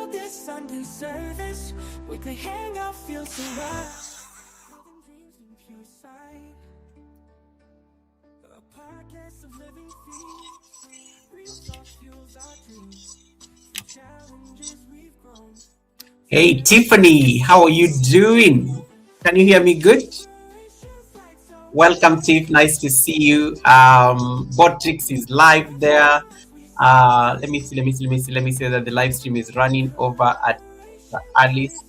about this Sunday service. We could hang out, feel so right. Dreams in pure sight. A podcast of living things. Real talk fuels our dreams. Through challenges we've grown. Hey Tiffany, how are you doing? Can you hear me good? Welcome, Tiff. Nice to see you. Botrix is live there. Let me say that the live stream is running over at Alice.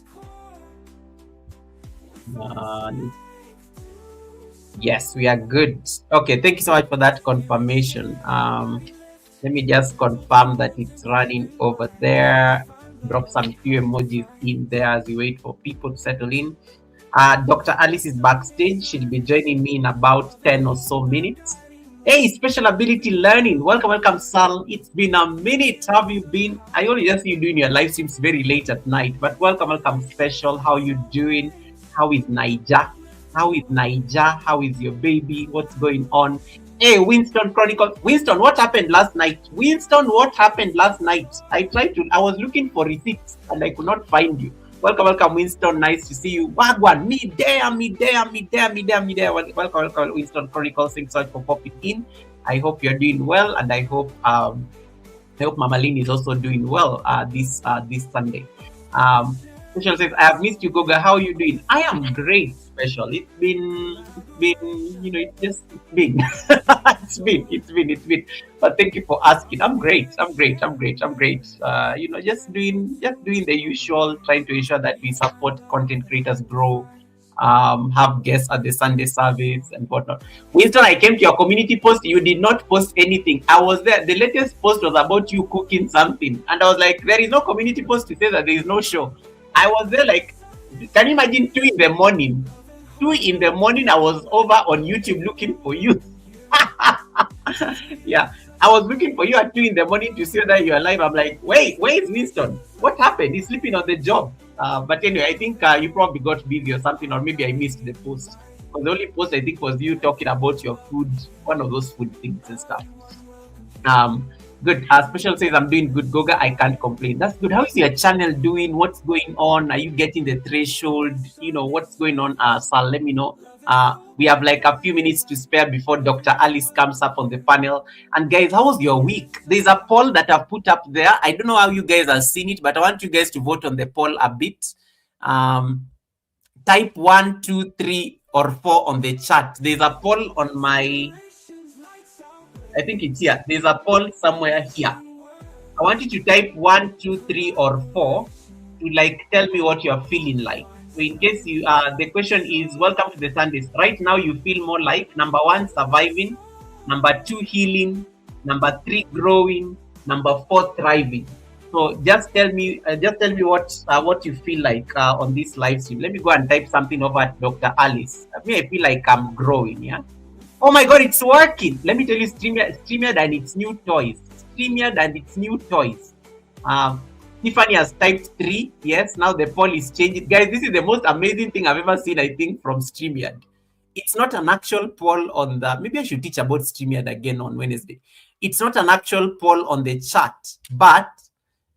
Yes, we are good. Okay, thank you so much for that confirmation. Let me just confirm that it's running over there. Drop some few emojis in there as we wait for people to settle in. Dr. Alice is backstage. She'll be joining me in about 10 or so minutes. Hey, Special Ability Learning. Welcome, Sal. It's been a minute. How have you been? I only just see you doing your live streams very late at night, but welcome, Special. How you doing? How is Niger? How is your baby? What's going on? Hey, Winston Chronicle. Winston, what happened last night? I was looking for receipts and I could not find you. Welcome, Winston. Nice to see you. Wagwan, me there. Welcome, Winston Chronicles. Thanks so much for popping in. I hope you're doing well, and I hope Mama Lynn is also doing well this Sunday. Special says, I have missed you, Goga. How are you doing? I am great, Special. It's been it's been. it's been. But thank you for asking. I'm great. Just doing the usual, trying to ensure that we support content creators grow, have guests at the Sunday service and whatnot. Winston, I came to your community post. You did not post anything. I was there. The latest post was about you cooking something, and I was like, there is no community post to say that there is no show. I was there like, can you imagine 2 in the morning? 2 in the morning, I was over on YouTube looking for you. Yeah, I was looking for you at 2 in the morning to see that you're alive. I'm like, wait, where is Winston? What happened? He's sleeping on the job. But anyway, I think you probably got busy or something, or maybe I missed the post. Because the only post I think was you talking about your food, one of those food things and stuff. Good. Special says, I'm doing good, Goga. I can't complain. That's good. How is your channel doing? What's going on? Are you getting the threshold? What's going on? Sal, let me know. We have like a few minutes to spare before Dr. Alice comes up on the panel. And guys, how was your week? There's a poll that I've put up there. I don't know how you guys have seen it, but I want you guys to vote on the poll a bit. Type 1, 2, 3, or 4 on the chat. There's a poll on my... I think it's here. There's a poll somewhere here. I want you to type 1, 2, 3, or 4 to tell me what you're feeling like. So in case you the question is, welcome to the Sundays. Right now you feel more like number 1, surviving, number 2, healing, number 3, growing, number 4, thriving. So just tell me what you feel like on this live stream. Let me go and type something over at Dr. Alice. I feel like I'm growing, yeah. Oh my God, it's working. Let me tell you, StreamYard and its new toys. Tiffany has typed 3. Yes, now the poll is changing. Guys, this is the most amazing thing I've ever seen, I think, from StreamYard. It's not an actual poll on the... Maybe I should teach about StreamYard again on Wednesday. It's not an actual poll on the chat, but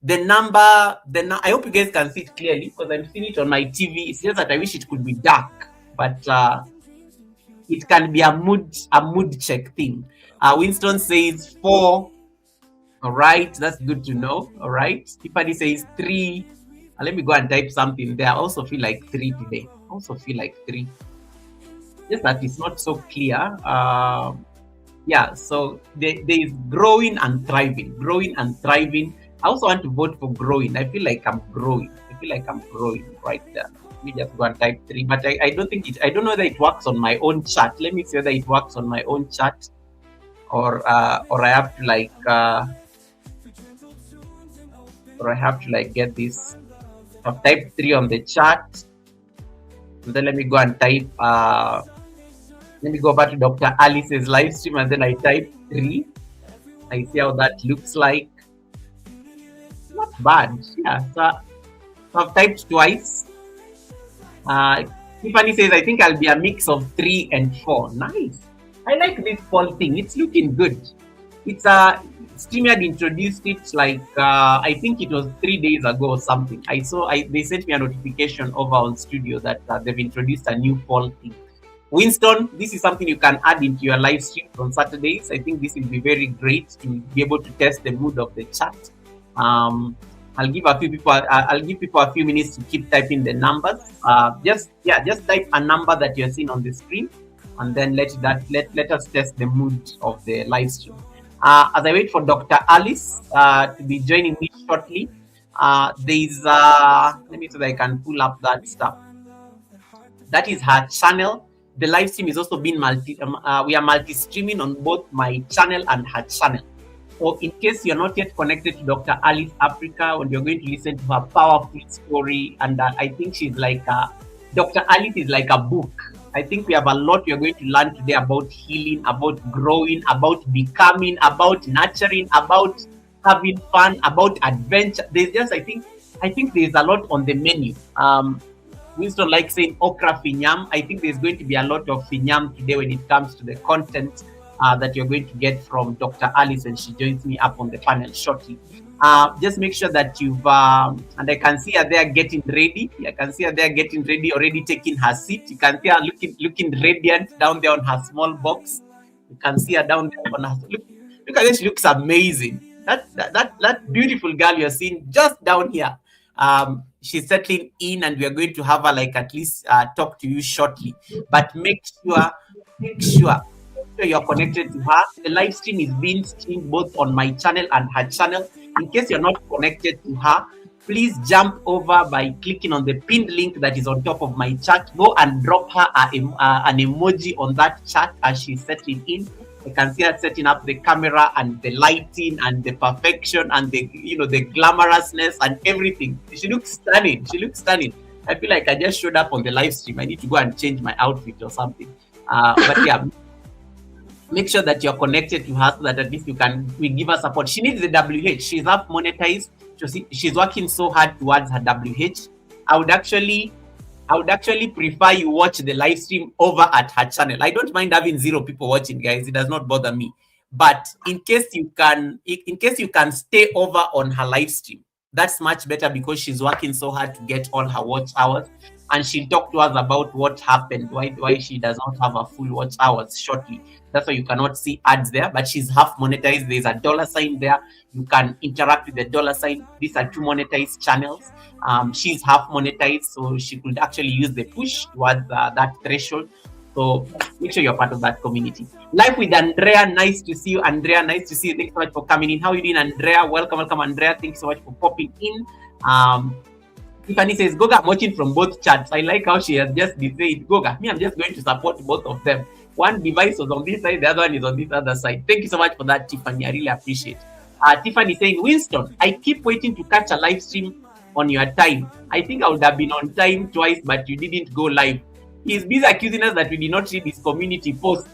the number... I hope you guys can see it clearly because I'm seeing it on my TV. It's just that I wish it could be dark, but... it can be a mood check thing. Winston says 4. All right, that's good to know. All right. Tiffany says 3. Let me go and type something there. I also feel like 3 today. Just that it's not so clear. Yeah, so there is growing and thriving. I also want to vote for growing. I feel like I'm growing. Right there. Let me just go and type 3, but I don't know that it works on my own chat. Let me see whether it works on my own chat, or I have to get this. I've typed 3 on the chat, and then let me go and type. Let me go back to Dr. Alice's live stream, and then I type 3. I see how that looks like. Not bad, yeah. So I've typed twice. Tiffany says, I think I'll be a mix of 3 and 4. Nice. I like this poll thing. It's looking good. It's StreamYard introduced it like I think it was 3 days ago or something. They sent me a notification over on Studio that they've introduced a new poll thing. Winston, this is something you can add into your live stream on Saturdays. I think this will be very great to be able to test the mood of the chat. I'll give people a few minutes to keep typing the numbers. Just type a number that you're seeing on the screen, and then let us test the mood of the live stream. As I wait for Dr. Alice to be joining me shortly, there's let me see if I can pull up that stuff. That is her channel. The live stream is also being we are multi-streaming on both my channel and her channel. So in case you're not yet connected to Dr. Alice Africa, when you're going to listen to her powerful story, and I think she's like Dr. Alice is like a book. I think we have a lot we are going to learn today about healing, about growing, about becoming, about nurturing, about having fun, about adventure. There's just I think there's a lot on the menu. Winston likes saying okra finyam. I think there's going to be a lot of finyam today when it comes to the content that you're going to get from Dr. Alice, and she joins me up on the panel shortly. Just make sure that you've and I can see her there getting ready. I can see her there getting ready, already taking her seat. You can see her looking radiant down there on her small box. You can see her down there on her look at this. She looks amazing. That beautiful girl you're seeing just down here. She's settling in, and we are going to have her like at least talk to you shortly. But make sure you're connected to her. The live stream is being streamed both on my channel and her channel. In case you're not connected to her, please jump over by clicking on the pinned link that is on top of my chat. Go and drop her an emoji on that chat as she's settling in. I can see her setting up the camera and the lighting and the perfection and the glamorousness and everything. She looks stunning. I feel like I just showed up on the live stream. I need to go and change my outfit or something. But yeah, make sure that you're connected to her so that at least we give her support. She needs the WH. She's up monetized. She's working so hard towards her WH. I would actually prefer you watch the live stream over at her channel. I don't mind having 0 people watching, guys. It does not bother me. But in case you can stay over on her live stream, that's much better because she's working so hard to get all her watch hours, and she'll talk to us about what happened, why she does not have a full watch hours shortly. That's why you cannot see ads there, but she's half monetized. There's a $sign there. You can interact with the $sign. These are 2 monetized channels. She's half monetized, so she could actually use the push towards that threshold. So make sure you're part of that community. Live with Andrea. Nice to see you, Andrea. Nice to see you. Thanks so much for coming in. How are you doing, Andrea? Welcome, Andrea. Thanks so much for popping in. Tiffany says, Goga, I'm watching from both chats. I like how she has just said, Goga, me, I'm just going to support both of them. One device was on this side, the other one is on this other side. Thank you so much for that, Tiffany. I really appreciate it. Tiffany saying, Winston, I keep waiting to catch a live stream on your time. I think I would have been on time twice, but you didn't go live. He's busy accusing us that we did not read his community posts.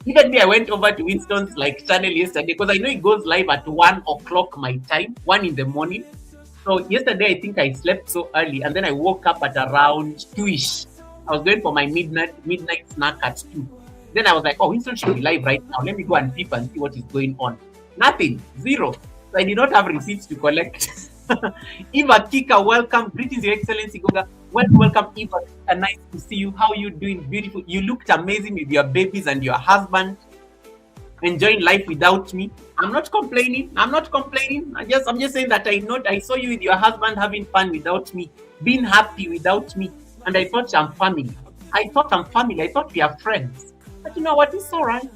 Even me, I went over to Winston's channel yesterday because I know it goes live at 1 o'clock my time, 1 in the morning. So yesterday, I think I slept so early, and then I woke up at around 2ish. I was going for my midnight snack at 2. Then I was like, oh, Winston should be live right now. Let me go and peep and see what is going on. Nothing. 0. So I did not have receipts to collect. Eva Kika, welcome. Greetings, Your Excellency Goga. Welcome, Eva. Nice to see you. How are you doing? Beautiful. You looked amazing with your babies and your husband. Enjoying life without me. I'm not complaining. I'm just saying that I saw you with your husband having fun without me, being happy without me. And I thought I'm family. I thought we are friends. But you know what? It's all right.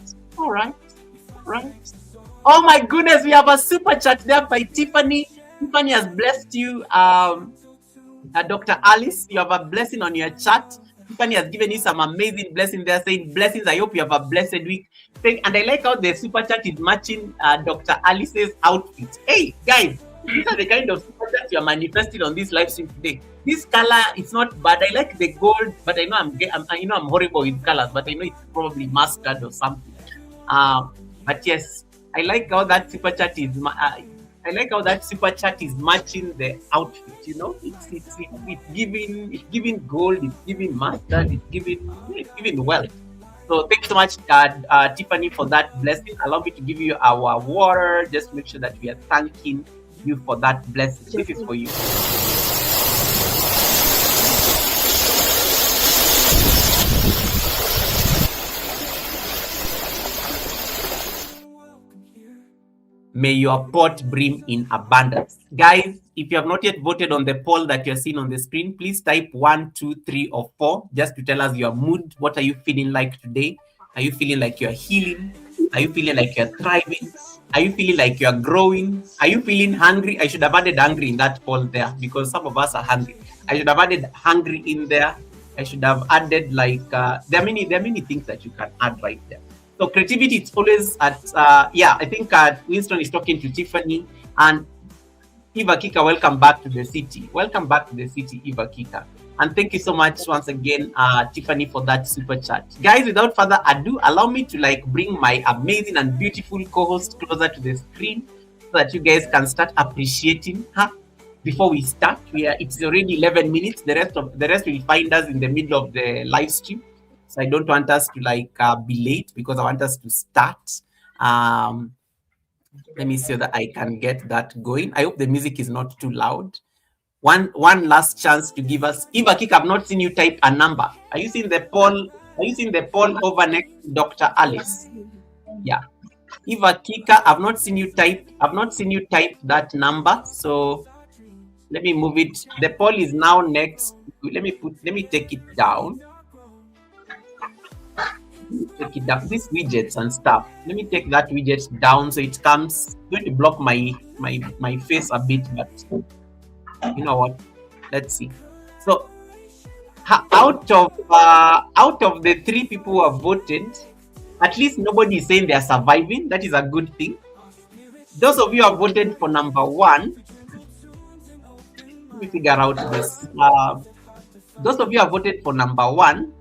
Oh my goodness, we have a super chat there by Tiffany. Tiffany has blessed you. Dr. Alice, you have a blessing on your chat. Tiffany has given you some amazing blessing there, saying blessings. I hope you have a blessed week. And I like how the super chat is matching Dr. Alice's outfit. Hey guys, these are the kind of super chats you are manifesting on this live stream today. This color, it's not bad. I like the gold, but I know I'm horrible with colors, but I know it's probably mustard or something. But yes, I like how that super chat is. Matching the outfit. You know, it's giving gold, it's giving mustard, it's giving wealth. So thank you so much, Tiffany, for that blessing. Allow me to give you our water. Just make sure that we are thanking you for that blessing. This is for you. May your pot brim in abundance. Guys, if you have not yet voted on the poll that you're seeing on the screen, please type 1, 2, 3, or 4 just to tell us your mood. What are you feeling like today? Are you feeling like you're healing? Are you feeling like you're thriving? Are you feeling like you're growing? Are you feeling hungry? I should have added hungry in that poll there because some of us are hungry. I should have added hungry in there. I should have added like there are many things that you can add right there. So creativity, it's always at, I think Winston is talking to Tiffany and Eva Kika, welcome back to the city. Welcome back to the city, Eva Kika. And thank you so much once again, Tiffany, for that super chat. Guys, without further ado, allow me to like bring my amazing and beautiful co-host closer to the screen so that you guys can start appreciating her. Before we start, it's already 11 minutes. The rest will find us in the middle of the live stream. So I don't want us to like be late because I want us to start. Let me see that I can get that going. I hope the music is not too loud. One last chance to give us. Eva Kik, I've not seen you type a number. Are you seeing the poll? Are you seeing the poll over next to Dr. Alice? Yeah. Eva Kika, I've not seen you type that number. So let me move it. The poll is now next. Let me take it down. Take it down. These widgets and stuff. Let me take that widget down so it comes. I'm going to block my face a bit, but you know what? Let's see. So out of the 3 people who have voted, at least nobody is saying they are surviving. That is a good thing. Those of you who have voted for number 1, let me figure out this. Those of you who have voted for number 1.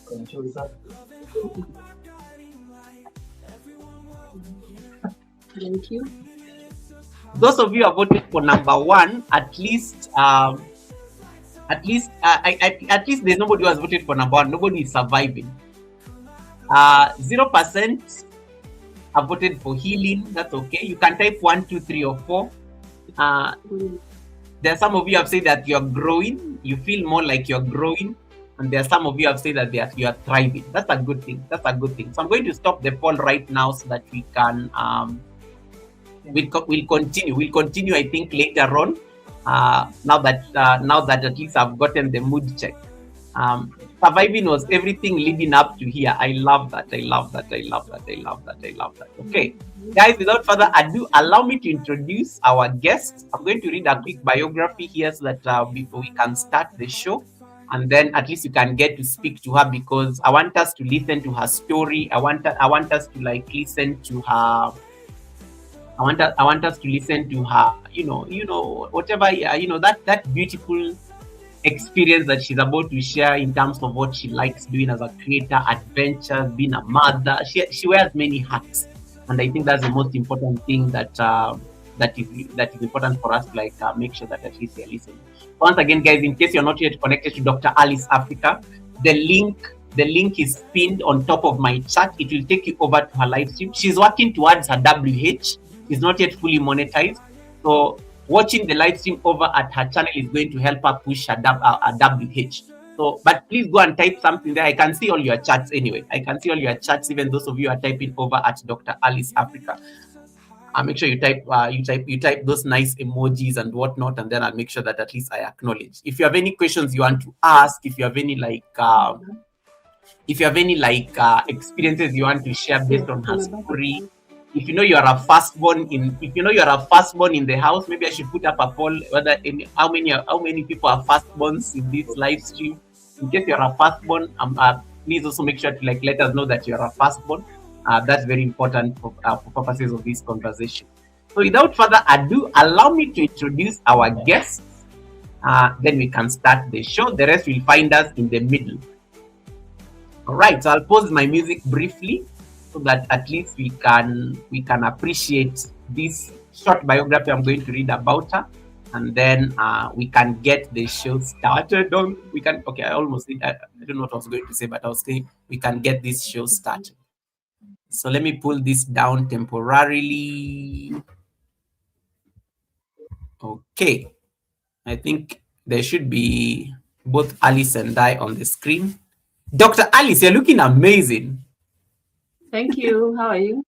Thank you. Those of you who have voted for number 1, at least there's nobody who has voted for number 1. Nobody is surviving. 0% have voted for healing. That's okay. You can type 1, 2, 3, or 4. There are some of you have said that you're growing. You feel more like you're growing. And there are some of you have said that you are thriving. That's a good thing. So I'm going to stop the poll right now so that we can we'll continue. I think later on. Now that at least I've gotten the mood check. Surviving was everything leading up to here. I love that. Okay, guys, without further ado, allow me to introduce our guest. I'm going to read a quick biography here so that before we can start the show. And then at least you can get to speak to her because I want us to listen to her story. I want us to like listen to her. I want us to listen to her. You know whatever. That beautiful experience that she's about to share in terms of what she likes doing as a creator, adventures, being a mother. She wears many hats, and I think that's the most important thing that is important for us to like make sure that at least they're listening. Once again, guys, in case you're not yet connected to Dr. Alice Africa, the link is pinned on top of my chat. It will take you over to her live stream. She's working towards her WH. She's not yet fully monetized. So watching the live stream over at her channel is going to help her push her WH. So, but please go and type something there. I can see all your chats anyway. I can see all your chats, even those of you are typing over at Dr. Alice Africa. I'll make sure you type those nice emojis and whatnot, and then I'll make sure that at least I acknowledge. If you have any questions you want to ask, if you have any experiences you want to share based on her story, if you know you are a firstborn in the house, maybe I should put up a poll whether how many people are firstborns in this live stream. In case you're a firstborn, please also make sure to like let us know that you're a firstborn. That's very important for purposes of this conversation. So without further ado, allow me to introduce our guests. Then we can start the show. The rest will find us in the middle. All right, so I'll pause my music briefly so that at least we can appreciate this short biography I'm going to read about her. and then we can get the show started. We can. Okay, I almost did. I don't know what I was going to say, but I was saying we can get this show started. So let me pull this down temporarily. Okay, I think there should be both Alice and I on the screen. Dr. Alice, you're looking amazing. Thank you. How are you?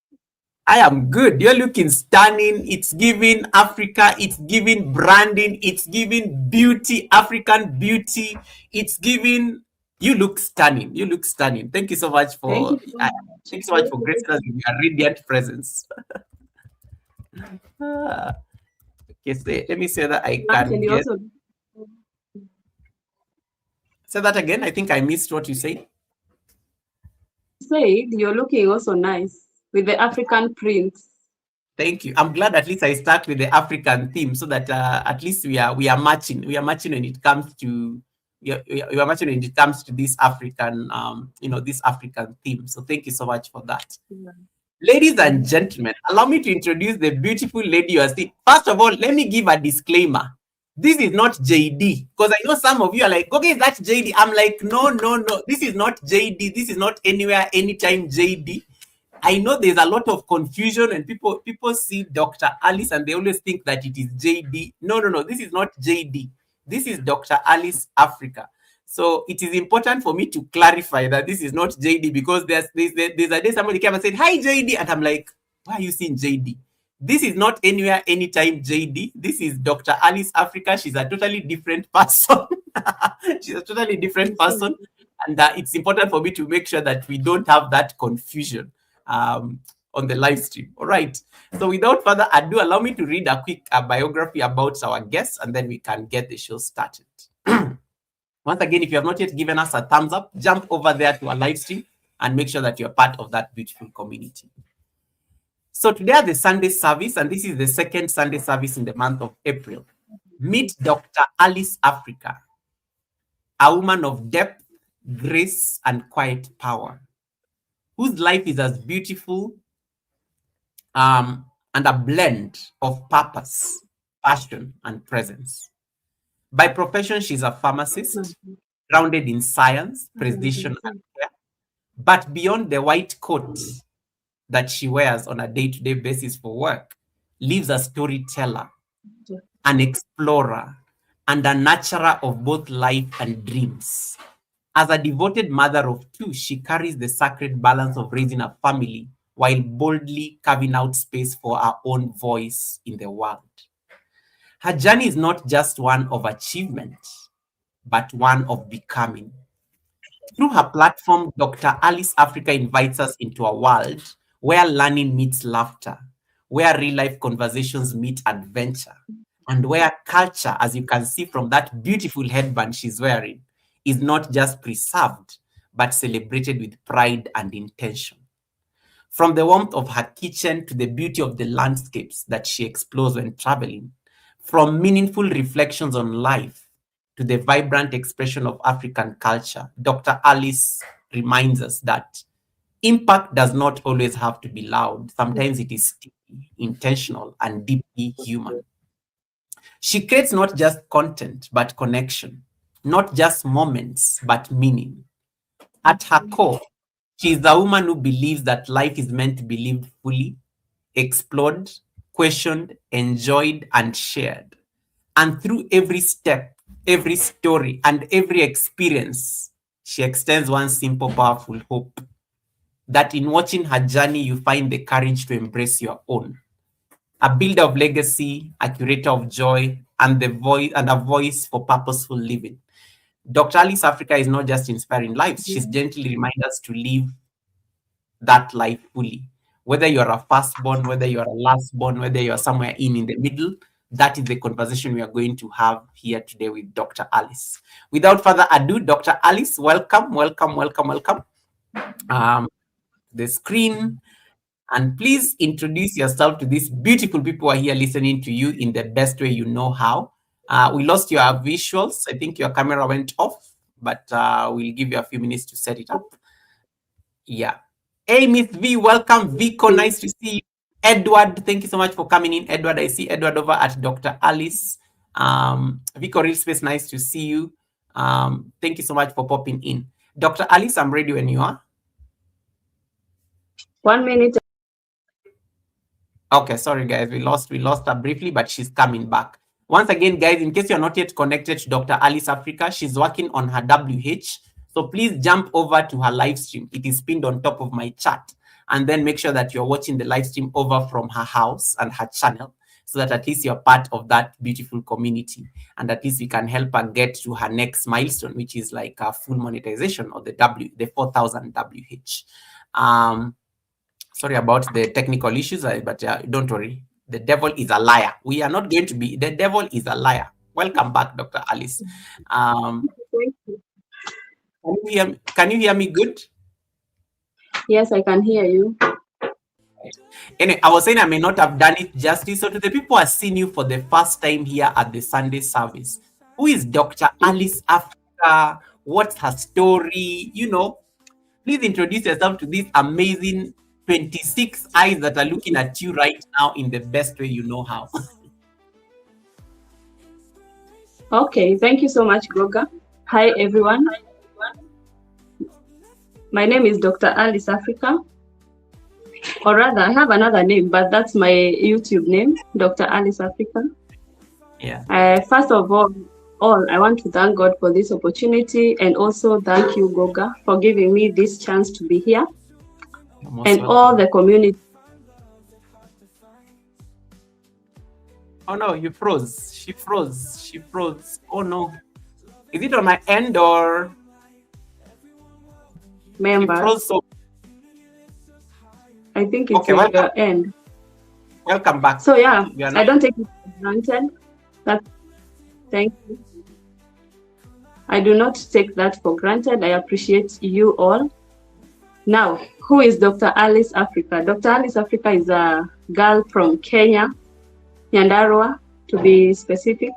I am good. You're looking stunning. It's giving Africa, it's giving branding, it's giving beauty, African beauty. It's giving, you look stunning. You look stunning. Thank you so much Thank for you so much. thank you so much for gracing us with your radiant presence. Ah, okay, so let me say that I Nice, can and you get also say that again. I think I missed what you said. said you're looking also nice with the African prints. Thank you. I'm glad at least I start with the African theme so that at least we are matching. We are matching when it comes to we are matching when it comes to this African this African theme. So thank you so much for that. Yeah. Ladies and gentlemen, allow me to introduce the beautiful lady you are seeing. First of all, let me give a disclaimer. This is not JD because I know some of you are like, okay, that's JD. I'm like, no, no, no. This is not JD. This is not anywhere, anytime JD. I know there's a lot of confusion and people see Dr. Alice and they always think that it is JD. No, no, no. This is not JD. This is Dr. Alice Africa. So it is important for me to clarify that this is not JD because there's a day somebody came and said, "Hi JD," and I'm like, "Why are you seeing JD?" This is not anywhere, anytime JD. This is Dr. Alice Africa. She's a totally different person. She's a totally different person. And it's important for me to make sure that we don't have that confusion on the live stream. All right. So without further ado, allow me to read a quick biography about our guests, and then we can get the show started. Once again, if you have not yet given us a thumbs up, jump over there to our live stream and make sure that you're part of that beautiful community. So today are the Sunday service, and this is the second Sunday service in the month of April. Meet Dr. Alice Africa, a woman of depth, grace, and quiet power, whose life is as beautiful and a blend of purpose, passion, and presence. By profession, she's a pharmacist, grounded in science, precision, and care. But beyond the white coat that she wears on a day-to-day basis for work, lives a storyteller, an explorer, and a nurturer of both life and dreams. As a devoted mother of two, she carries the sacred balance of raising a family while boldly carving out space for her own voice in the world. Her journey is not just one of achievement, but one of becoming. Through her platform, Dr. Alice Africa invites us into a world where learning meets laughter, where real life conversations meet adventure, and where culture, as you can see from that beautiful headband she's wearing, is not just preserved, but celebrated with pride and intention. From the warmth of her kitchen to the beauty of the landscapes that she explores when traveling, from meaningful reflections on life to the vibrant expression of African culture, Dr. Alice reminds us that impact does not always have to be loud. Sometimes it is intentional and deeply human. She creates not just content, but connection, not just moments, but meaning. At her core, she is a woman who believes that life is meant to be lived fully, explored, questioned, enjoyed, and shared. And through every step, every story, and every experience, she extends one simple, powerful hope that in watching her journey, you find the courage to embrace your own. A builder of legacy, a curator of joy, and a voice for purposeful living. Dr. Alice Africa is not just inspiring lives, she's gently reminding us to live that life fully. Whether you're a firstborn, whether you're a lastborn, whether you're somewhere in the middle, that is the conversation we are going to have here today with Dr. Alice. Without further ado, Dr. Alice, welcome, welcome, welcome, welcome. The screen, and please introduce yourself to these beautiful people who are here listening to you in the best way you know how. We lost your visuals. I think your camera went off, but we'll give you a few minutes to set it up. Yeah. Hey, Miss V, welcome. Vico, nice to see you. Edward, thank you so much for coming in. Edward, I see Edward over at Dr. Alice. Vico Real Space, nice to see you. Thank you so much for popping in. Dr. Alice, I'm ready when you are. 1 minute. Okay, sorry guys, we lost her briefly, but she's coming back. Once again, guys, in case you're not yet connected to Dr. Alice Africa, she's working on her WH. So please jump over to her live stream. It is pinned on top of my chat. And then make sure that you're watching the live stream over from her house and her channel, so that at least you're part of that beautiful community. And at least we can help her get to her next milestone, which is like a full monetization of the 4,000 WH. Sorry about the technical issues, but don't worry. The devil is a liar. We are not going to be. The devil is a liar. Welcome back, Dr. Alice. Can you hear me good? Yes, I can hear you. Anyway, I was saying I may not have done it justice. So to the people who are seeing you for the first time here at the Sunday service, who is Dr. Alice Africa? What's her story? Please introduce yourself to this amazing 26 eyes that are looking at you right now in the best way you know how. Okay, thank you so much, Goga. Hi, everyone. My name is Dr. Alice Africa. Or rather, I have another name, but that's my YouTube name, Dr. Alice Africa. Yeah. First of all, I want to thank God for this opportunity, and also thank you, Goga, for giving me this chance to be here. And all the community. Oh no, you froze. She froze. Oh no. Is it on my end or? Members. I think it's okay, on your end. Welcome back. So yeah, I don't take it for granted. Thank you. I do not take that for granted. I appreciate you all. Now, who is Dr. Alice Africa? Dr. Alice Africa is a girl from Kenya, Nyandarua, to be specific.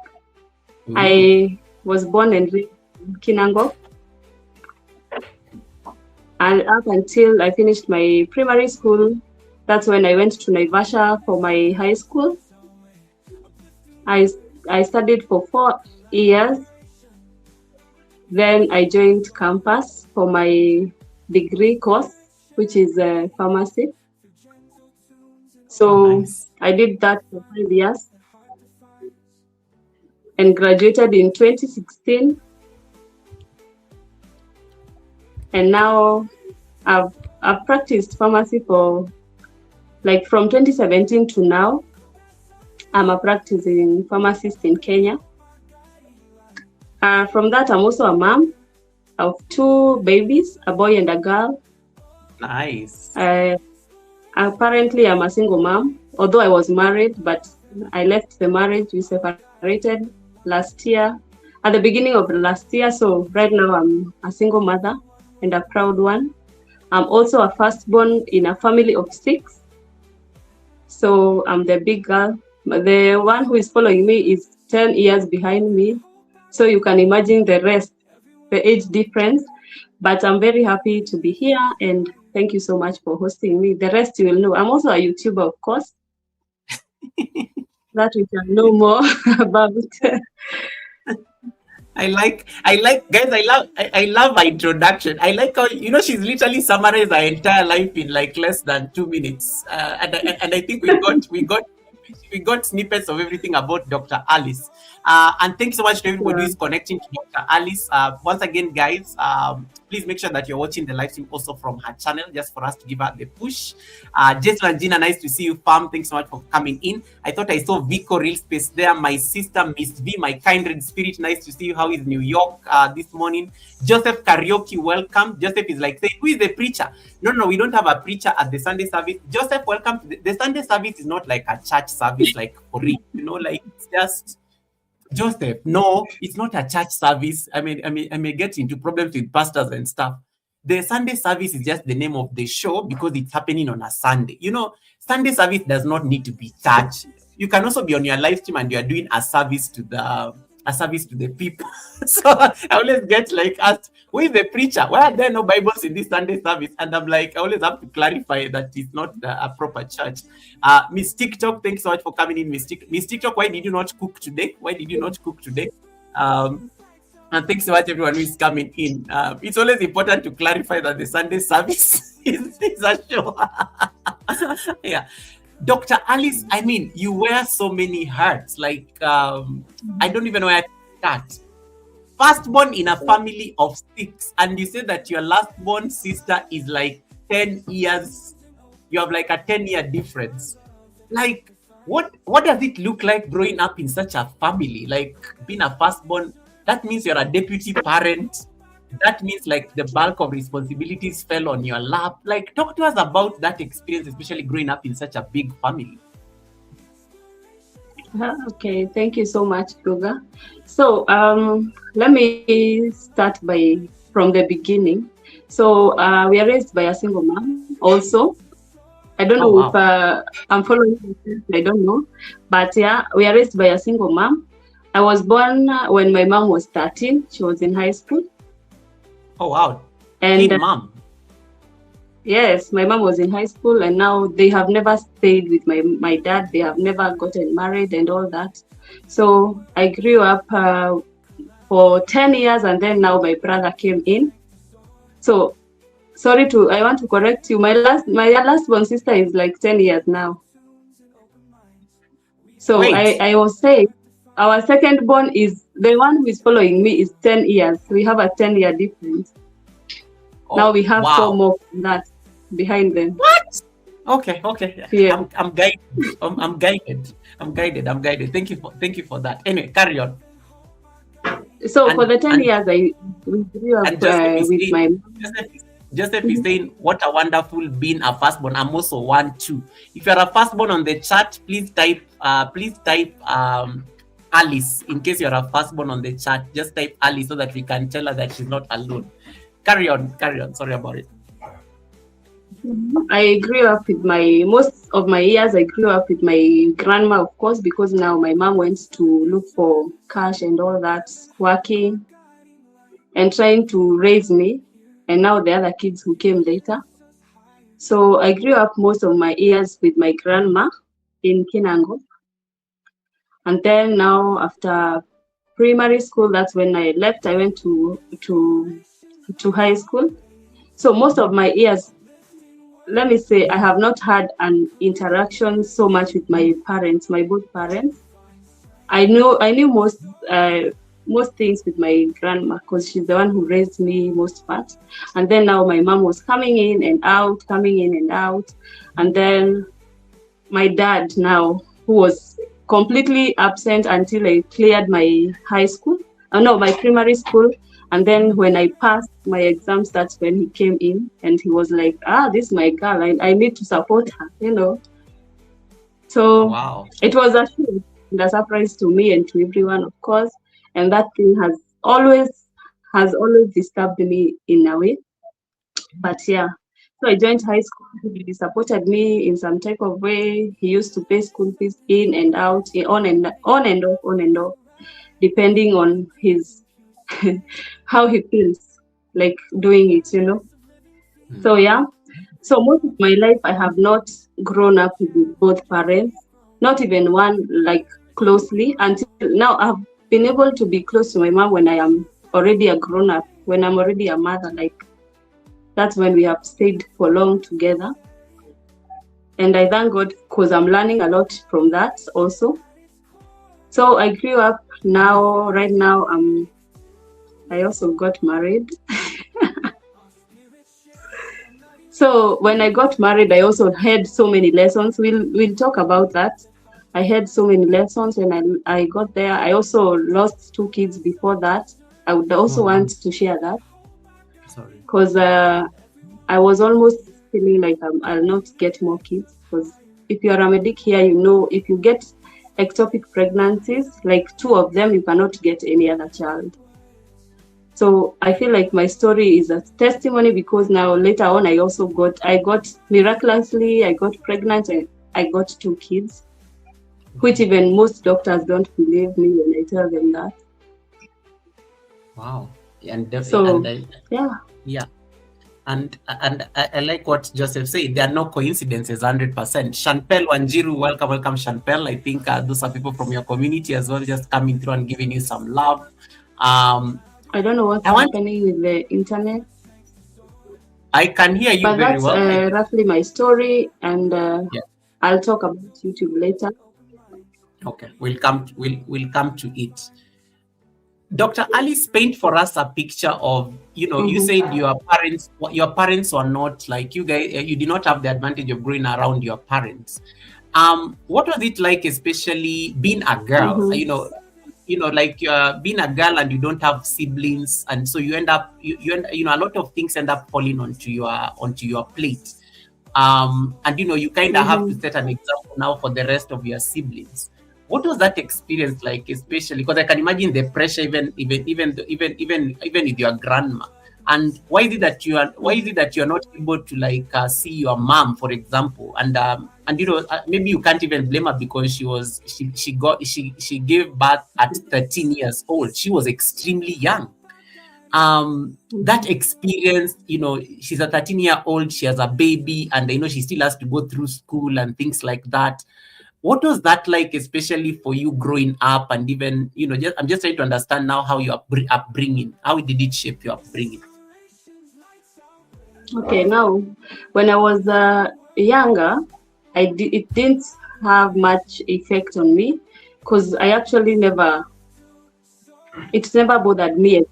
I was born and raised in Kinango. And up until I finished my primary school, that's when I went to Naivasha for my high school. I studied for 4 years. Then I joined campus for my degree course, which is pharmacy. So nice. I did that for 5 years and graduated in 2016. And now I've practiced pharmacy for from 2017 to now. I'm a practicing pharmacist in Kenya. From that, I'm also a mom of 2 babies, a boy and a girl. Nice. Apparently, I'm a single mom, although I was married, but I left the marriage. We separated last year, at the beginning of last year. So right now, I'm a single mother and a proud one. I'm also a firstborn in a family of 6. So I'm the big girl. The one who is following me is 10 years behind me. So you can imagine the rest, the age difference. But I'm very happy to be here, and thank you so much for hosting me. The rest you will know. I'm also a YouTuber, of course. That we can know more about. I like guys, I love my introduction. I like how she's literally summarized her entire life in less than 2 minutes. And I think we got snippets of everything about Dr. Alice. And thanks so much to everybody who is connecting to Dr. Alice. Once again, guys, please make sure that you're watching the live stream also from her channel, just for us to give her the push. Jason and Gina, nice to see you, fam. Thanks so much for coming in. I thought I saw Vico Real Space there. My sister, Miss V, my kindred spirit. Nice to see you. How is New York this morning? Joseph Karaoke, welcome. Joseph is saying, who is the preacher? No, we don't have a preacher at the Sunday service. Joseph, welcome. The Sunday service is not like a church service, for real. It's just... Joseph, no, it's not a church service. I may get into problems with pastors and stuff. The Sunday service is just the name of the show because it's happening on a Sunday. Sunday service does not need to be church. You can also be on your live stream and you are doing a service to the a service to the people. So I always get like asked, who is the preacher? Why are there no Bibles in this Sunday service? And I'm like, I always have to clarify that it's not a proper church. Miss TikTok, thanks so much for coming in, Miss TikTok. Why did you not cook today? Why did you not cook today? And thanks so much everyone who is coming in. It's always important to clarify that the Sunday service is a show. Yeah. Dr. Alice, I mean, you wear so many hats. Like, I don't even know where to start. Firstborn in a family of 6, and you said that your lastborn sister is like 10 years. You have like a 10-year difference. Like, what does it look like growing up in such a family? Like, being a firstborn, that means you're a deputy parent. That means like the bulk of responsibilities fell on your lap. Like, talk to us about that experience, especially growing up in such a big family. Okay, thank you so much, Kruger. So let me start from the beginning. So we are raised by a single mom also. I don't know if I'm following, I don't know. But yeah, we are raised by a single mom. I was born when my mom was 13. She was in high school. Oh, wow. And Kid mom. Yes, my mom was in high school, and now they have never stayed with my dad. They have never gotten married and all that. So I grew up for 10 years, and then now my brother came in. So I want to correct you. My last born sister is like 10 years now. So I was saying our second born is the one who is following me is 10 years. We have a 10-year difference. Oh, now we have 4 more than that behind them. What? Okay. Yeah. I'm guided. I'm guided. Thank you for that. Anyway, carry on. So for the 10 years, we grew up with my Joseph is saying, what a wonderful being a firstborn. I'm also one too. If you're a firstborn on the chat, please type Alice. In case you're a firstborn on the chat, just type Alice so that we can tell her that she's not alone. Carry on. Sorry about it. I grew up with most of my years, I grew up with my grandma, of course, because now my mom went to look for cash and all that, working and trying to raise me. And now the other kids who came later. So I grew up most of my years with my grandma in Kinango. And then now after primary school, that's when I left. I went to high school. So most of my years, let me say, I have not had an interaction so much with my parents, my both parents. I knew most things with my grandma because she's the one who raised me most part. And then now my mom was coming in and out. And then my dad now, who was completely absent until I cleared my my primary school. And then when I passed my exams, that's when he came in and he was like, this is my girl. I need to support her, So wow. It was a surprise to me and to everyone, of course. And that thing has always disturbed me in a way. But yeah, so I joined high school. He supported me in some type of way. He used to pay school fees in and out, on and off, depending on his how he feels like doing it, So yeah, so most of my life I have not grown up with both parents, not even one like closely until now. I've been able to be close to my mom when I am already a grown up, when I'm already a mother. Like that's when we have stayed for long together, and I thank God because I'm learning a lot from that also. So I grew up now. Right now, I also got married. So when I got married, I also had so many lessons. We'll talk about that. I had so many lessons when I got there. I also lost 2 kids before that. I would also want to share that. Sorry. Because I was almost feeling like I'll not get more kids. Because if you're a medic here, if you get ectopic pregnancies, like 2 of them, you cannot get any other child. So I feel like my story is a testimony because now later on I got miraculously pregnant and I got 2 kids, which even most doctors don't believe me when I tell them that. Wow. So And yeah. yeah. And I like what Joseph said. There are no coincidences, 100%. Shanpel Wanjiru, welcome, Shanpel. I think those are people from your community as well, just coming through and giving you some love. I don't know what's I want. happening with the internet, I can hear you but very that's well. roughly my story, and Yeah. I'll talk about YouTube later. Okay. We'll come to it. Dr. Alice, paint for us a picture of, you Mm-hmm. said your parents were not like you guys, you did not have the advantage of growing around your parents. What was it like, especially being a girl? Mm-hmm. Like being a girl and you don't have siblings, and so you end up, a lot of things end up falling onto your plate. And you kind of have to Mm-hmm. set an example now for the rest of your siblings. What was that experience like, especially because I can imagine the pressure, even with your grandma? And why is it that you're not able to like see your mom, for example? And maybe you can't even blame her, because she gave birth at 13 years old. She was extremely young. That experience, she's a 13-year-old, she has a baby, and she still has to go through school and things like that. What was that like, especially for you growing up? And even, I'm just trying to understand now how your upbringing, how did it shape your upbringing? Okay, now when I was younger, it didn't have much effect on me because I actually it never bothered me. I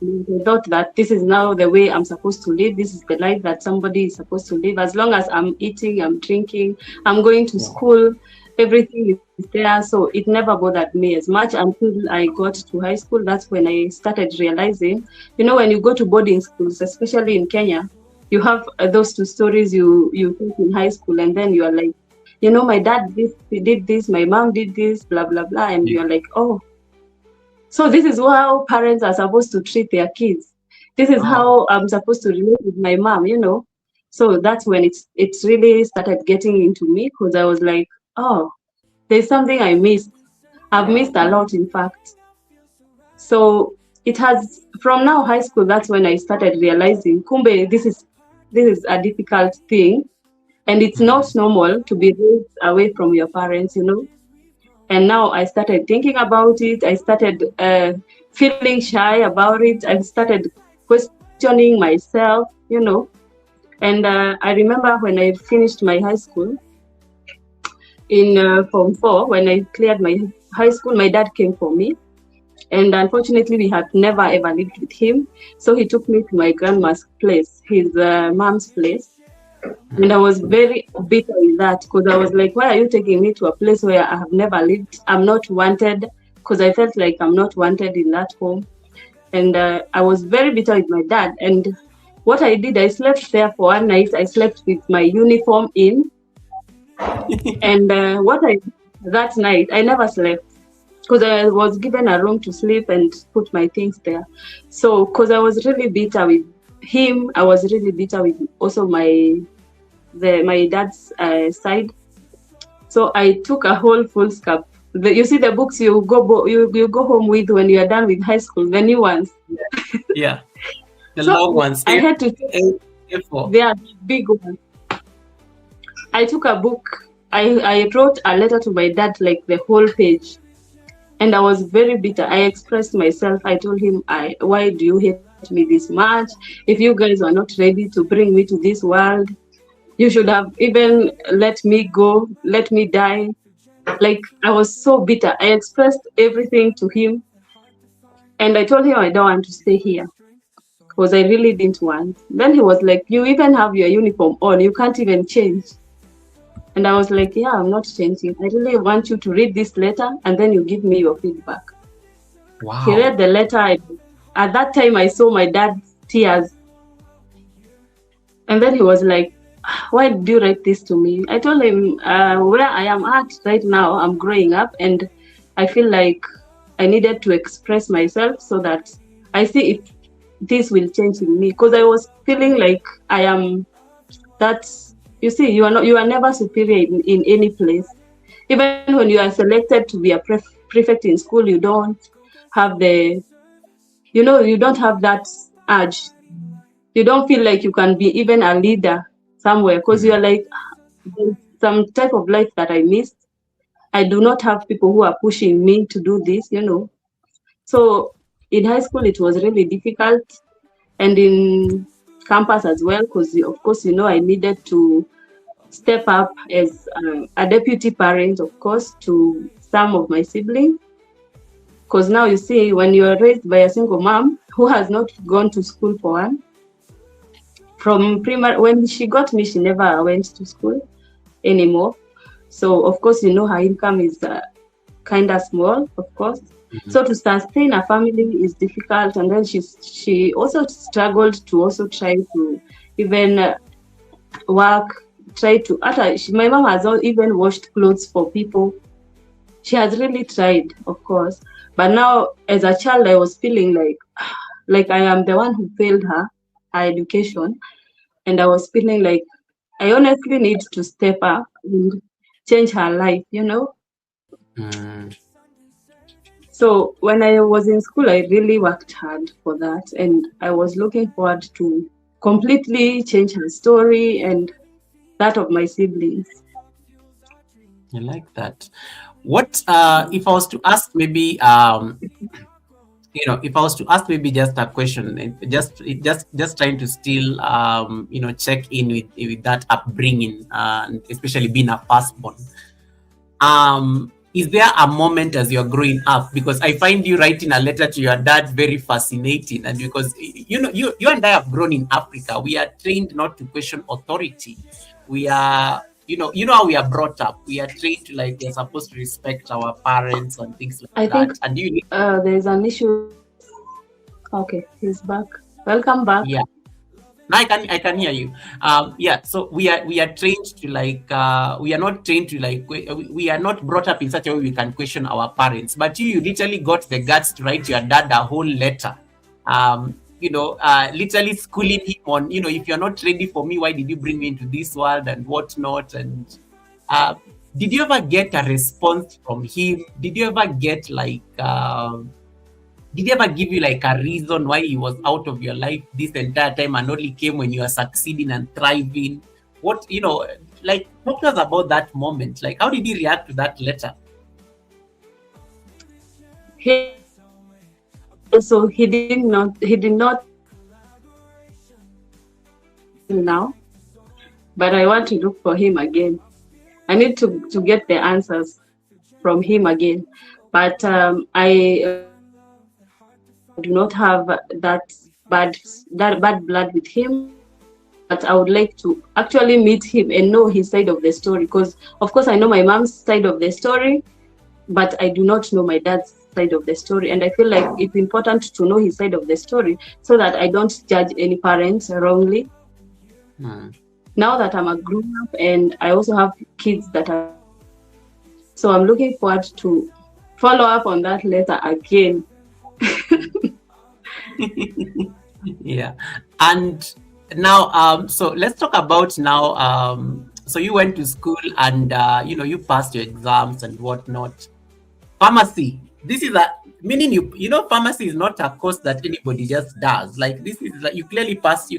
thought that this is now the way I'm supposed to live. This is the life that somebody is supposed to live. As long as I'm eating, I'm drinking, I'm going to school, everything is there. So it never bothered me as much until I got to high school. That's when I started realizing, when you go to boarding schools, especially in Kenya, you have those two stories you think in high school, and then you are like, my dad did this, my mom did this, blah blah blah, and Yeah. you're like, oh, so this is how parents are supposed to treat their kids. This is Oh, how I'm supposed to relate with my mom. So that's when it's really started getting into me, because I was like, oh, there's something I missed. I've missed a lot, in fact. So it has, from now high school, that's when I started realizing, kumbe, this is a difficult thing, and it's not normal to be raised away from your parents. And now I started thinking about it. I started feeling shy about it. I started questioning myself. And I remember when I finished my high school in Form 4, when I cleared my high school, my dad came for me. And unfortunately, we had never ever lived with him. So he took me to my grandma's place, his mom's place. And I was very bitter with that, because I was like, why are you taking me to a place where I have never lived? I'm not wanted, because I felt like I'm not wanted in that home. And I was very bitter with my dad. And what I did, I slept there for one night. I slept with my uniform in. And that night, I never slept, because I was given a room to sleep and put my things there. So, because I was really bitter with him, I was really bitter with also my dad's side. So I took a whole full scarf. You see the books you go home with when you are done with high school, the new ones. yeah. The So long ones. I had to take A4. they are big ones. I took a book. I wrote a letter to my dad, like the whole page, and I was very bitter. I expressed myself. I told him, why do you hate me this much? If you guys are not ready to bring me to this world, you should have even let me go, let me die. Like, I was so bitter. I expressed everything to him, and I told him I don't want to stay here, because I really didn't want. Then he was like, you even have your uniform on, you can't even change. And I was like, yeah, I'm not changing. I really want you to read this letter, and then you give me your feedback. Wow. He read the letter. At that time, I saw my dad's tears. And then he was like, why did you write this to me? I told him, where I am at right now, I'm growing up, and I feel like I needed to express myself so that I see if this will change in me. Because I was feeling like I am that, you see, you are never superior in any place. Even when you are selected to be a prefect in school, you don't have the you know, you don't have that urge. You don't feel like you can be even a leader somewhere because you're like, "There's some type of life that I missed. I do not have people who are pushing me to do this, you know." So in high school, it was really difficult, and in campus as well, because of course, you know, I needed to step up as a deputy parent, of course, to some of my siblings. Because now you see, when you're raised by a single mom who has not gone to school for one, from primary, when she got me, she never went to school anymore. So of course, you know, her income is kind of small, of course. So to sustain a family is difficult, and then she also struggled to also try to even work, try to. My mom has even washed clothes for people. She has really tried, of course. But now, as a child, I was feeling like I am the one who failed her education, and I was feeling like I honestly need to step up and change her life, you know. So when I was in school, I really worked hard for that, and I was looking forward to completely change her story and that of my siblings. I like that. What if I was to ask maybe if I was to ask maybe just a question, just trying to still check in with that upbringing, and especially being a firstborn. Is there a moment as you're growing up, because I find you writing a letter to your dad very fascinating, and because you and I have grown in Africa, we are trained not to question authority. We are how we are brought up. We are trained to, like, we're supposed to respect our parents and things I like think that. And there's an issue. Okay, he's back. Welcome back. yeah. No, I can hear you. Yeah. So we are trained to, like, we are not trained to, like, we are not brought up in such a way we can question our parents. But you literally got the guts to write your dad a whole letter. Literally schooling him on, if you're not ready for me, why did you bring me into this world and whatnot? And did you ever get a response from him? Did you ever get, like, did he ever give you, like, a reason why he was out of your life this entire time and only came when you are succeeding and thriving? What, like, talk to us about that moment. Like, how did he react to that letter? He did not now, but I want to look for him again. I need to get the answers from him again. But I do not have that bad blood with him. But I would like to actually meet him and know his side of the story, because of course I know my mom's side of the story, but I do not know my dad's side of the story. And I feel like it's important to know his side of the story so that I don't judge any parents wrongly. Now that I'm a grown up and I also have kids that are, so I'm looking forward to follow up on that letter again. Yeah. And now, so let's talk about now. So you went to school and you passed your exams and whatnot. Pharmacy. This is meaning pharmacy is not a course that anybody just does. Like, this is like you clearly passed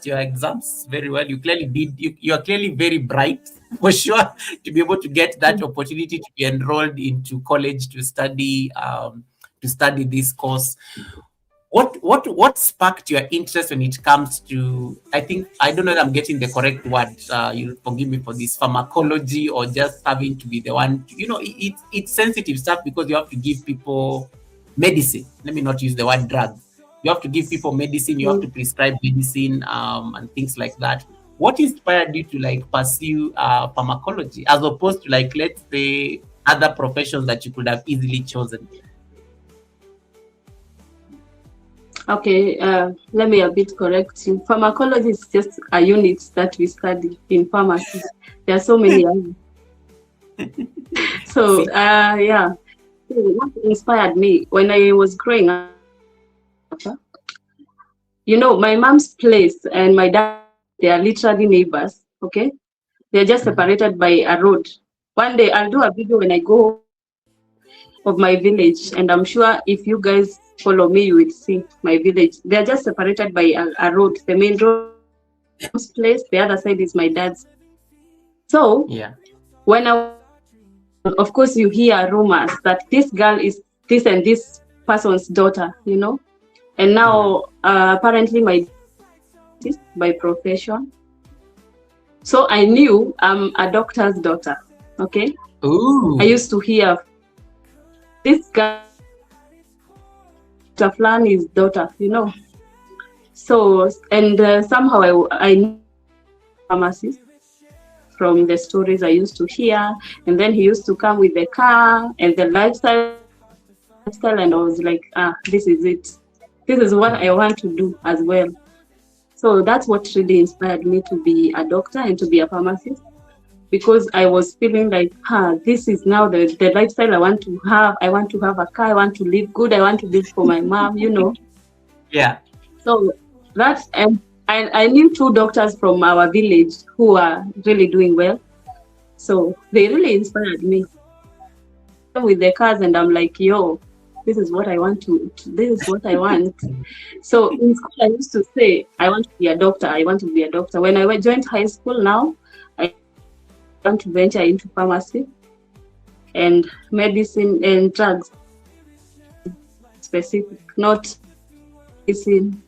your exams very well. You clearly did. You are clearly very bright for sure to be able to get that opportunity to be enrolled into college to study this course. What sparked your interest when it comes to, I don't know if I'm getting the correct word, you'll forgive me for this, pharmacology, or just having to be the one it's sensitive stuff because you have to give people medicine. Let me not use the word drug. You have to give people medicine, you have to prescribe medicine, and things like that. What inspired you to, like, pursue pharmacology as opposed to, like, let's say, other professions that you could have easily chosen? Okay, let me a bit correct you. Pharmacology is just a unit that we study in pharmacy. There are so many others. So, yeah. What inspired me when I was growing up, my mom's place and my dad, they are literally neighbors, okay? They're just separated by a road. One day I'll do a video when I go of my village, and I'm sure if you guys follow me, you will see my village. They're just separated by a road. The main road place, the other side is my dad's. So Yeah. when of course you hear rumors that this girl is this and this person's daughter, and now apparently my is by profession. So I knew I'm a doctor's daughter. Okay. Ooh. I used to hear this girl, Flani's daughter, So, and somehow I knew pharmacist from the stories I used to hear. And then he used to come with the car and the lifestyle. And I was like, this is it. This is what I want to do as well. So that's what really inspired me to be a doctor and to be a pharmacist, because I was feeling like, this is now the lifestyle I want to have. I want to have a car. I want to live good. I want to live for my mom, Yeah. So that's, and I knew 2 doctors from our village who are really doing well. So they really inspired me with the cars, and I'm like, yo, this is what I want this is what I want. So in school, I used to say, I want to be a doctor. I want to be a doctor. When I joined high school now, I want to venture into pharmacy and medicine and drugs specific, not medicine.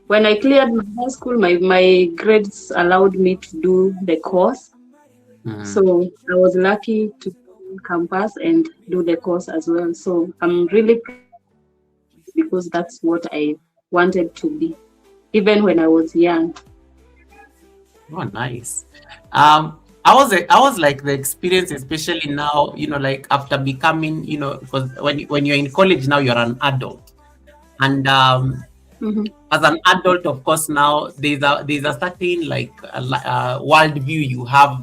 When I cleared my high school, my grades allowed me to do the course. So I was lucky to campus and do the course as well. So I'm really proud because that's what I wanted to be, even when I was young. Oh, nice. I was like the experience, especially now, like after becoming, because when you're in college now, you're an adult, and as an adult, of course, now there's a certain like worldview you have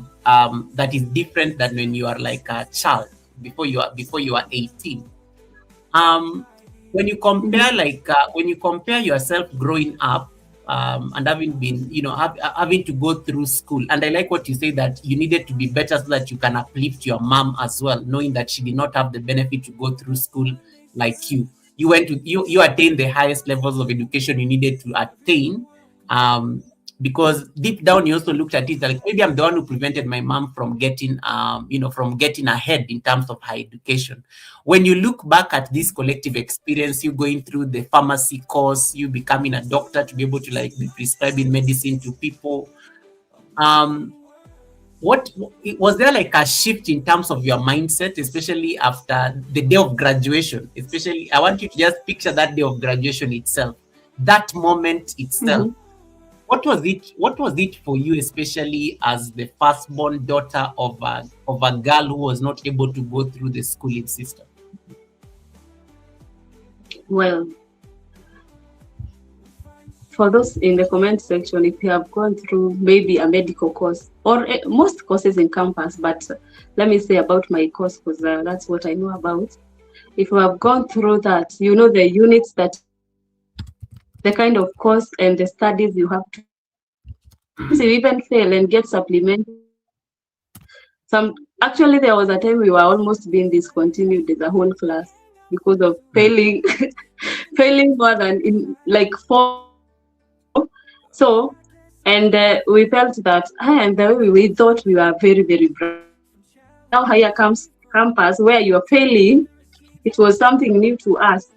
that is different than when you are like a child before you are 18. When you compare when you compare yourself growing up and having been having to go through school, and I like what you say, that you needed to be better so that you can uplift your mom as well, knowing that she did not have the benefit to go through school like you went to you attained the highest levels of education you needed to attain, because deep down you also looked at it like, maybe I'm the one who prevented my mom from getting from getting ahead in terms of her education. When you look back at this collective experience, you going through the pharmacy course, you becoming a doctor to be able to like be prescribing medicine to people, what was there like a shift in terms of your mindset, especially after the day of graduation? Especially, I want you to just picture that day of graduation itself, that moment itself. What was it for you, especially as the firstborn daughter of a girl who was not able to go through the schooling system? Well, for those in the comment section, if you have gone through maybe a medical course or most courses in campus, but let me say about my course, because that's what I know about. If you have gone through that, the units that the kind of course and the studies you have to even fail and get supplemented. Actually, there was a time we were almost being discontinued as a whole class because of failing more than in like 4. So, and we felt that, and the way we thought we were very, very bright. Now here comes campus where you are failing. It was something new to us.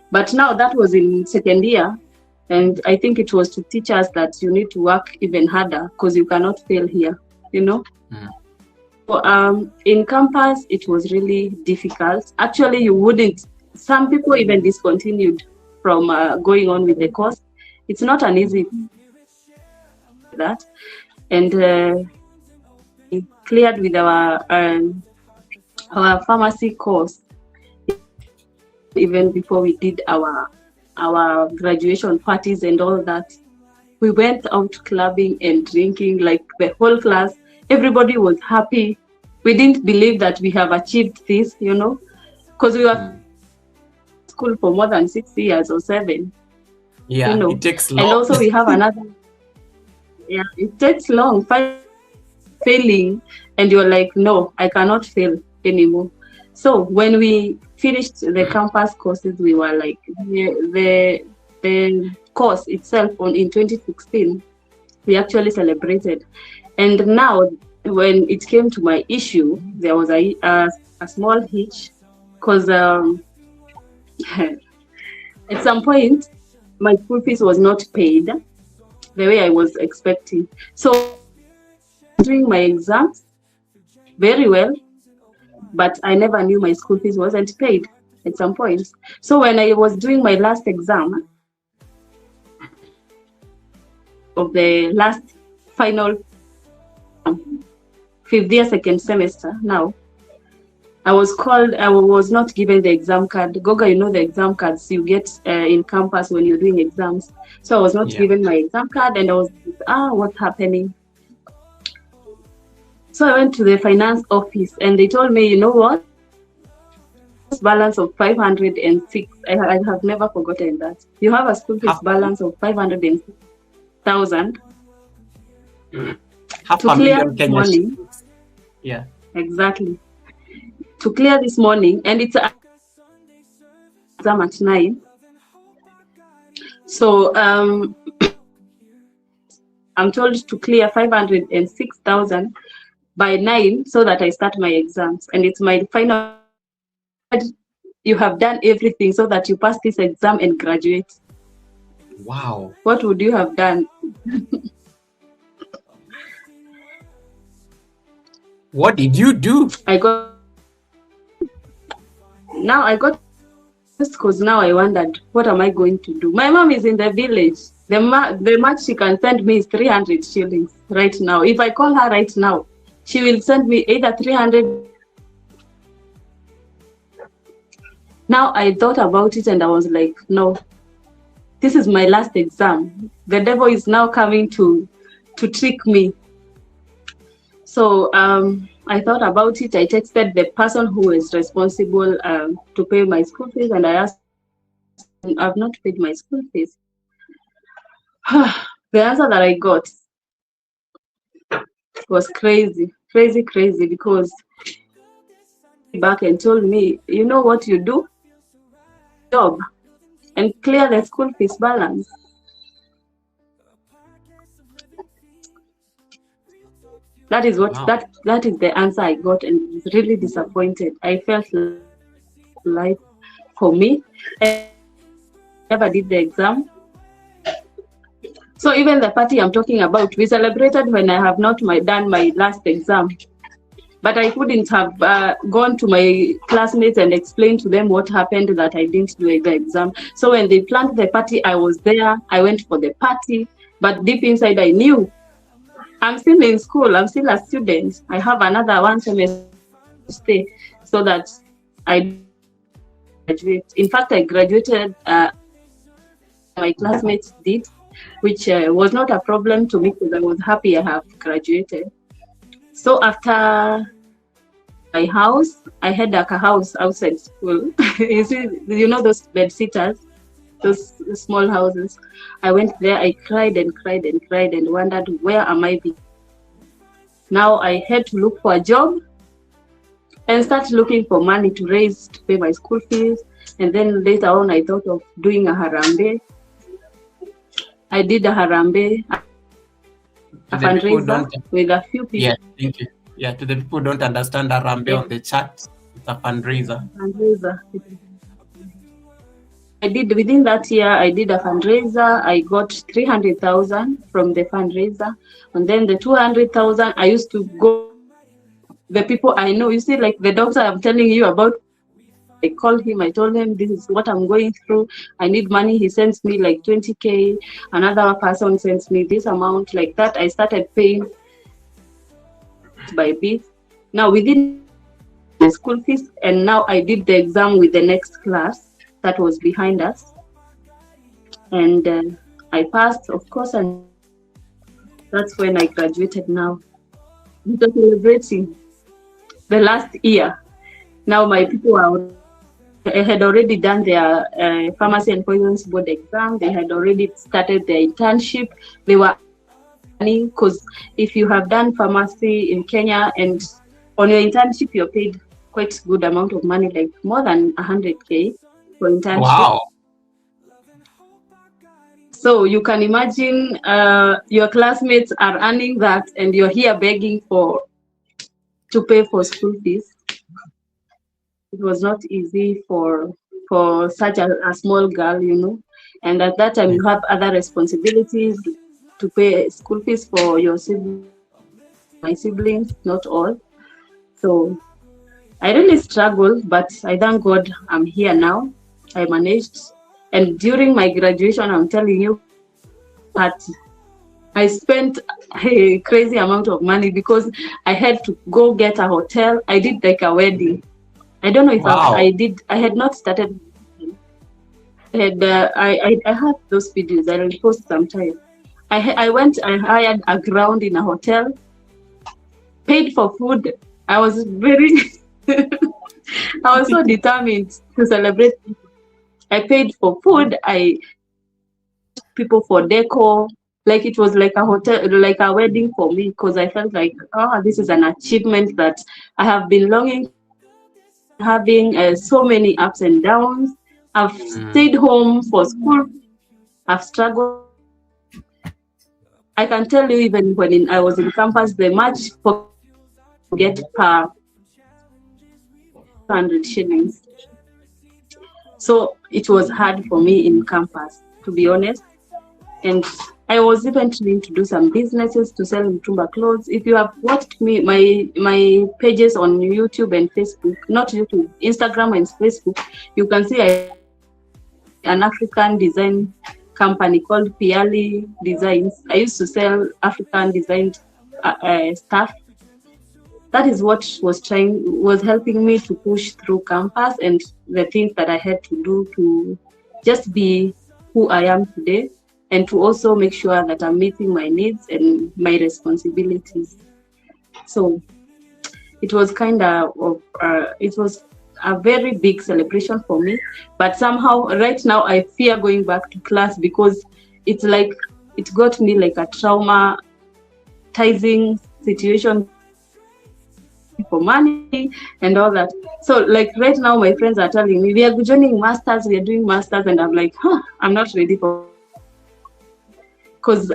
But now that was in second year. And I think it was to teach us that you need to work even harder because you cannot fail here, So in campus, it was really difficult. Actually, some people even discontinued from going on with the course. It's not an easy that. And cleared with our pharmacy course even before we did our graduation parties and all that. We went out clubbing and drinking, like the whole class. Everybody was happy. We didn't believe that we have achieved this, because we were in school for more than 6 years or 7. Yeah, it takes long. And also we have another. Yeah, it takes long. Failing, and you're like, no, I cannot fail anymore. So when we finished the campus courses, we were like the course itself in 2016, we actually celebrated. And now when it came to my issue, there was a small hitch, because at some point my school fees was not paid the way I was expecting. So doing my exams very well, but I never knew my school fees wasn't paid at some point. So when I was doing my last exam of the last final 5th year second semester, now I was called, I was not given the exam card. Goga, you know the exam cards you get in campus when you're doing exams. So I was not given my exam card, and I was, what's happening? So I went to the finance office, and they told me, you know what? Balance of 506. I have never forgotten that. You have a school fees balance of 506,000. Half to a clear million this Kenyan morning. shillings. Yeah. Exactly. To clear this morning, and it's an exam at 9. So I'm told to clear 506,000 by 9 so that I start my exams. And it's my final. You have done everything so that you pass this exam and graduate. Wow. What would you have done? What did you do? I got because now I wondered, what am I going to do? My mom is in the village. The much she can send me is 300 shillings right now. If I call her right now, she will send me either 300. Now I thought about it and I was like, no, this is my last exam. The devil is now coming to trick me. So I thought about it. I texted the person who is responsible to pay my school fees, and I asked, I've not paid my school fees. The answer that I got was crazy, because back and told me, you know what you do? Job and clear the school fees balance. That is what that is the answer I got, and I was really disappointed. I felt like for me, I never did the exam. So even the party I'm talking about, we celebrated when I have not done my last exam. But I couldn't have gone to my classmates and explained to them what happened, that I didn't do the exam. So when they planned the party, I was there. I went for the party. But deep inside, I knew I'm still in school. I'm still a student. I have another 1 semester to stay so that I graduate. In fact, I graduated. My classmates did, which was not a problem to me because I was happy I have graduated. So after my house, I had like a house outside school. You see, you know those bed sitters, those small houses. I went there. I cried and cried and cried and wondered, where am I? Now I had to look for a job and start looking for money to raise to pay my school fees. And then later on, I thought of doing a harambe. I did a harambe, a fundraiser with a few people. Yeah, thank you. Yeah, to the people who don't understand harambe on the chat, it's a fundraiser. I did within that year. I did a fundraiser. I got 300,000 from the fundraiser, and then the 200,000 I used to go. The people I know, you see, like the doctor I'm telling you about. I called him. I told him this is what I'm going through. I need money. He sends me like 20K. Another person sends me this amount, like that. I started paying by bit. Now within the school fees, and now I did the exam with the next class that was behind us, and I passed, of course, and that's when I graduated. Now we're celebrating the last year. Now my people had already done their pharmacy and poisons board exam. They had already started their internship. They were earning, because if you have done pharmacy in Kenya and on your internship you're paid quite good amount of money, like more than 100K for internship. Wow. So you can imagine your classmates are earning that, and you're here begging to pay for school fees. It was not easy for such a small girl, you know. And at that time, you have other responsibilities to pay school fees for your siblings, my siblings, not all. So I really struggled, but I thank God I'm here now. I managed. And during my graduation, I'm telling you, party. I spent a crazy amount of money because I had to go get a hotel. I did like a wedding. I don't know if Wow. I had not started. I have those videos. I will post sometime. I went. I hired a ground in a hotel. Paid for food. I was very. I was so determined to celebrate. I paid for food. I people for decor. Like it was like a hotel, like a wedding for me, because I felt like, oh, this is an achievement that I have been longing, having so many ups and downs. I've stayed home for school. I've struggled. I can tell you, even when I was in campus, the match for get per 100 shillings. So it was hard for me in campus, to be honest. And I was even trying to do some businesses to sell Mtumba clothes. If you have watched me, my pages on YouTube and Facebook, not YouTube, Instagram and Facebook, you can see an African design company called Piali Designs. I used to sell African designed stuff. That is what was helping me to push through campus and the things that I had to do to just be who I am today, and to also make sure that I'm meeting my needs and my responsibilities. So it was it was a very big celebration for me. But somehow right now I fear going back to class because it's like it got me like a traumatizing situation for money and all that. So like right now my friends are telling me we are joining masters, we are doing masters, and I'm like, I'm not ready for, because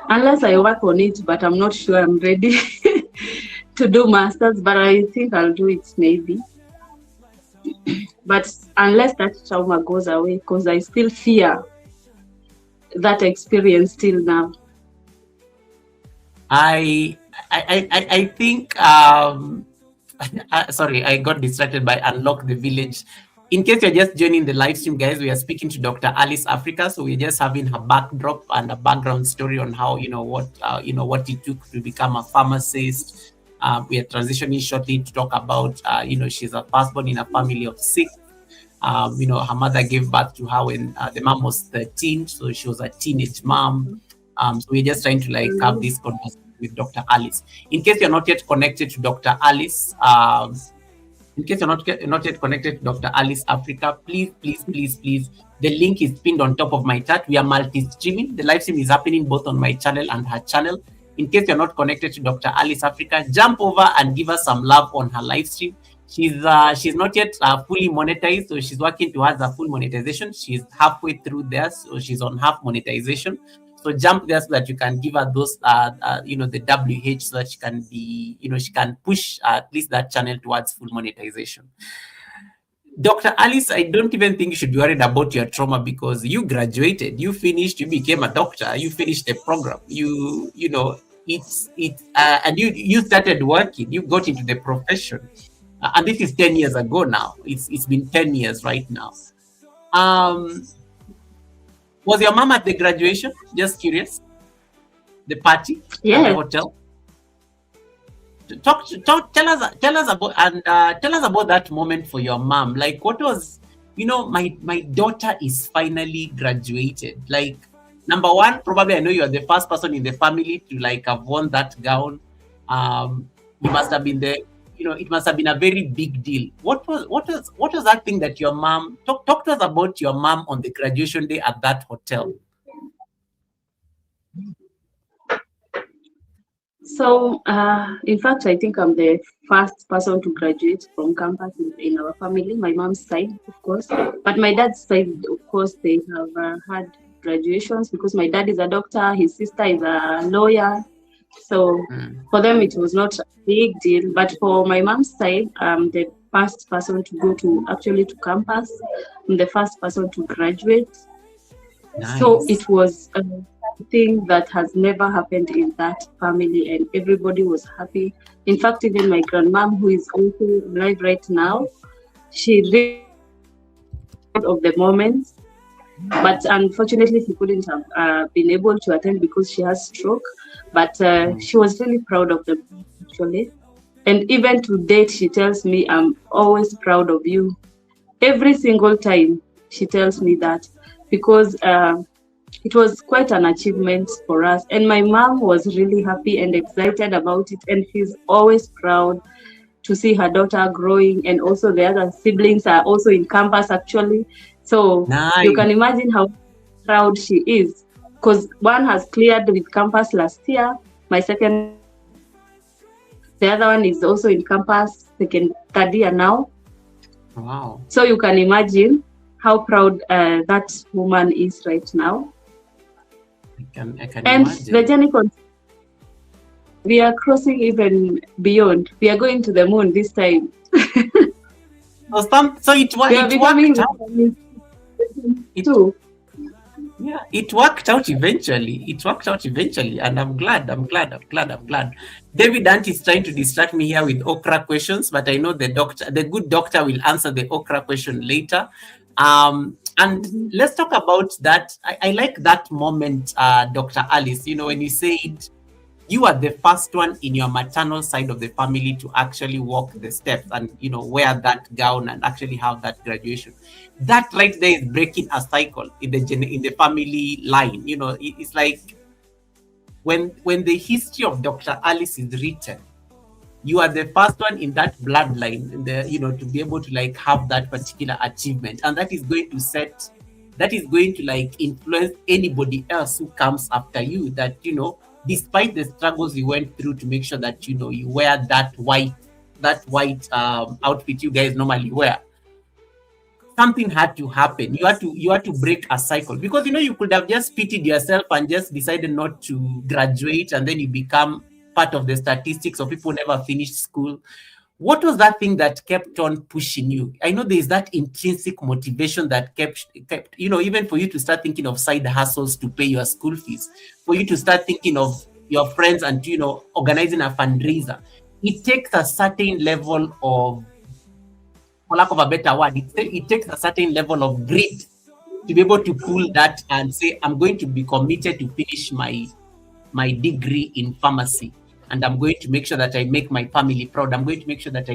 unless I work on it, but I'm not sure I'm ready to do masters, but I think I'll do it maybe. But unless that trauma goes away, because I still fear that experience till now. I think sorry, I got distracted by Unlock the Village. In case you're just joining the live stream, guys, we are speaking to Dr. Alice Africa. So we're just having her backdrop and a background story on how, what it took to become a pharmacist. We are transitioning shortly to talk about, she's a firstborn in a family of 6. Her mother gave birth to her when the mom was 13. So she was a teenage mom. So we're just trying to have this conversation with Dr. Alice. In case you're not yet connected to Dr. Alice, Dr. Alice Africa, please, the link is pinned on top of my chat. We are multi-streaming. The live stream is happening both on my channel and her channel. In case you're not connected to Dr. Alice Africa, jump over and give us some love on her live stream. She's not yet fully monetized, so she's working towards a full monetization. She's halfway through there, so she's on half monetization. So jump there so that you can give her those, the WH, so that she can be, she can push at least that channel towards full monetization. Dr. Alice, I don't even think you should be worried about your trauma, because you graduated, you finished, you became a doctor, you finished the program, and you started working, you got into the profession, and this is 10 years ago now. It's been 10 years right now. Was your mom at the graduation? Just curious. The party at the hotel. Tell us about that moment for your mom. Like, what was, my daughter is finally graduated. Like, number one, probably I know you are the first person in the family to have worn that gown. You must have been it must have been a very big deal. What was that thing that your mom talk to us about your mom on the graduation day at that hotel? So, in fact, I think I'm the first person to graduate from campus in our family, my mom's side, of course. But my dad's side, of course, they have had graduations because my dad is a doctor, his sister is a lawyer. So, Mm. for them, it was not a big deal. But for my mom's side, I'm the first person to go to actually to campus. I'm the first person to graduate. So Nice. it was something that has never happened in that family, and everybody was happy. In fact, even my grandmom, who is also alive right now, she really proud of the moment. But unfortunately, she couldn't have been able to attend because she has stroke. But Mm. she was really proud of them actually. And even to date, she tells me, "I'm always proud of you." Every single time she tells me that because it was quite an achievement for us, and my mom was really happy and excited about it, and she's always proud to see her daughter growing, and also the other siblings are also in campus actually. So you Nice. can imagine how proud she is, because one has cleared with campus last year, my second, the other one is also in campus second third year now. Wow. So you can imagine how proud that woman is right now. I can And the imagine. journey continues. We are crossing even beyond. We are going to the moon this time. So We are it becoming worked the out. family It too. Yeah, it worked out eventually. It worked out eventually, and I'm glad. I'm glad. I'm glad. I'm glad. David Ant is trying to distract me here with okra questions, but I know the good doctor, will answer the okra question later. And Mhm. let's talk about that. I like that moment, Dr. Alice. When you said you are the first one in your maternal side of the family to actually walk the steps and wear that gown and actually have that graduation. That right there is breaking a cycle in the family line. It's like when the history of Dr. Alice is written, you are the first one in that bloodline to be able to like have that particular achievement, and that is going to like influence anybody else who comes after you, that despite the struggles you went through to make sure that you wear that white outfit you guys normally wear. Something had to happen. You had to break a cycle, because you could have just pitied yourself and just decided not to graduate, and then you become part of the statistics of people who never finished school. What was that thing that kept on pushing you? I know there's that intrinsic motivation that kept even for you to start thinking of side hustles to pay your school fees, for you to start thinking of your friends and organizing a fundraiser. It takes a certain level of, for lack of a better word, it takes a certain level of grit to be able to pull that and say, I'm going to be committed to finish my degree in pharmacy, and I'm going to make sure that I make my family proud. I'm going to make sure that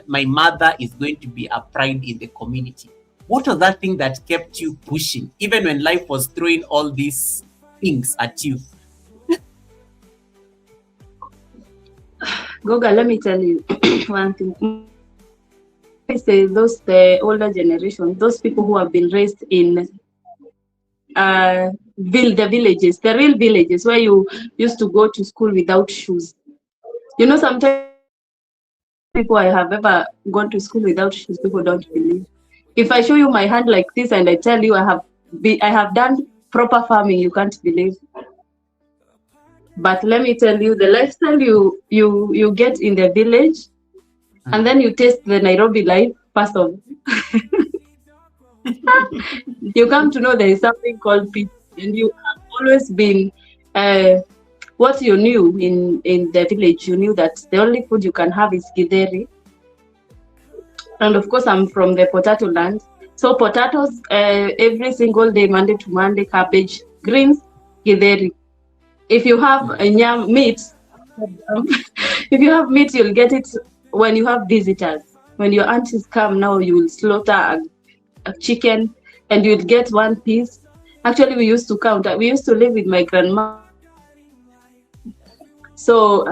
my mother is going to be a pride in the community. What was that thing that kept you pushing, even when life was throwing all these things at you? Goga, let me tell you one thing. I say the older generation, those people who have been raised in the villages, the real villages where you used to go to school without shoes. Sometimes people I have ever gone to school without shoes, people don't believe. If I show you my hand like this and I tell you I have done proper farming, you can't believe. But let me tell you, the lifestyle you get in the village, and Mm. then you taste the Nairobi life. First of you come to know there is something called peace, and you have always been what you knew in the village. You knew that the only food you can have is githeri, and of course I'm from the potato land, so potatoes every single day, Monday to Monday, cabbage, greens, githeri. If you have a meat, if you have meat, you'll get it when you have visitors. When your aunties come now, you will slaughter a chicken and you'll get one piece. Actually, we used to count. We used to live with my grandma. So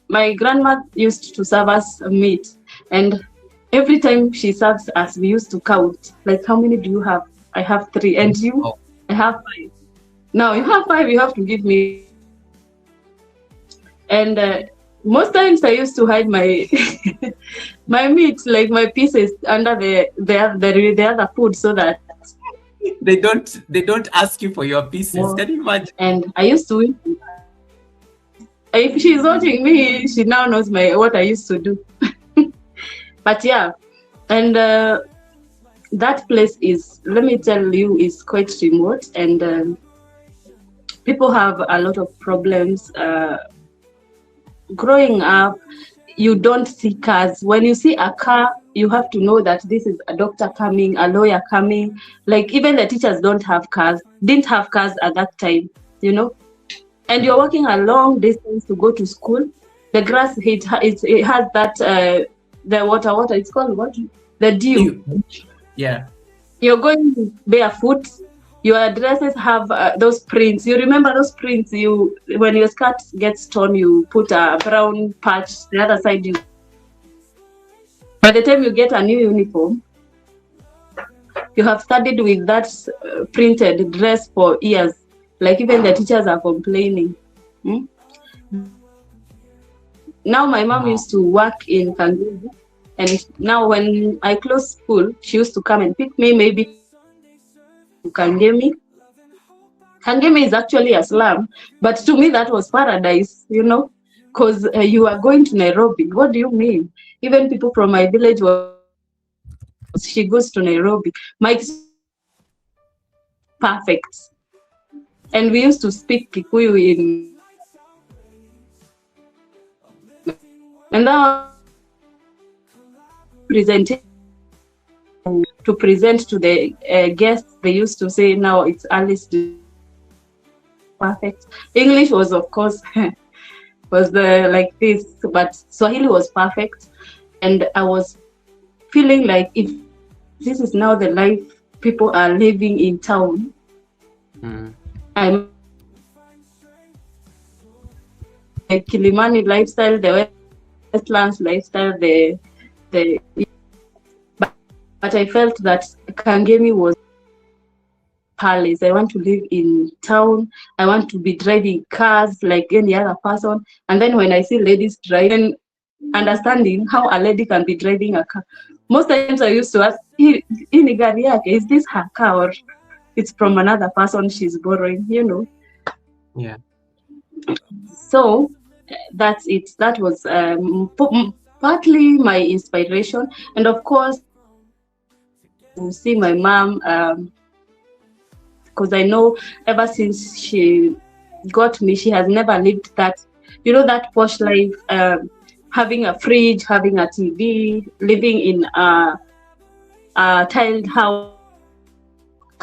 my grandma used to serve us meat. And every time she serves us, we used to count. Like, how many do you have? I have 3. And you? Oh, I have 5. Now you have 5, you have to give me. And most times I used to hide my my meat, like my pieces, under the other food, so that They don't ask you for your pieces. Can you imagine? and I used to. If she's watching me, she now knows what I used to do. But yeah, and that place is, let me tell you, is quite remote, and people have a lot of problems. Growing up, you don't see cars. When you see a car, you have to know that this is a doctor coming, a lawyer coming. Like even the teachers didn't have cars at that time, you know. And you're walking a long distance to go to school. The grass, it has that the water. It's called what? The dew. Yeah. You're going barefoot. Your dresses have those prints. You remember those prints? When your skirt gets torn, you put a brown patch. The other side, by the time you get a new uniform, you have studied with that printed dress for years. Like even the teachers are complaining. Now my mom used to work in Kangemi, and now when I close school, she used to come and pick me, maybe to Kangemi. Kangemi is actually a slum, but to me that was paradise, you know, because you are going to Nairobi. What do you mean? Even people from my village she goes to Nairobi. Mike's perfect. And we used to speak Kikuyu in, and now presentation to present to the guests. They used to say, now it's Alice. Perfect. English was, of course, was like this, but Swahili was perfect. And I was feeling like, if this is now the life people are living in town, I'm the Kilimani lifestyle, the Westlands lifestyle, but I felt that Kangemi was palace. I want to live in town. I want to be driving cars like any other person. And then when I see ladies driving, understanding how a lady can be driving a car, most times I used to ask, is this her car or it's from another person she's borrowing, you know? Yeah. So that's it. That was partly my inspiration. And of course, to see my mom, because I know ever since she got me, she has never lived that, you know, that posh life, having a fridge, having a TV, living in a tiled house,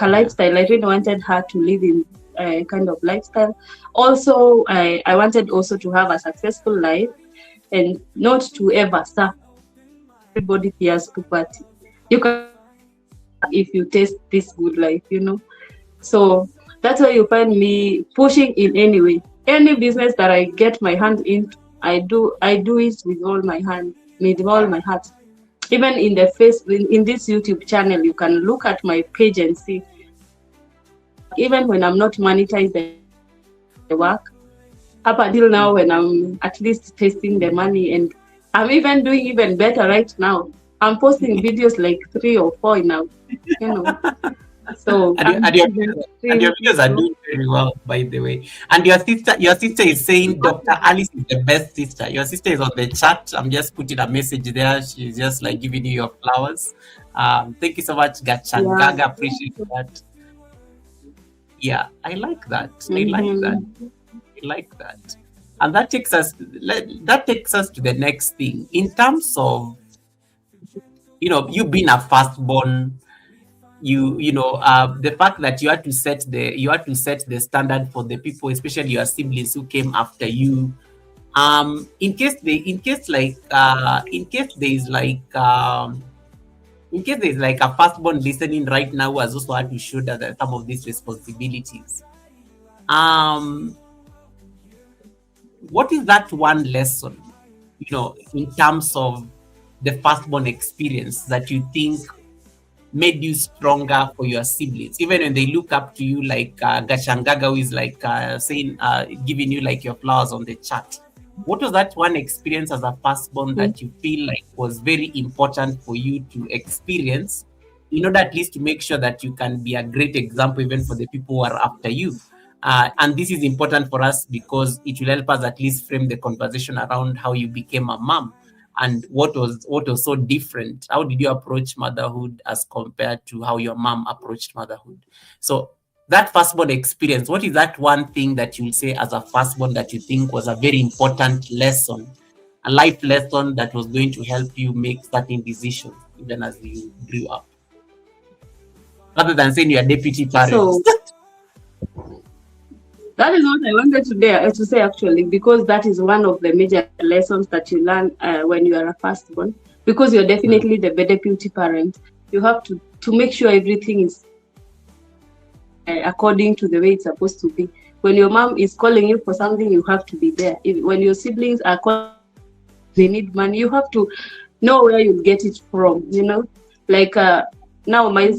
a lifestyle. I really wanted her to live in a kind of lifestyle. Also, I wanted also to have a successful life and not to ever suffer. Everybody fears poverty. You can, if you taste this good life, you know. So that's why you find me pushing in any way. Any business that I get my hand into, I do it with all my hand, with all my heart. Even in the in this YouTube channel, you can look at my page and see. Even when I'm not monetizing the work, up until now, when I'm at least tasting the money, and I'm even doing even better right now. I'm posting videos like 3 or 4 now, you know. So and your videos are doing very well, by the way. And your sister is saying Dr. Alice is the best sister. Your sister is on the chat. I'm just putting a message there. She's just like giving you your flowers. Thank you so much, Gachangaga. Appreciate that. Yeah, I like that. I like that. And that takes us to the next thing. In terms of, you know, you being a firstborn, the fact that you had to set the standard for the people, especially your siblings who came after you. In case there's like a firstborn listening right now who has also had to shoulder some of these responsibilities. What is that one lesson, you know, in terms of the firstborn experience that you think made you stronger for your siblings, even when they look up to you, like Gashangaga, who is like saying, giving you like your flowers on the chat? what was that one experience as a firstborn that you feel like was very important for you to experience in order at least to make sure that you can be a great example even for the people who are after you? And this is important for us because it will help us at least frame the conversation around how you became a mom and what was so different. How did you approach motherhood as compared to how your mom approached motherhood? So that firstborn experience, what is that one thing that you will say as a firstborn that you think was a very important lesson, a life lesson that was going to help you make certain decisions even as you grew up? Rather than saying you're deputy parents. So that is what I wanted to say actually, because that is one of the major lessons that you learn when you are a firstborn, because you're definitely the deputy parent. You have to make sure everything is according to the way it's supposed to be. When your mom is calling you for something, you have to be there. When your siblings are calling, they need money, you have to know where you get it from, you know. Like now our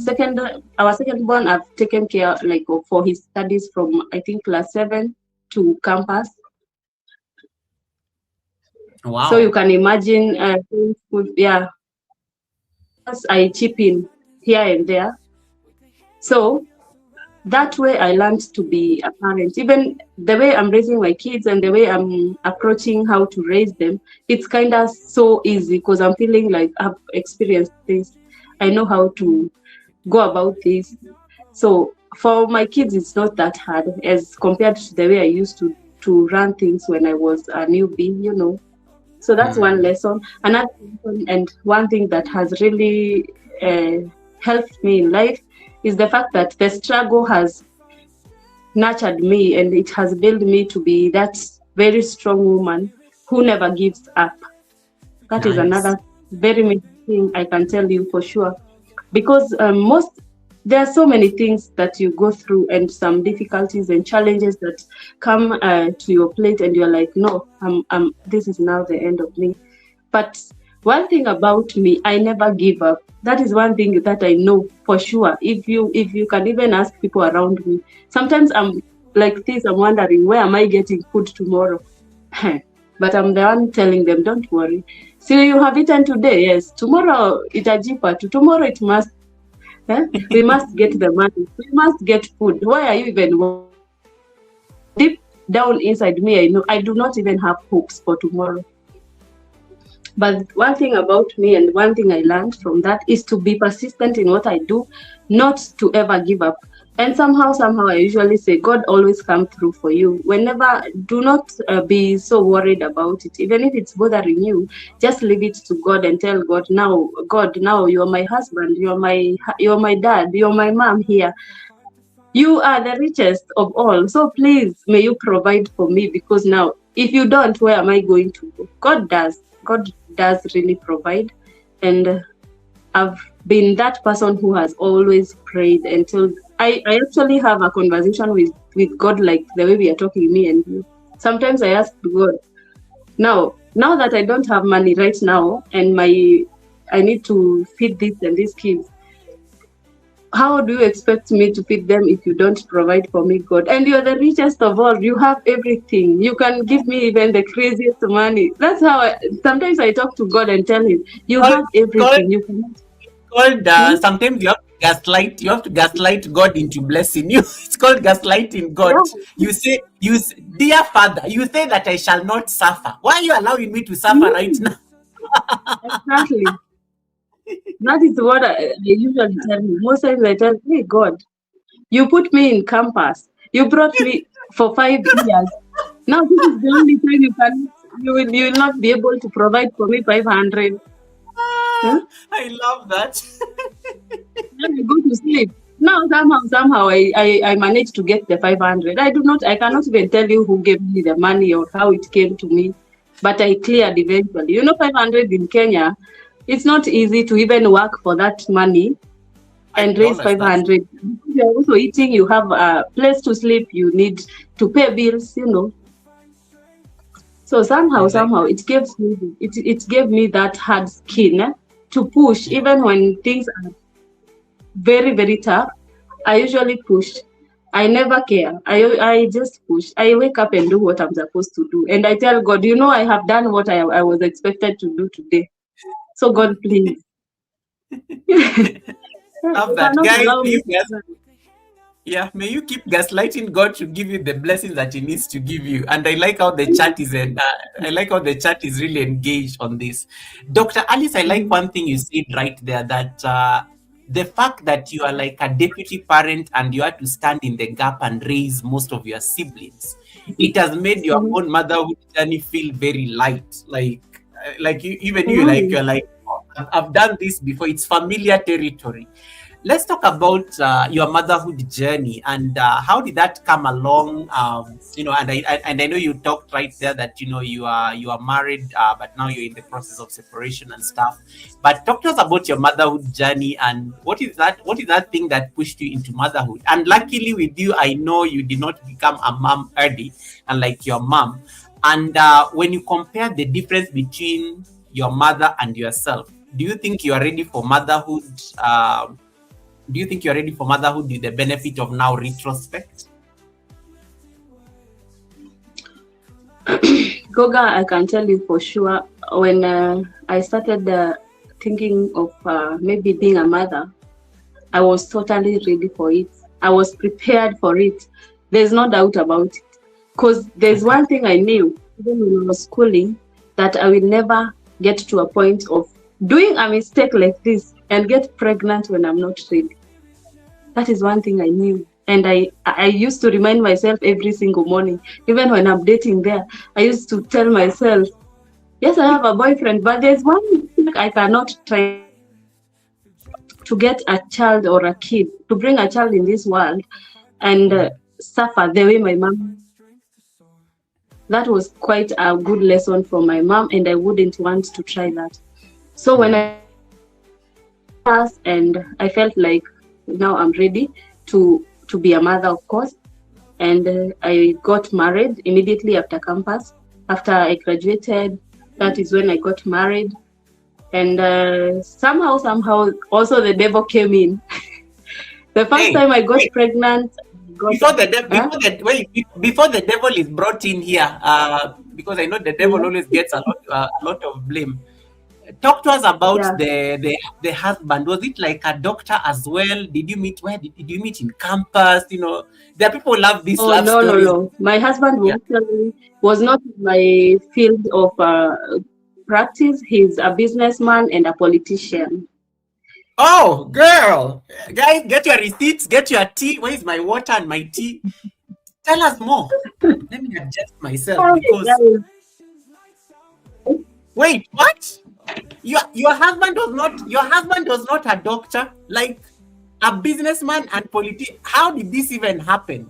second born, I've taken care like for his studies from I think class 7 to campus. Wow. So you can imagine I chip in here and there. So that way I learned to be a parent. Even the way I'm raising my kids and the way I'm approaching how to raise them, it's kind of so easy because I'm feeling like I've experienced this. I know how to go about this. So for my kids, it's not that hard as compared to the way I used to run things when I was a newbie, you know. So that's one lesson. Another lesson, and one thing that has really helped me in life is the fact that the struggle has nurtured me and it has built me to be that very strong woman who never gives up. That is another very major thing I can tell you for sure. Because there are so many things that you go through and some difficulties and challenges that come to your plate and you're like, no, this is now the end of me. But one thing about me, I never give up. That is one thing that I know for sure. If you can even ask people around me, sometimes I'm like this, I'm wondering, where am I getting food tomorrow? But I'm the one telling them, don't worry. See, you have eaten today, yes. Tomorrow tomorrow it must. We must get the money. We must get food. Why are you even? Deep down inside me, I know I do not even have hopes for tomorrow. But one thing about me and one thing I learned from that is to be persistent in what I do, not to ever give up. And somehow I usually say, God always come through for you. Do not be so worried about it. Even if it's bothering you, just leave it to God and tell God, now you're my husband, you're my dad, you're my mom here. You are the richest of all. So please, may you provide for me, because now, if you don't, where am I going to go? God does really provide. And I've been that person who has always prayed until I actually have a conversation with God, like the way we are talking, me and you. Sometimes I ask God, now that I don't have money right now and I need to feed this and these kids, how do you expect me to feed them if you don't provide for me, God? And you're the richest of all. You have everything. You can give me even the craziest money. That's how sometimes I talk to God and tell him, you have everything. Sometimes you have to gaslight God into blessing you. It's called gaslighting God. Yeah. You say, dear Father, you say that I shall not suffer. Why are you allowing me to suffer right now? Exactly. That is what I usually tell him. Most times I tell, hey, God, you put me in campus. You brought me for 5 years. Now this is the only time you will not be able to provide for me 500. I love that. Then I go to sleep. Now somehow I managed to get the 500. I cannot even tell you who gave me the money or how it came to me, but I cleared eventually. 500 in Kenya, it's not easy to even work for that money and raise 500. You're also eating, you have a place to sleep, you need to pay bills, So somehow it gave me that hard skin to push, even when things are very, very tough. I usually push. I never care. I just push. I wake up and do what I'm supposed to do. And I tell God, you know, I have done what I was expected to do today. So God, please. Have You that, cannot guys. allow me to Yeah, may you keep gaslighting God to give you the blessings that He needs to give you. And I like how the chat is, and I like how the chat is really engaged on this. Dr. Alice, I like one thing you said right there, that the fact that you are like a deputy parent and you have to stand in the gap and raise most of your siblings, it has made your Mhm. own motherhood journey feel very light. Like you, even you, like Mhm. you're like, "Oh, I've done this before. It's familiar territory." Let's talk about your motherhood journey and how did that come along? And I know you talked right there that you are married, but now you're in the process of separation and stuff. But talk to us about your motherhood journey and what is that thing that pushed you into motherhood? And luckily with you, I know you did not become a mom early, unlike your mom. And when you compare the difference between your mother and yourself, do you think you are ready for motherhood? Do you think you're ready for motherhood with the benefit of now retrospect? Goga, I can tell you for sure, when I started thinking of maybe being a mother, I was totally ready for it. I was prepared for it. There's no doubt about it. Because there's Okay. one thing I knew, even when I was schooling, that I will never get to a point of doing a mistake like this and get pregnant when I'm not ready. That is one thing I knew. And I used to remind myself every single morning, even when I'm dating there, I used to tell myself, yes, I have a boyfriend, but there's one thing I cannot try to get a child or a kid, to bring a child in this world and suffer the way my mom. That was quite a good lesson from my mom, and I wouldn't want to try that. So when I passed and I felt like now I'm ready to be a mother, of course, and I got married immediately after campus. After I graduated, that is when I got married. And somehow, also the devil came in. The first Hey, time I got wait. pregnant, I got, huh? Before the devil is brought in here, because I know the devil Yeah, always gets a lot of blame. Talk to us about yeah. the husband. Was it like a doctor as well? Did you meet did you meet in campus? There are people who love these Oh, love no, no, stories. no. My husband Yeah. was not in my field of practice. He's a businessman and a politician. Oh, girl, guys, get your receipts, get your tea. Where is my water and my tea? Tell us more. Let me adjust myself Oh, because guys. wait, what? Your husband was not a doctor, like a businessman and politician. How did this even happen?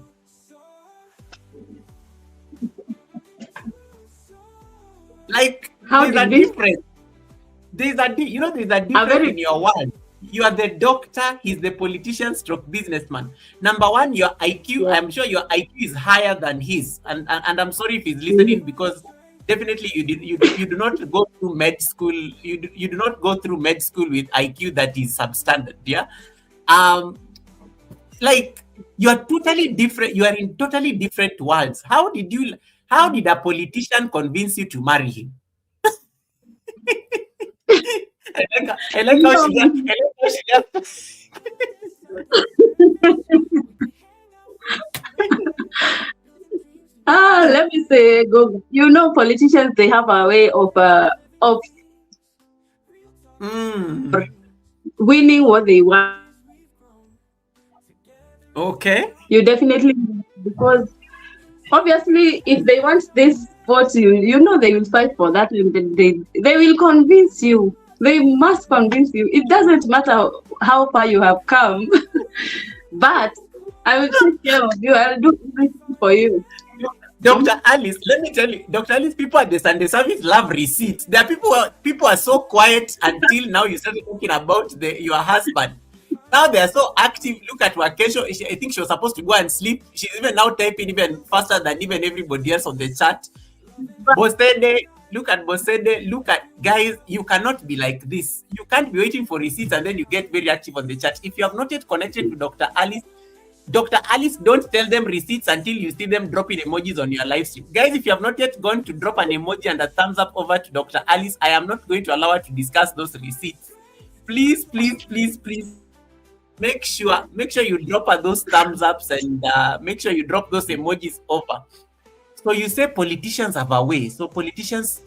Like How there's a did this? difference. There's a A difference very in your world. You are the doctor, he's the politician stroke businessman. Number one, your IQ, yeah. I'm sure your IQ is higher than his. And I'm sorry if he's listening Mhm. because definitely you do not go through med school, you do not go through med school with IQ that is substandard, yeah? Um like you're totally different, you are in totally different worlds. How did a politician convince you to marry him? I like how she just I like how she just Let me say, go. You know, politicians they have a way of Mm, winning what they want. okay. You definitely because obviously if they want this vote, you know they will fight for that, and they will convince you. They must convince you. It doesn't matter how far you have come, but I will take care of you. I'll do everything for you. Dr. Alice, let me tell you, Dr. Alice, people at the Sunday service love receipts. There are people are so quiet until now you started talking about your husband. Now they are so active. Look at vacation. I think she was supposed to go and sleep. She's even now typing even faster than even everybody else on the chat. Bosede, look at Bosede, look at guys, you cannot be like this. You can't be waiting for receipts and then you get very active on the chat. If you have not yet connected to Dr. Alice, Dr. Alice, don't tell them receipts until you see them dropping emojis on your live stream. Guys, if you have not yet gone to drop an emoji and a thumbs up over to Dr. Alice, I am not going to allow her to discuss those receipts. Please, please, please, please. Make sure you drop her those thumbs ups and make sure you drop those emojis over. So you say politicians have a way. So politicians,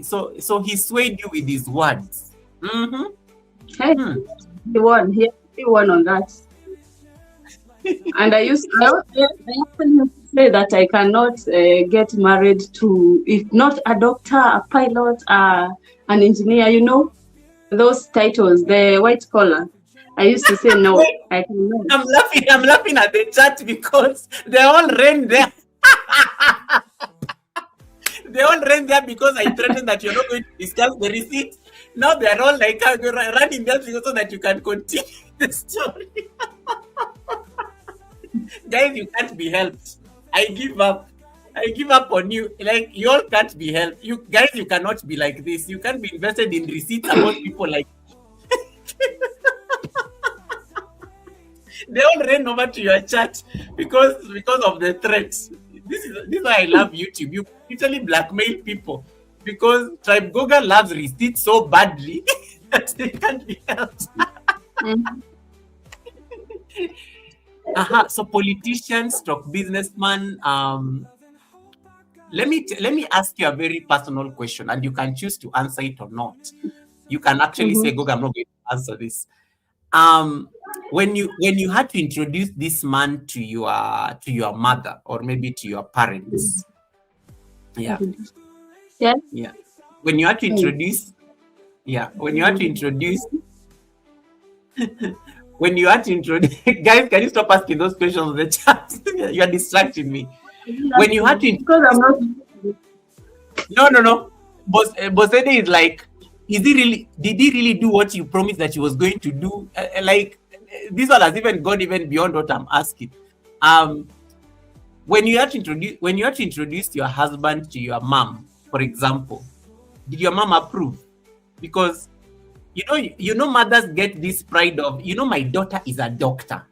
so he swayed you with his words. Hey, he won. He won on that. And I often used to say that I cannot get married to, if not a doctor, a pilot, an engineer, you know, those titles, the white collar. I used to say no. I cannot. I'm laughing at the chat because they all ran there. They all ran there because I threatened that you're not going to discuss the receipt. Now they're all like running there so that you can continue the story. Guys, you can't be helped. I give up. I give up on you. Like, you all can't be helped. You guys, you cannot be like this. You can't be invested in receipts about people like. They all ran over to your chat because of the threats. This is why I love YouTube. You literally blackmail people because Tribe Goga loves receipts so badly that they can't be helped. So politicians, stroke businessman. Let me ask you a very personal question, and you can choose to answer it or not. You can actually say, Goga, I'm not going to answer this. When you had to introduce this man to your mother or maybe to your parents, when you had to introduce, guys, can you stop asking those questions in the chat? You are distracting me. When you had to, because I'm not. No. Bosede is like, did he really do what you promised that he was going to do? This one has even gone even beyond what I'm asking. When you had to introduce your husband to your mom, for example, did your mom approve? Because you know mothers get this pride of, my daughter is a doctor,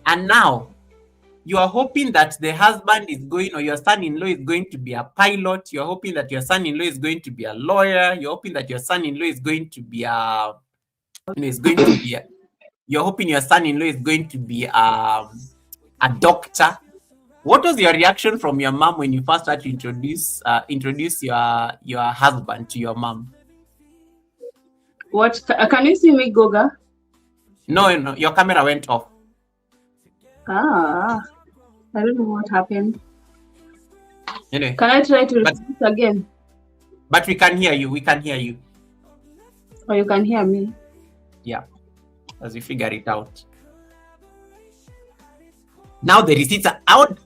and now you are hoping that the husband is going, or your son-in-law is going to be a pilot. You're hoping that your son-in-law is going to be a lawyer. You're hoping that your son-in-law is going to be you're hoping your son-in-law is going to be a doctor. What was your reaction from your mom when you first had to introduce your husband to your mom? What? Can you see me, Goga? No, your camera went off. I don't know what happened. Anyway, can I try to repeat again? But we can hear you. We can hear you. Oh, you can hear me? Yeah, as we figure it out. Now the receipts are out.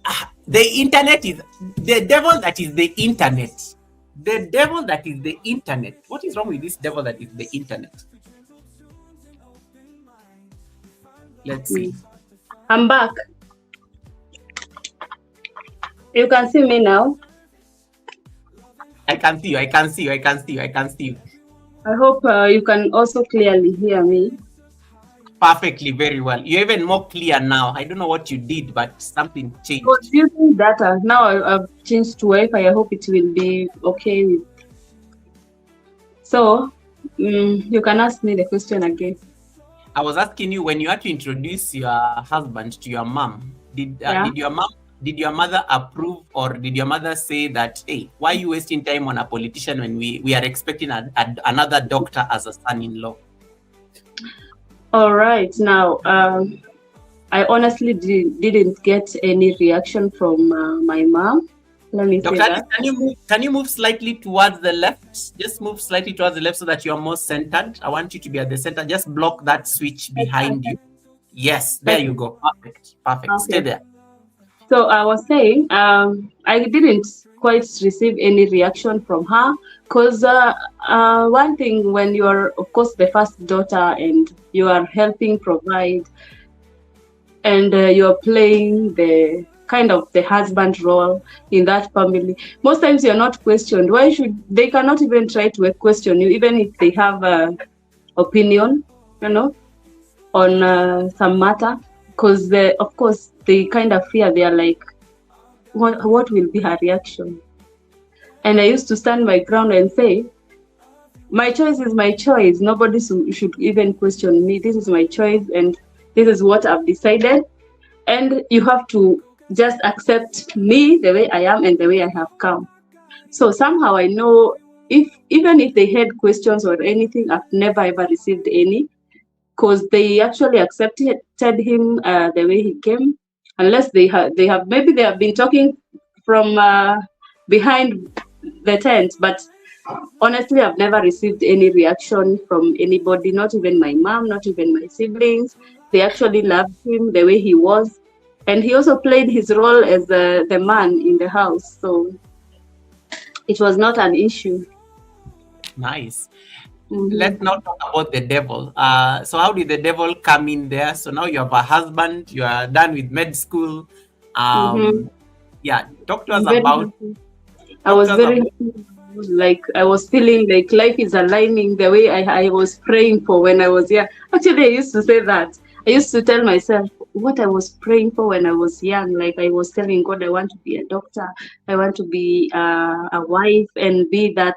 The internet is the devil that is the internet. The devil that is the internet. What is wrong with this devil that is the internet? Let's see. I'm back. You can see me now. I can see you. I can see you. I can see you. I can see you. I hope you can also clearly hear me. Perfectly, very well. You're even more clear now. I don't know what you did, but something changed. I was using data. Now I've changed to Wi-Fi. I hope it will be okay. So, you can ask me the question again. I was asking you, when you had to introduce your husband to your mom, did your mother approve, or did your mother say that, hey, why are you wasting time on a politician when we are expecting another doctor as a son-in-law? All right. Now, I honestly didn't get any reaction from my mom. Let me say that. Can you move slightly towards the left? Just move slightly towards the left so that you're more centered. I want you to be at the center. Just block that switch behind you. Yes, there you go. Perfect. Okay. Stay there. So I was saying, I didn't quite receive any reaction from her because one thing, when you are, of course, the first daughter and you are helping provide and you're playing the kind of the husband role in that family, most times you're not questioned. They cannot even try to question you, even if they have opinion, on some matter, because of course they kind of fear. They are like, what will be her reaction? And I used to stand my ground and say, my choice is my choice. Nobody should even question me. This is my choice, and this is what I've decided. And you have to just accept me the way I am and the way I have come. So somehow I know, even if they had questions or anything, I've never ever received any, because they actually accepted him the way he came, unless they have maybe they have been talking from behind the tent. But honestly, I've never received any reaction from anybody, not even my mom, not even my siblings. They actually loved him the way he was, and he also played his role as the man in the house, so it was not an issue. Nice. Mhm. Let's now talk about the devil. So how did the devil come in there? So now you have a husband, you are done with med school. Mhm. Yeah, talk to us I'm very about. happy. I was very happy. Like I was feeling like life is aligning the way I was praying for when I was young. Actually, I used to say that. I used to tell myself what I was praying for when I was young. Like I was telling God, I want to be a doctor. I want to be a wife and be that,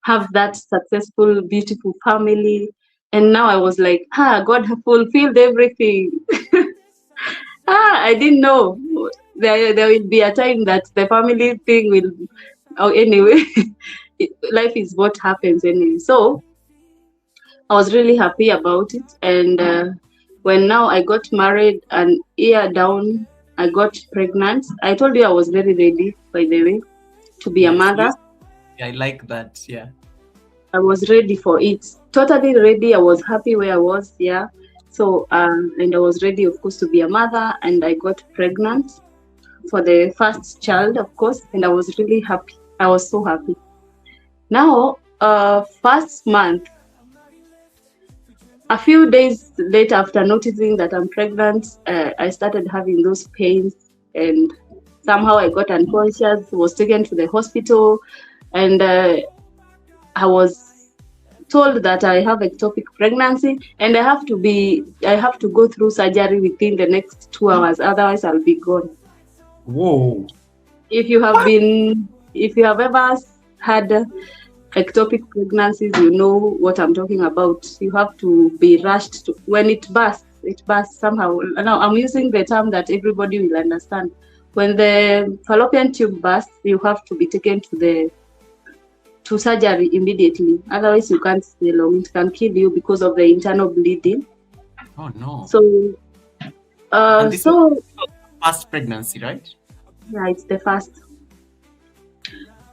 have that successful, beautiful family. And now I was like, God fulfilled everything. I didn't know there will be a time that the family thing will. Oh, anyway, life is what happens anyway. So I was really happy about it. And when now I got married, an year down, I got pregnant. I told you I was very ready, by the way, to be a mother. I like that. Yeah. I was ready for it. Totally ready. I was happy where I was. Yeah. So, and I was ready, of course, to be a mother. And I got pregnant for the first child, of course. And I was really happy. I was so happy. Now, first month, a few days later, after noticing that I'm pregnant, I started having those pains, and somehow I got unconscious, was taken to the hospital, and I was told that I have ectopic pregnancy, and I have to go through surgery within the next 2 hours, otherwise I'll be gone. Whoa. If you have ever had ectopic pregnancies, you know what I'm talking about. You have to be rushed when it bursts somehow. Now I'm using the term that everybody will understand. When the fallopian tube bursts, you have to be taken to surgery immediately. Otherwise, you can't stay long. It can kill you because of the internal bleeding. Oh no. So, and this was first pregnancy, right? Yeah, it's the first.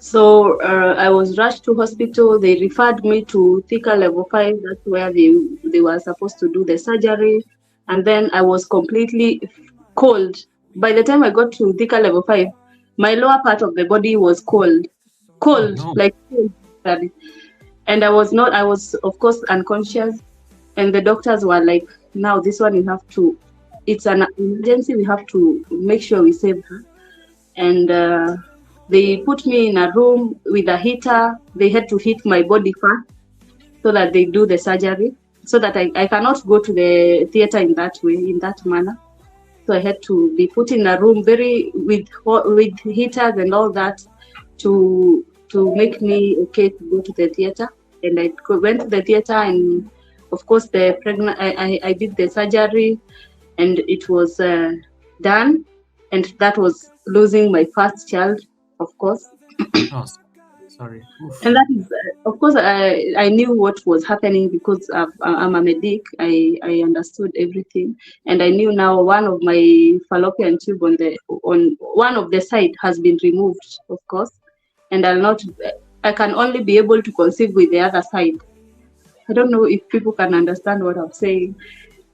So I was rushed to hospital. They referred me to Thika level 5. That's where they were supposed to do the surgery. And then I was completely cold. By the time I got to Thika level 5, my lower part of the body was cold. Cold, Oh, no. like cold. And I was of course unconscious. And the doctors were like, now this one it's an emergency. We have to make sure we save her. And they put me in a room with a heater. They had to heat my body first so that they do the surgery, so that I cannot go to the theater in that way, in that manner. So I had to be put in a room with heaters and all that to make me okay to go to the theater. And I went to the theater, and of course I did the surgery, and it was done. And that was losing my first child, of course. Oh, sorry. Oof. And that is, of course, I knew what was happening because I'm a medic. I understood everything, and I knew now one of my fallopian tube on one of the side has been removed, of course, and I can only be able to conceive with the other side. I don't know if people can understand what I'm saying.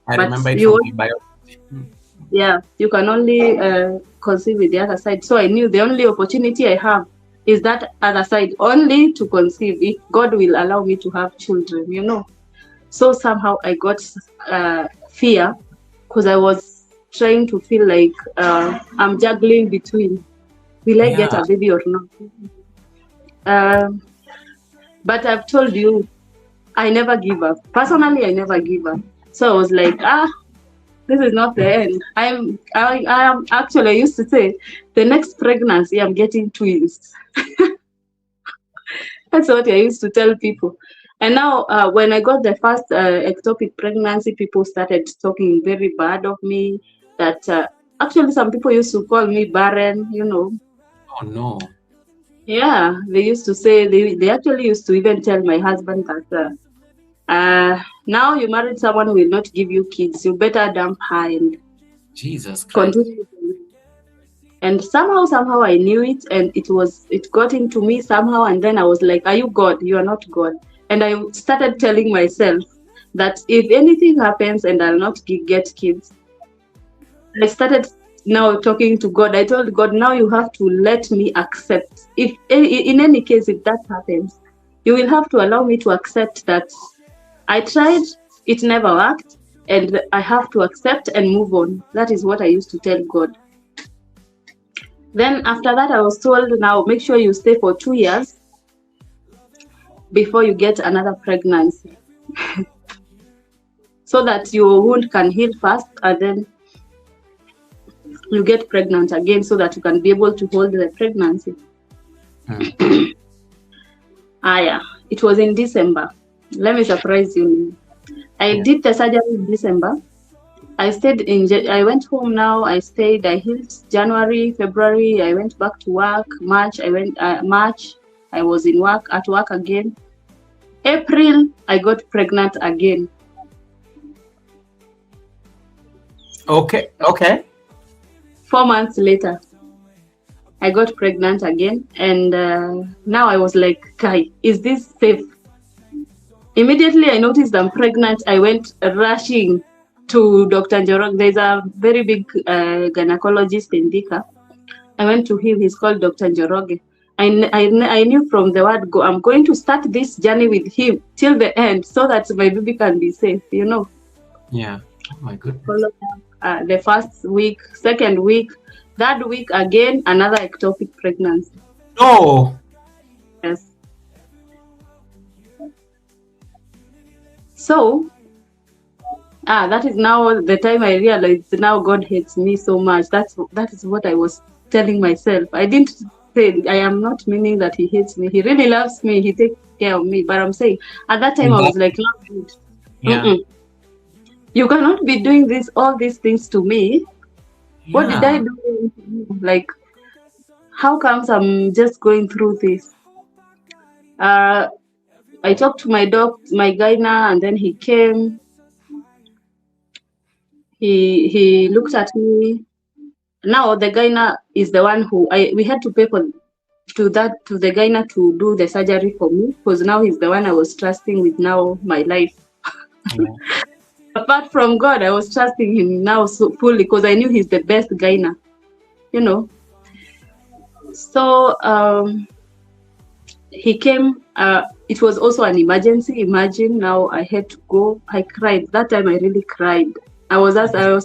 I But remember it from my biology. Yeah, you can only conceive with the other side. So I knew the only opportunity I have is that other side, only to conceive if God will allow me to have children, So somehow I got fear, because I was trying to feel like I'm juggling between, will I get a baby or not? But I've told you, I never give up. Personally, I never give up. So I was like, this is not the end. I am actually, I used to say, the next pregnancy, I'm getting twins. That's what I used to tell people. And now, when I got the first ectopic pregnancy, people started talking very bad of me. That actually, some people used to call me barren, you know. Oh no. Yeah, they used to say, they actually used to even tell my husband that now you married someone who will not give you kids. You better dump her and Jesus Christ. continue. And somehow I knew it, and it got into me somehow. And then I was like, "Are you God? You are not God." And I started telling myself that if anything happens and I'll not get kids, I started now talking to God. I told God, now you have to let me accept. If in any case, if that happens, you will have to allow me to accept that I tried, it never worked, and I have to accept and move on. That is what I used to tell God. Then after that, I was told, now make sure you stay for 2 years before you get another pregnancy, so that your wound can heal fast, and then you get pregnant again, so that you can be able to hold the pregnancy. Yeah, it was in December. Let me surprise you. I did the surgery in December. I went home now. I stayed. I healed January, February. I went back to work. March, I was at work again. April, I got pregnant again. Okay. 4 months later, I got pregnant again. And now I was like, Kai, is this safe? Immediately I noticed I'm pregnant. I went rushing to Dr. Njoroge. There's a very big gynecologist in Thika. I went to him. He's called Dr. Njoroge. I knew from the word go, I'm going to start this journey with him till the end, so that my baby can be safe, you know. Yeah. Oh my goodness. The first week, second week, third week again, another ectopic pregnancy. No. Yes. So that is now the time I realized now God hates me so much. That is what I was telling myself. I didn't say, I am not meaning that he hates me. He really loves me. He takes care of me. But I'm saying at that time I was like, no, Yeah. You cannot be doing all these things to me. Yeah. What did I do? Like, how comes I'm just going through this? I talked to my gyna, and then he came. He looked at me. Now the gyna is the one who we had to pay to the gyna to do the surgery for me, because now he's the one I was trusting with now my life. Yeah. Apart from God, I was trusting him now so fully, because I knew he's the best gyna, you know. So he came. It was also an emergency. Imagine, now I had to go. I cried. That time I really cried. I was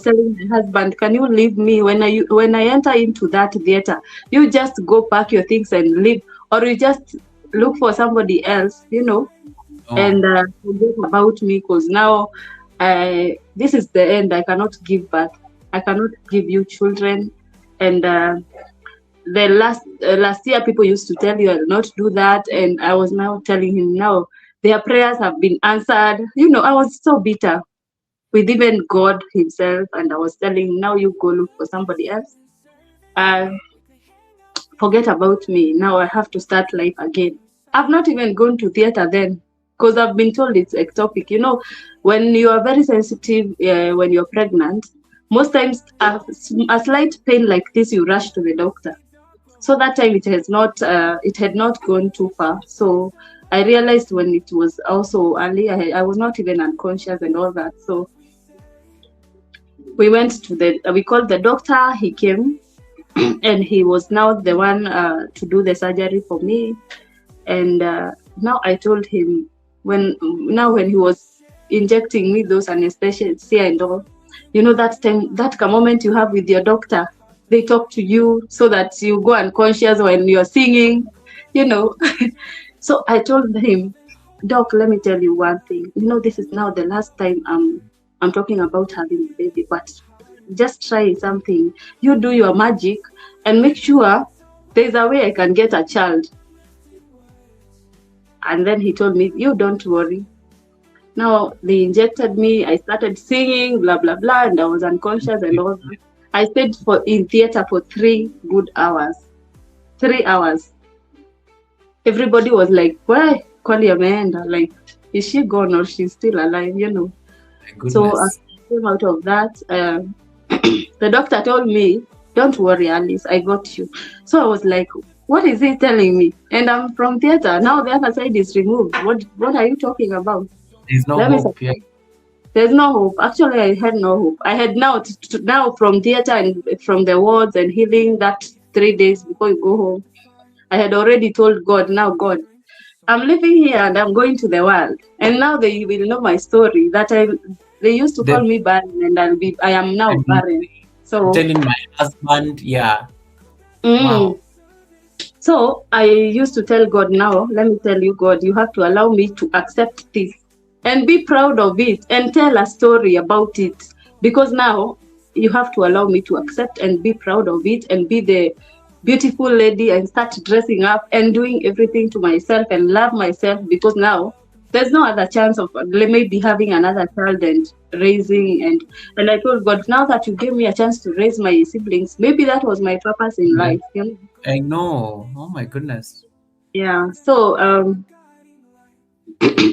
telling my husband, can you leave me when I enter into that theater? You just go pack your things and leave, or you just look for somebody else, you know, and forget about me, because now this is the end. I cannot give birth. I cannot give you children. And the last year, people used to tell you I'll not do that, and I was now telling him, now their prayers have been answered. You know, I was so bitter with even God himself, and I was telling him, now you go look for somebody else. Forget about me. Now I have to start life again. I've not even gone to theater then, because I've been told it's ectopic. You know, when you are very sensitive, when you're pregnant, most times a slight pain like this, you rush to the doctor. So that time it had not gone too far. So I realized when it was also early, I was not even unconscious and all that. So we went to we called the doctor. He came, and he was now the one to do the surgery for me. And now I told him, when he was injecting me those anesthesia and all, you know, that time, that moment you have with your doctor, they talk to you so that you go unconscious when you're singing, you know. So I told him, Doc, let me tell you one thing. You know, this is now the last time I'm I'm talking about having a baby, but just try something. You do your magic and make sure there's a way I can get a child. And then he told me, you don't worry. Now they injected me. I started singing, blah, blah, blah, and I was unconscious and all that. I stayed in theater for 3 good hours. 3 hours. Everybody was like, why? Kwani ameenda? Like, is she gone or she's still alive? You know. So as I came out of that, the doctor told me, don't worry, Alice, I got you. So I was like, what is he telling me? And I'm from theater. Now the other side is removed. What are you talking about? There's no hope. Yeah. There's no hope. Actually, I had no hope. I had now from theater and from the wards and healing that 3 days before you go home. I had already told God, now God, I'm living here and I'm going to the world. And now they will know my story that they used to call me barren and I am now barren. So telling my husband, yeah. Wow. So I used to tell God, now let me tell you, God, you have to allow me to accept this and be proud of it and tell a story about it, because now you have to allow me to accept and be proud of it and be the beautiful lady and start dressing up and doing everything to myself and love myself, because now there's no other chance of maybe having another child and raising. And I told God, now that you gave me a chance to raise my siblings, maybe that was my purpose in life. You know? I know. Oh my goodness. Yeah. So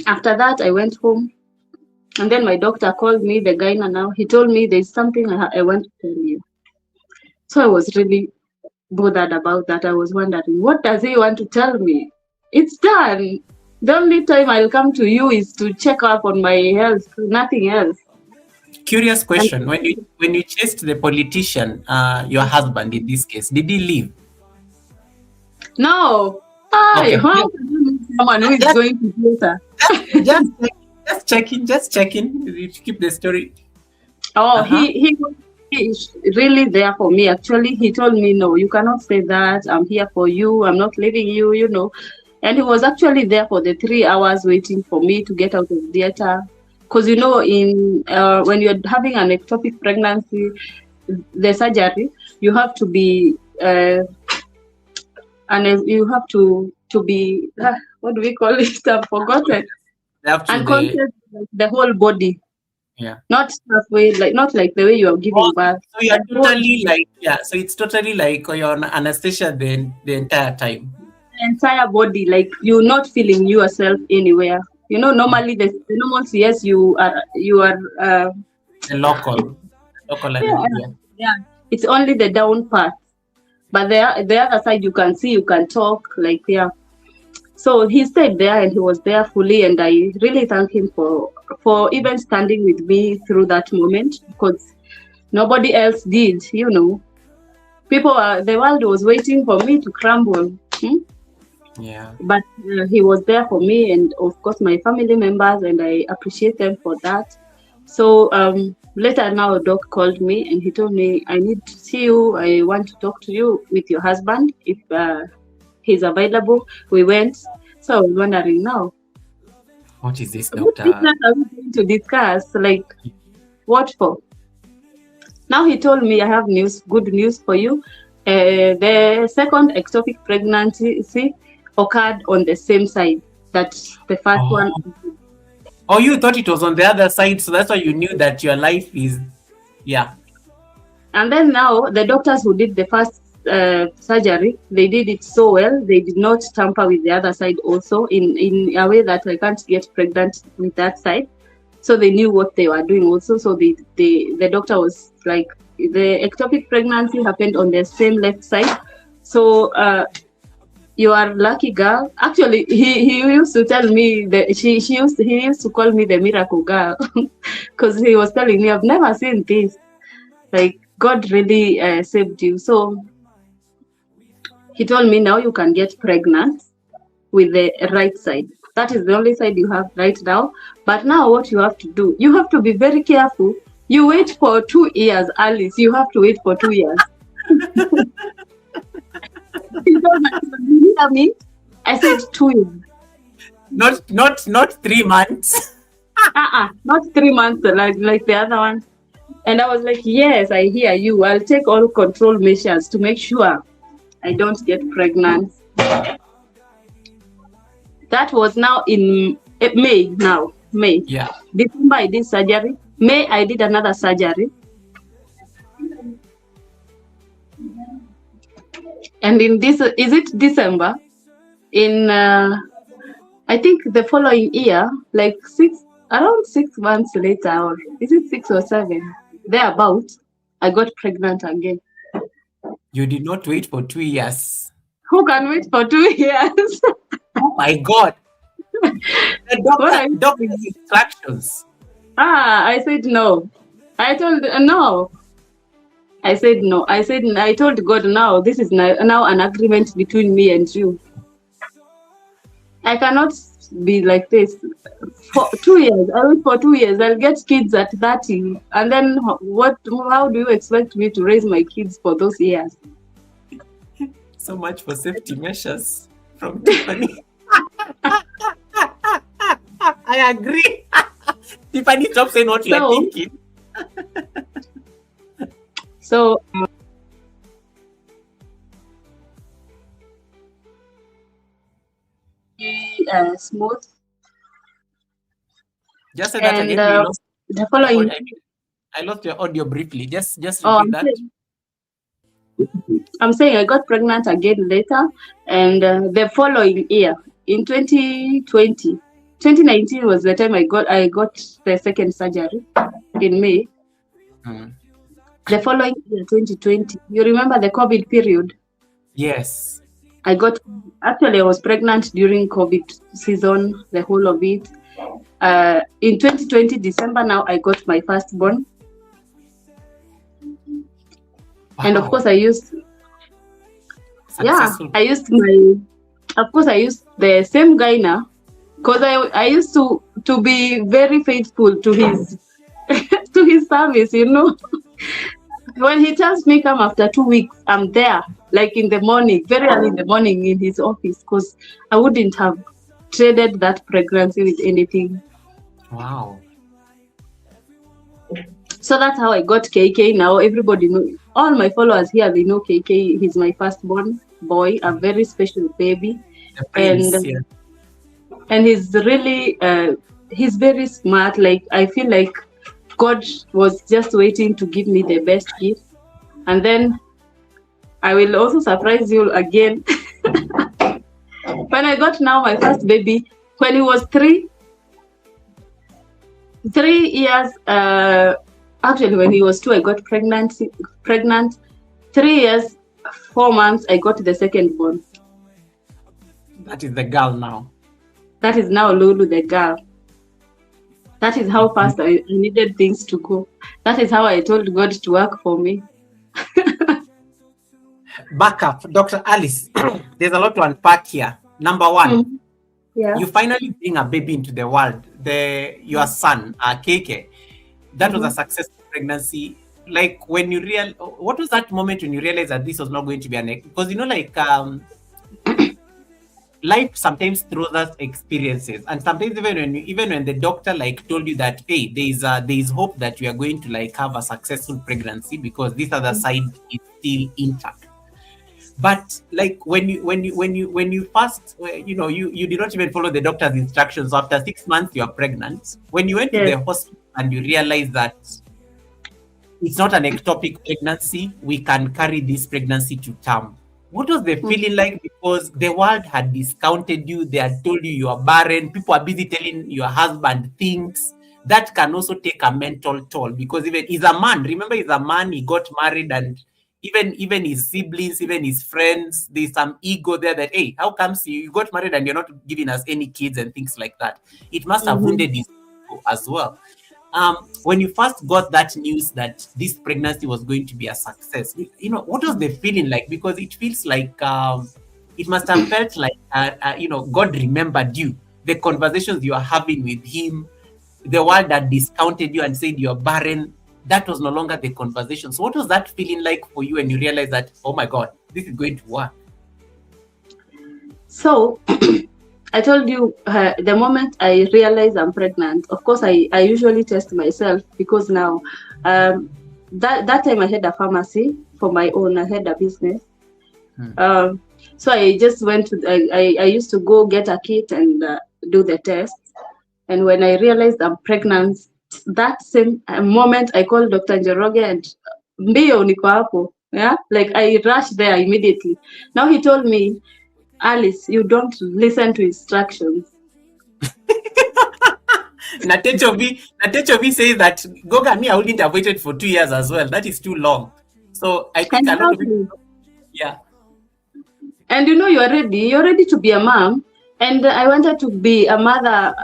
after that, I went home, and then my doctor called me, the gyna now. He told me there's something I want to tell you. So I was really bothered about that. I was wondering, what does he want to tell me? It's done. The only time I'll come to you is to check up on my health, nothing else. Curious question. When you chased the politician, your husband in this case, did he leave? No. Okay. Someone who is going to theater. Just checking. You keep the story. Oh, he is really there for me. Actually, he told me, no, you cannot say that. I'm here for you. I'm not leaving you, you know. And he was actually there for the 3 hours waiting for me to get out of theater. Because, you know, when you're having an ectopic pregnancy, the surgery, you have to be, and you have to be, what do we call it? I've forgotten. Unconscious, the whole body. Yeah. Not halfway, not like the way you are giving birth. So you are totally so it's totally like you're on anesthesia the entire time. The entire body, like you're not feeling yourself anywhere. You know, normally the normal CS you are the local. Yeah. It's only the down part. But the other side you can see, you can talk, like So he stayed there and he was there fully, and I really thank him for even standing with me through that moment, because nobody else did, you know. The world was waiting for me to crumble. Yeah. But he was there for me, and of course my family members, and I appreciate them for that. So later now, Doc called me and he told me, I need to see you. I want to talk to you with your husband if he's available. We went. So I was wondering now, what is this, doctor? What are we going to discuss? Like, what for? Now he told me, I have good news for you. The second ectopic pregnancy occurred on the same side that the first one. Oh, you thought it was on the other side, so that's why you knew that your life is, And then now the doctors who did the first surgery, they did it so well. They did not tamper with the other side also in a way that I can't get pregnant with that side. So they knew what they were doing also. So the doctor was like, the ectopic pregnancy happened on the same left side. So you are lucky, girl. Actually, he used to tell me that he used to call me the miracle girl, because he was telling me, I've never seen this. Like, God really saved you. So he told me, now you can get pregnant with the right side. That is the only side you have right now. But now what you have to do, you have to be very careful. You wait for 2 years, Alice. You have to wait for 2 years. You hear me? I said 2 years. Not 3 months. Not 3 months like the other one. And I was like, yes, I hear you. I'll take all control measures to make sure I don't get pregnant. That was now in May. Now May. Yeah. December I did surgery. May I did another surgery. And in this, is it December? In I think the following year, like around 6 months later, or is it 6 or 7? Thereabout, I got pregnant again. You did not wait for 2 years. Who can wait for 2 years? Oh my God. The doctor's instructions. I said no. I told no. I said no. I told God, now this is now an agreement between me and you. I cannot be like this. For 2 years, I wait for 2 years. I'll get kids at 30. And then how do you expect me to raise my kids for those years? So much for safety measures from Tiffany. I agree. Tiffany, stop saying what you're thinking. So, smooth. Just say that again. The following. I lost your audio briefly. Just repeat that. I'm saying I got pregnant again later, and the following year, in 2019 was the time I got the second surgery in May. The following year, 2020, you remember the COVID period? Yes. I was pregnant during COVID season, the whole of it. In 2020 December, now I got my firstborn. Wow. And of course I used the same guy now, because I used to be very faithful to his to his service, you know. When he tells me come after 2 weeks, I'm there, like in the morning, very early in the morning in his office, because I wouldn't have traded that pregnancy with anything. Wow. So that's how I got KK. Now everybody knows. All my followers here, they know KK. He's my firstborn boy, a very special baby. And he's really, he's very smart. Like, I feel like God was just waiting to give me the best gift. And then I will also surprise you again. When I got now my first baby, when he was 3 years, actually when he was 2, I got pregnant. 3 years, 4 months, I got the second born. That is the girl now. That is now Lulu, the girl. That is how fast I needed things to go. That is how I told God to work for me. Back up, Dr. Alice. There's a lot to unpack here. Number one, you finally bring a baby into the world. Your son, KK. That was a successful pregnancy. Like when you what was that moment when you realized that this was not going to be because life sometimes throws us experiences, and sometimes even when the doctor told you that, hey, there is hope that you are going to have a successful pregnancy because this other side is still intact. But when you first, you did not even follow the doctor's instructions. So after 6 months, you are pregnant. When you went to the hospital and you realized that it's not an ectopic pregnancy, we can carry this pregnancy to term. What was the feeling like? Because the world had discounted you. They had told you are barren. People are busy telling your husband things. That can also take a mental toll, because even he's a man. Remember, he's a man. He got married, and even his siblings, even his friends, there's some ego there that, hey, how comes you got married and you're not giving us any kids and things like that. It must have wounded his ego as well. When you first got that news that this pregnancy was going to be a success, what was the feeling like? Because it feels like it must have felt like God remembered you. The conversations you are having with him, the world that discounted you and said you're barren, that was no longer the conversation. So what was that feeling like for you when you realized that, oh my God, this is going to work? So I told you the moment I realize I'm pregnant, of course, I usually test myself because now, that time I had a pharmacy for my own. I had a business. So I just went to, I used to go get a kit and do the test. And when I realized I'm pregnant, that same moment I called Dr. Njoroge and mbio niko hapo. Yeah, like I rushed there immediately. Now he told me, Alice, you don't listen to instructions. Natechovi says that Goga, me, I wouldn't have waited for 2 years as well. That is too long. So I think a lot of people, yeah. And you know, you're ready to be a mom. And I wanted to be a mother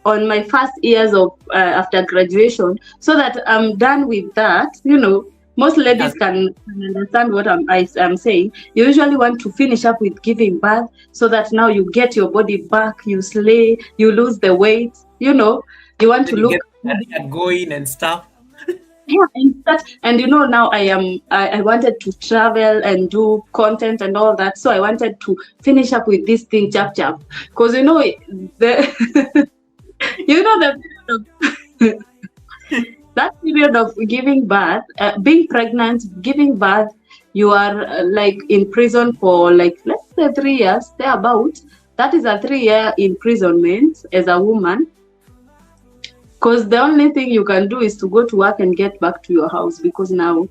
on my first years of after graduation, so that I'm done with that. You know, most ladies can understand what I'm saying. You usually want to finish up with giving birth, so that now you get your body back, you slay, you lose the weight. You know, you want to look going and stuff. Yeah, and you know, now I wanted to travel and do content and all that, so I wanted to finish up with this thing chap, because you know the you know that period of giving birth, being pregnant, giving birth, you are like in prison for like, let's say 3 years thereabout. That is a 3-year imprisonment as a woman. Because the only thing you can do is to go to work and get back to your house, because now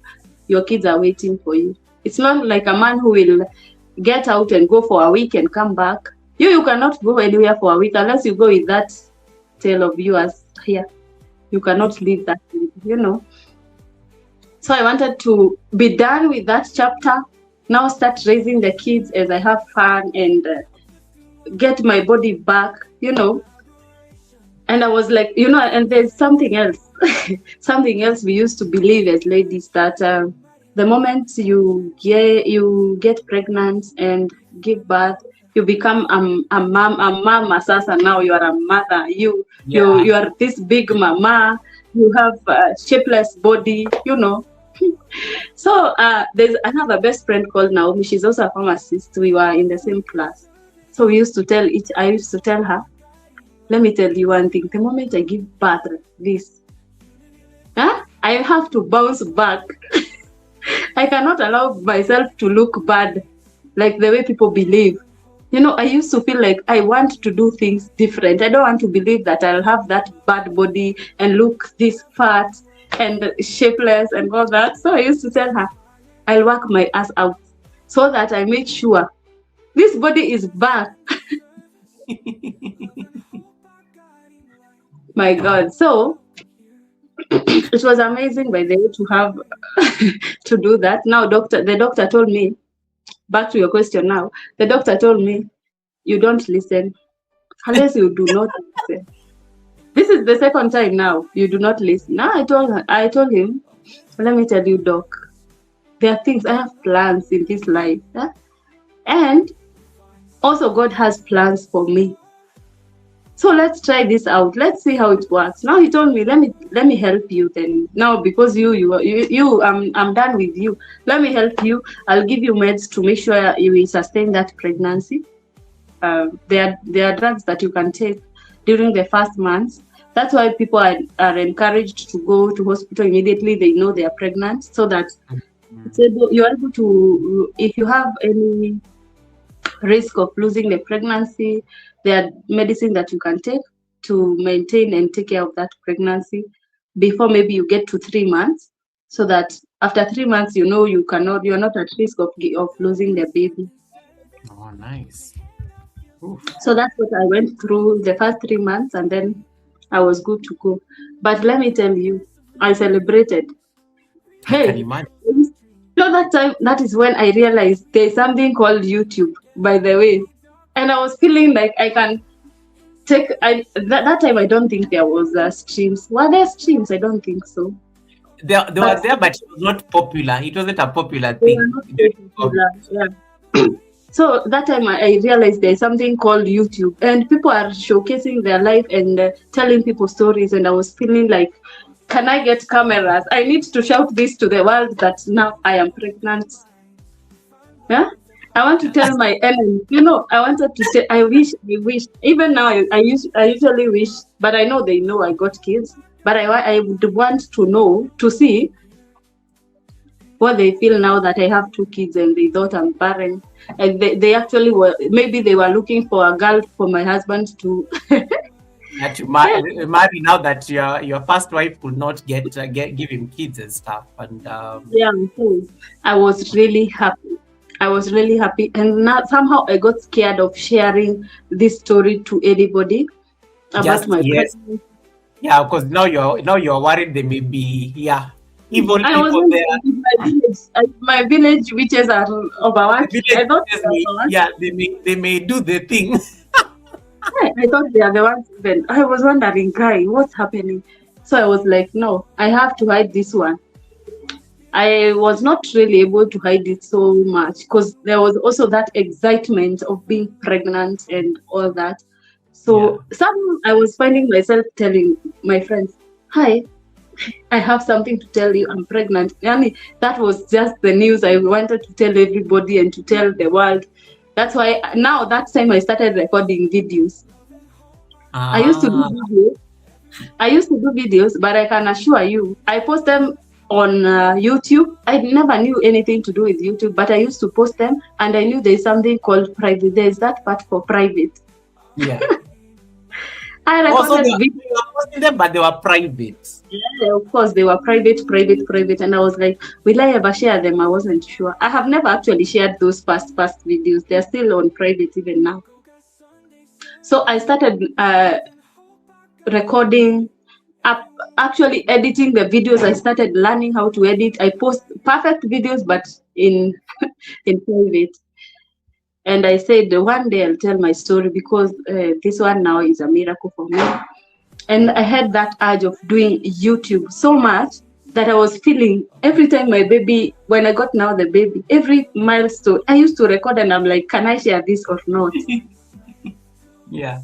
your kids are waiting for you. It's not like a man who will get out and go for a week and come back. You cannot go anywhere for a week unless you go with that tale of yours here. You cannot leave that, you know. So I wanted to be done with that chapter. Now start raising the kids as I have fun and get my body back, you know. And I was like, you know, and there's something else, something else we used to believe as ladies, that the moment you get pregnant and give birth, you become a mama sasa. Now you are a mother. You are this big mama. You have a shapeless body, you know. So there's another best friend called Naomi. She's also a pharmacist. We were in the same class. So I used to tell her, let me tell you one thing. The moment I give birth, I have to bounce back. I cannot allow myself to look bad, like the way people believe. You know, I used to feel like I want to do things different. I don't want to believe that I'll have that bad body and look this fat and shapeless and all that. So I used to tell her, I'll work my ass out so that I make sure this body is back. My God. So it was amazing, by the way, to have to do that. Now, the doctor told me, back to your question now, the doctor told me, you don't listen unless you do not listen. This is the second time now you do not listen. Now I told him, let me tell you, doc, there are things, I have plans in this life. And also God has plans for me. So let's try this out. Let's see how it works. Now he told me, let me help you then. Now because I'm done with you. Let me help you. I'll give you meds to make sure you will sustain that pregnancy. There are drugs that you can take during the first months. That's why people are encouraged to go to hospital immediately they know they are pregnant, so that you're able to, if you have any risk of losing the pregnancy, there are medicine that you can take to maintain and take care of that pregnancy before maybe you get to 3 months, so that after 3 months, you know, you're not at risk of losing the baby. Oh, nice. Oof. So that's what I went through the first 3 months, and then I was good to go. But let me tell you, I celebrated. Hey, so that time, that is when I realized there's something called YouTube, by the way. And I was feeling like I can take, that time I don't think there was streams. Were there streams? I don't think so. They were there, but it was not popular. It wasn't a popular thing. They were not popular, yeah. So that time I realized there's something called YouTube, and people are showcasing their life and telling people stories, and I was feeling like, can I get cameras? I need to shout this to the world that now I am pregnant. Yeah? I want to tell my enemy. I wanted to tell. I wish. Even now, I usually wish, but I know they know I got kids. But I would want to know, to see what they feel now that I have 2 kids and they thought I'm barren. And they actually were, maybe they were looking for a girl for my husband to That you marry now that your first wife could not give him kids and stuff. And yeah. So I was really happy. And now somehow I got scared of sharing this story to anybody about my pregnancy. Yeah, because now you're worried they may be evil people there. My village witches are overworking. They may do the thing. I thought they are the ones. Even I was wondering, guy, what's happening? So I was like, no, I have to hide this one. I was not really able to hide it so much because there was also that excitement of being pregnant and all that. So I was finding myself telling my friends, hi, I have something to tell you, I'm pregnant. And that was just the news I wanted to tell everybody and to tell the world. That's why now that time I started recording videos. I used to do videos, but I can assure you, I post them on YouTube. I never knew anything to do with YouTube, but I used to post them, and I knew there's something called private. There's that part for private. Yeah. I recorded videos. You were posting them, but they were private. Yeah, of course, they were private. And I was like, will I ever share them? I wasn't sure. I have never actually shared those past videos. They're still on private even now. So I started recording, actually editing the videos. I started learning how to edit. I post perfect videos, but in private. And I said, one day I'll tell my story because this one now is a miracle for me. And I had that urge of doing YouTube so much that I was feeling every time when I got now the baby, every milestone, I used to record and I'm like, can I share this or not? Yeah.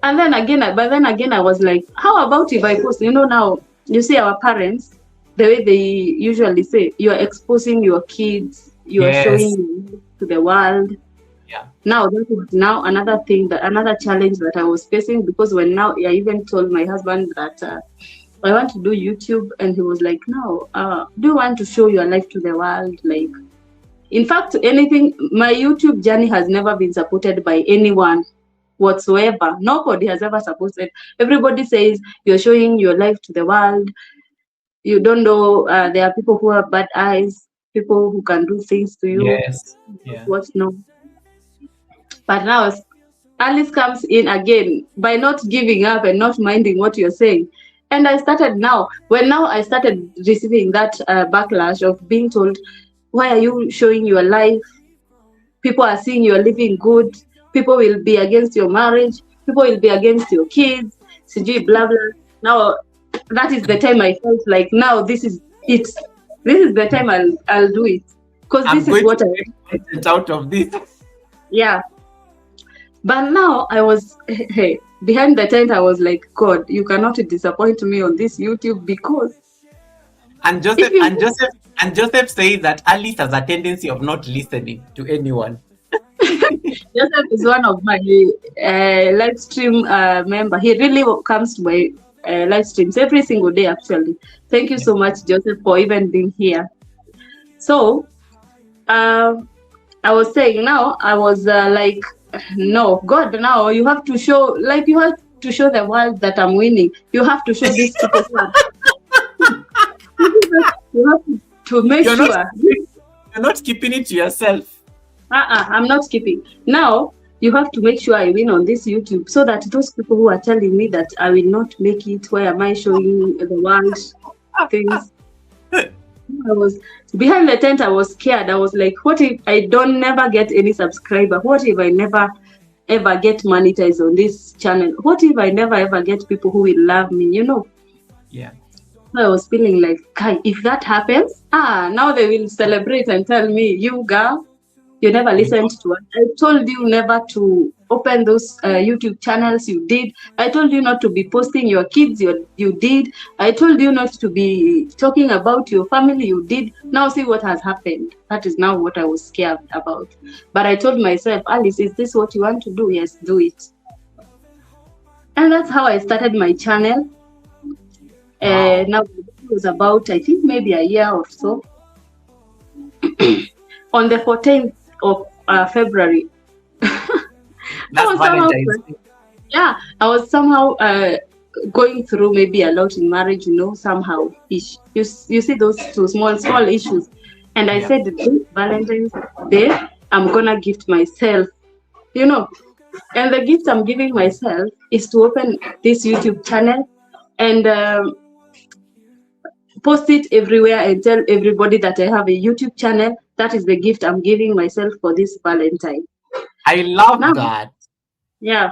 And then again, I was like, how about if I post, now you see our parents, the way they usually say, you're exposing your kids, you're showing to the world. Yeah. Now that is now another thing, another challenge that I was facing, because when now I even told my husband that I want to do YouTube, and he was like, no, do you want to show your life to the world? Like, in fact, my YouTube journey has never been supported by anyone whatsoever. Nobody has ever supported. Everybody says you're showing your life to the world. You don't know, there are people who have bad eyes, people who can do things to you. Yes. Yeah. What no. But now Alice comes in again by not giving up and not minding what you're saying. And I started I started receiving that backlash of being told, why are you showing your life? People are seeing you're living good. People will be against your marriage. People will be against your kids. Blah, blah. Now, that is the time I felt like, now this is it. This is the time I'll do it. Because this is what I get out of this. Yeah. But now I was behind the tent. I was like, God, you cannot disappoint me on this YouTube, because. And Joseph says that Alice has a tendency of not listening to anyone. Joseph is one of my live stream member. He really comes to my live streams every single day, actually. Thank you so much, Joseph, for even being here. So I was saying, now I was like, no, God, now you have to show the world that I'm winning. You have to show this to the world. You have to make sure you're not keeping it to yourself. I'm not keeping. Now you have to make sure I win on this YouTube, so that those people who are telling me that I will not make it, why am I showing the world things? I was behind the tent. I was scared. I was like, what if I never get any subscriber? What if I never ever get monetized on this channel? What if I never ever get people who will love me? Yeah. So I was feeling like, if that happens, now they will celebrate and tell me, you girl, You never You listened don't. to us. I told you never to open those YouTube channels. You did. I told you not to be posting your kids. You did. I told you not to be talking about your family. You did. Now see what has happened. That is now what I was scared about. But I told myself, Alice, is this what you want to do? Yes, do it. And that's how I started my channel. Wow. Now it was about, I think, maybe a year or so. On the 14th of February, I That's was somehow, Valentine's Day. yeah, I was somehow going through maybe a lot in marriage, somehow ish. You see those two small issues. And I Yeah. said, this Valentine's Day, I'm gonna gift myself, you know. And the gift I'm giving myself is to open this YouTube channel and post it everywhere and tell everybody that I have a YouTube channel. That is the gift I'm giving myself for this Valentine. I love Now, that. yeah.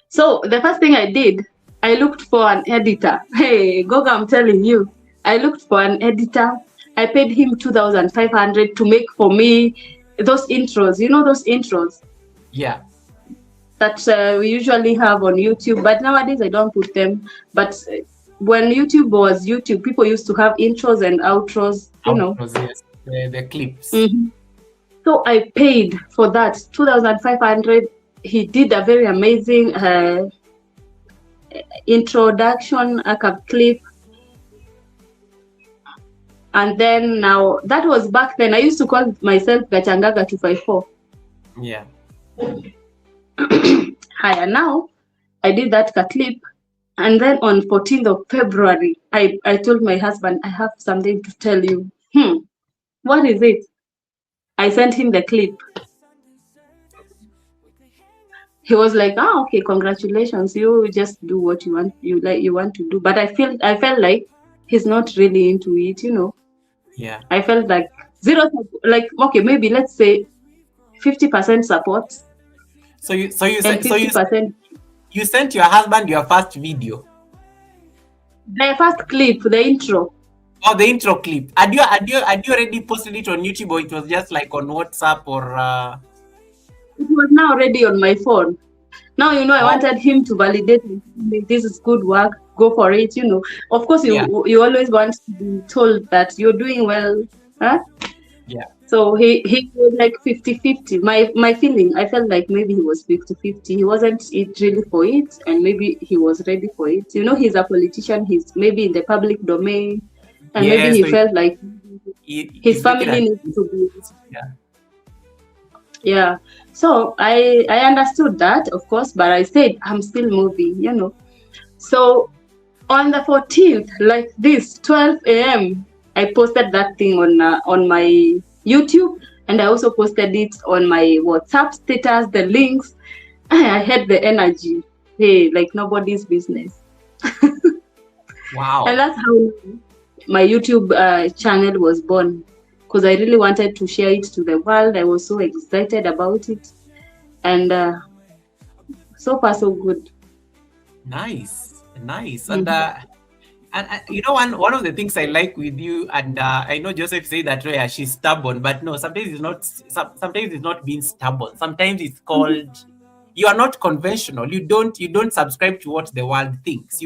So the first thing I did, I looked for an editor. Hey, Goga, I'm telling you, I looked for an editor. I paid him 2,500 to make for me those intros. You know those intros Yeah. that we usually have on YouTube, but nowadays I don't put them. But when YouTube was YouTube, people used to have intros and outros, Outros, yes. The clips. Mhm. So I paid for that 2,500. He did a very amazing introduction, a clip. And then now, that was back then. I used to call myself Gachangaga 254. Yeah. Higher now, I did that clip. And then on 14th of February, I told my husband, I have something to tell you. What is it? I sent him the clip. He was like, okay, congratulations. You just do what you want to do. But I felt like he's not really into it, Yeah. I felt like zero, like, okay, maybe let's say 50% support So you and 50% you sent your husband your first video. the first clip, the intro. Oh, the intro clip. Had you already posted it on YouTube, or it was just like on WhatsApp or It was now already on my phone. Now, I oh, wanted him to validate me. This is good work. Go for it. Of course, yeah. you always want to be told that you're doing well. Huh? Yeah. So he was like 50-50. My feeling, I felt like maybe he was 50-50. He wasn't really for it, and maybe he was ready for it. He's a politician. He's maybe in the public domain, and maybe Yeah, he so felt like his he's looking family at needs to be. yeah. Yeah. So I understood that, of course, but I said I'm still moving. So on the 14th, like this, 12 a.m., I posted that thing on my YouTube, and I also posted it on my WhatsApp status, the links. I had the energy. Hey, like nobody's business. Wow. And that's how my YouTube channel was born, because I really wanted to share it to the world. I was so excited about it. And so far, so good. Nice. Mhm. And one of the things I like with you, and I know Joseph said that she's stubborn, but no, sometimes it's not. Sometimes it's not being stubborn. Sometimes it's called you are not conventional. You don't subscribe to what the world thinks.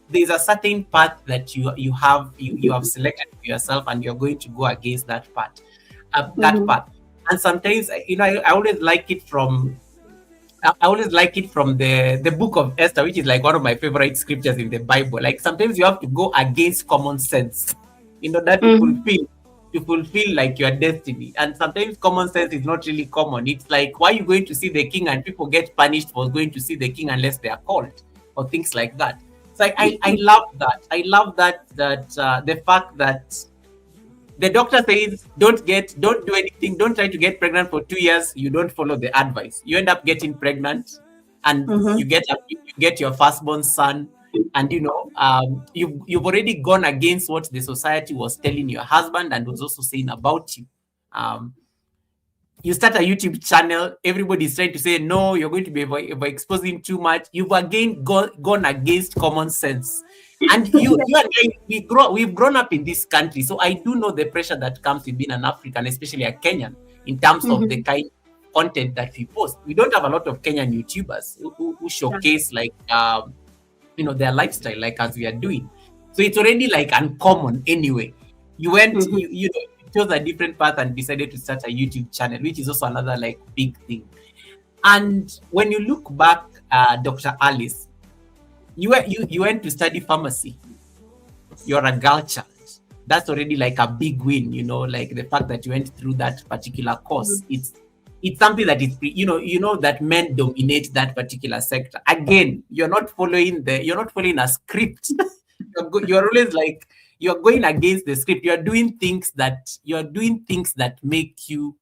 There's a certain path that you have selected for yourself, and you're going to go against that path. That Mhm. path. And sometimes I always like it from I always like it from the book of Esther, which is like one of my favorite scriptures in the Bible. Like sometimes you have to go against common sense in order to Mhm. fulfill like your destiny. And sometimes common sense is not really common. It's like, why are you going to see the king and people get punished for going to see the king unless they are called, or things like that. So I love that. I love that the fact that the doctor says don't do anything, don't try to get pregnant for 2 years. You don't follow the advice, you end up getting pregnant, and Mhm. you get your firstborn son. And you've already gone against what the society was telling your husband and was also saying about you. um you start a YouTube channel, everybody's trying to say, no, you're going to be exposing too much. You've again gone against common sense. And you and I, we've grown up in this country. So I do know the pressure that comes with being an African, especially a Kenyan, in terms of the kind of content that we post. We don't have a lot of Kenyan YouTubers who showcase like, their lifestyle, like as we are doing. So it's already like uncommon anyway. You went, you chose a different path and decided to start a YouTube channel, which is also another like big thing. And when you look back, Dr. Alice, you went to study pharmacy. You're a girl child. That's already like a big win, like the fact that you went through that particular course. It's something that is, that men dominate that particular sector. Again, you're not following a script. You're always like, you're going against the script. You're doing things that make you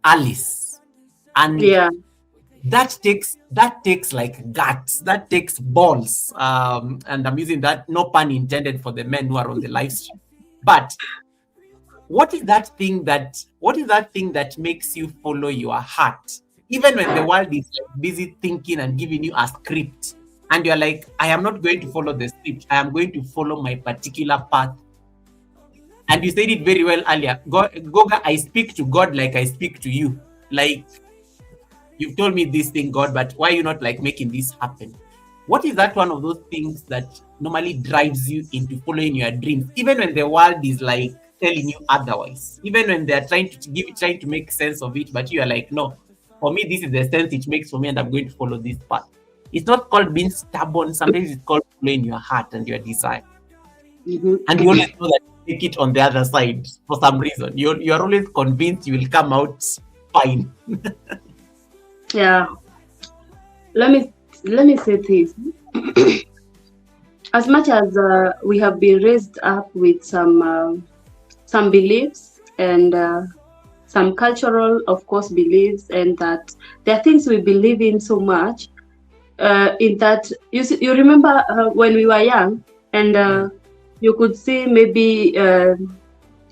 Alice. And that takes like guts, that takes balls. And I'm using that, no pun intended, for the men who are on the live stream. But what is that thing that makes you follow your heart, even when the world is busy thinking and giving you a script, and you're like, I am not going to follow the script, I am going to follow my particular path? And you said it very well earlier, Goga, I speak to God like I speak to you. Like, you've told me this thing, God, but why are you not like making this happen? What is that one of those things that normally drives you into following your dreams, even when the world is like telling you otherwise, even when they're trying to make sense of it, but you are like, no, for me, this is the sense it makes for me, and I'm going to follow this path. It's not called being stubborn. Sometimes it's called following your heart and your desire. And you always know that you take it on the other side for some reason. You're always convinced you will come out fine. Yeah. Let me say this. As much as we have been raised up with some beliefs and some cultural, of course, beliefs, and that there are things we believe in so much. In that, you remember when we were young, and you could see maybe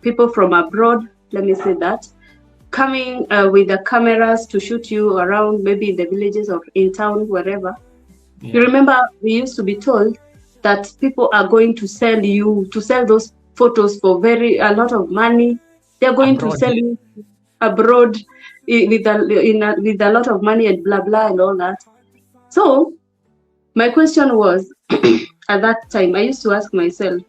people from abroad, let me say that, coming with the cameras to shoot you around, maybe in the villages or in town, wherever. You remember we used to be told that people are going to sell those photos for a lot of money. They're going to sell you abroad with a lot of money and blah blah and all that. So my question was, at that time, I used to ask myself,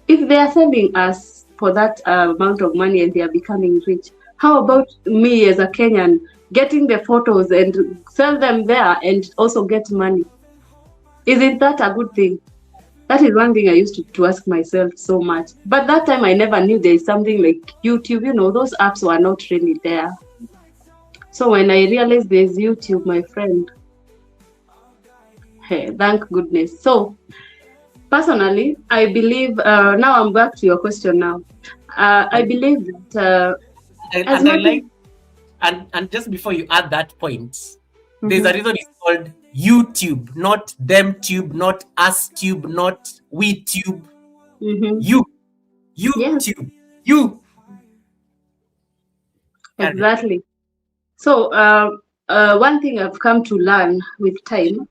if they are selling us for that amount of money and they are becoming rich, how about me as a Kenyan getting the photos and sell them there and also get money? Isn't that a good thing? That is one thing I used to ask myself so much. But that time I never knew there is something like YouTube. Those apps were not really there. So when I realized there's YouTube, my friend, hey, thank goodness. So personally, I believe, now I'm back to your question now. I believe that... And just before you add that point, there's a reason it's called YouTube, not them tube, not us tube, not we tube. YouTube. You. Exactly. So one thing I've come to learn with time,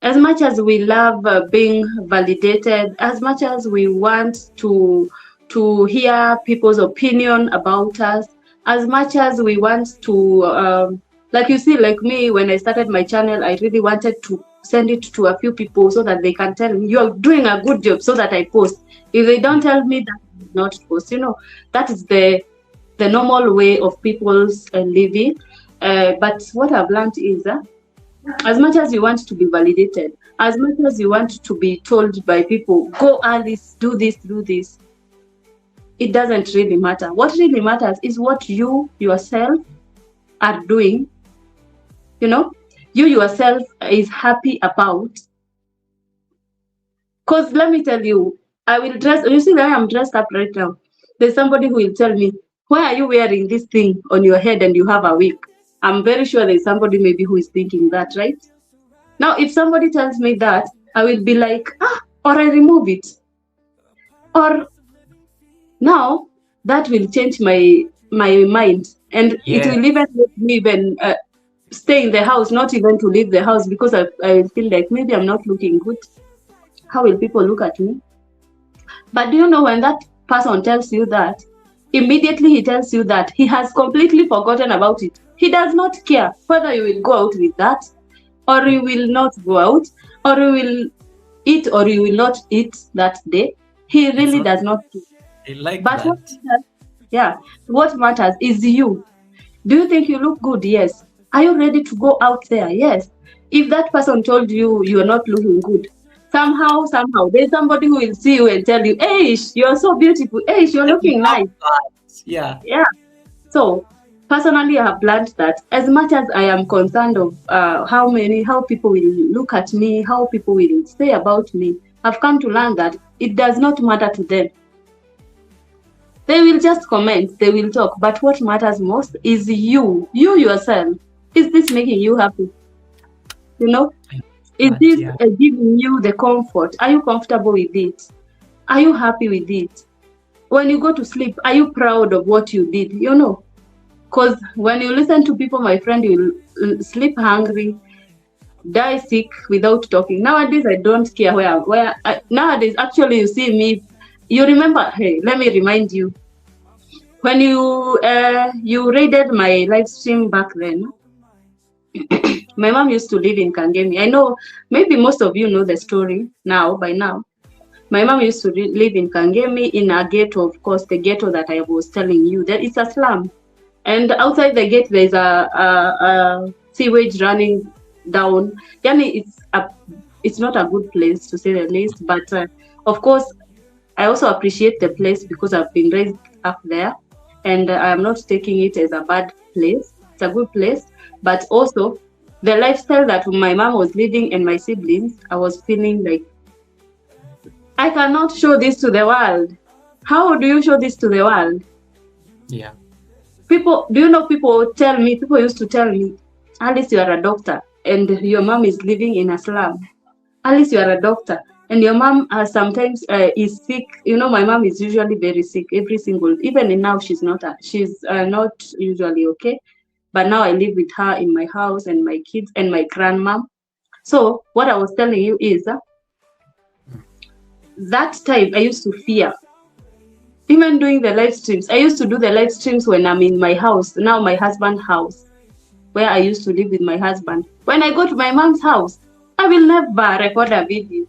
as much as we love being validated, as much as we want to hear people's opinion about us, as much as we want to, like you see, like me, when I started my channel, I really wanted to send it to a few people so that they can tell me, you're doing a good job, so that I post. If they don't tell me, that I will not post. That is the normal way of people's living. But what I've learned is that as much as you want to be validated, as much as you want to be told by people, go Alice, do this, it doesn't really matter. What really matters is what you yourself are doing. You yourself is happy about. Because let me tell you, I will dress, you see that I'm dressed up right now. There's somebody who will tell me, why are you wearing this thing on your head and you have a wig? I'm very sure there's somebody maybe who is thinking that, right? Now, if somebody tells me that, I will be like, or I remove it. Or now that will change my my mind, and it will even make me even stay in the house, not even to leave the house, because I feel like maybe I'm not looking good. How will people look at me? But do you know, when that person tells you that, immediately he tells you that he has completely forgotten about it. He does not care whether you will go out with that, or you will not go out, or you will eat or you will not eat that day. He really does not care. I like But that. what matters is you. Do you think you look good? Yes. Are you ready to go out there? Yes. If that person told you you are not looking good, somehow, there's somebody who will see you and tell you, hey, you're so beautiful. Hey, you're looking nice. Yeah. So personally, I have learned that as much as I am concerned of how people will look at me, how people will say about me, I've come to learn that it does not matter to them. They will just comment, they will talk, but what matters most is you yourself. Is this making you happy? You know, is this giving you the comfort? Are you comfortable with it? Are you happy with it? When you go to sleep, are you proud of what you did? You know, because when you listen to people, my friend, you'll sleep hungry, die sick without talking. Nowadays, I don't care nowadays, actually, you see me. You remember? Hey, let me remind you. When you raided my live stream back then, my mom used to live in Kangemi. I know maybe most of you know the story by now. My mom used to live in Kangemi, in a ghetto, of course, the ghetto that I was telling you. That it's a slum. And outside the gate, there's a sewage running down. Yani, it's not a good place, to say the least. But of course, I also appreciate the place because I've been raised up there, and I'm not taking it as a bad place. It's a good place. But also, the lifestyle that my mom was living and my siblings, I was feeling like, I cannot show this to the world. How do you show this to the world? Yeah. People used to tell me, Alice, you are a doctor and your mom is living in a slum. Alice, you are a doctor and your mom sometimes is sick. You know, my mom is usually very sick even now she's not usually okay. But now I live with her in my house and my kids and my grandma. So what I was telling you is that time I used to fear. Even doing the live streams, I used to do the live streams when I'm in my house, now my husband's house, where I used to live with my husband. When I go to my mom's house, I will never record a video.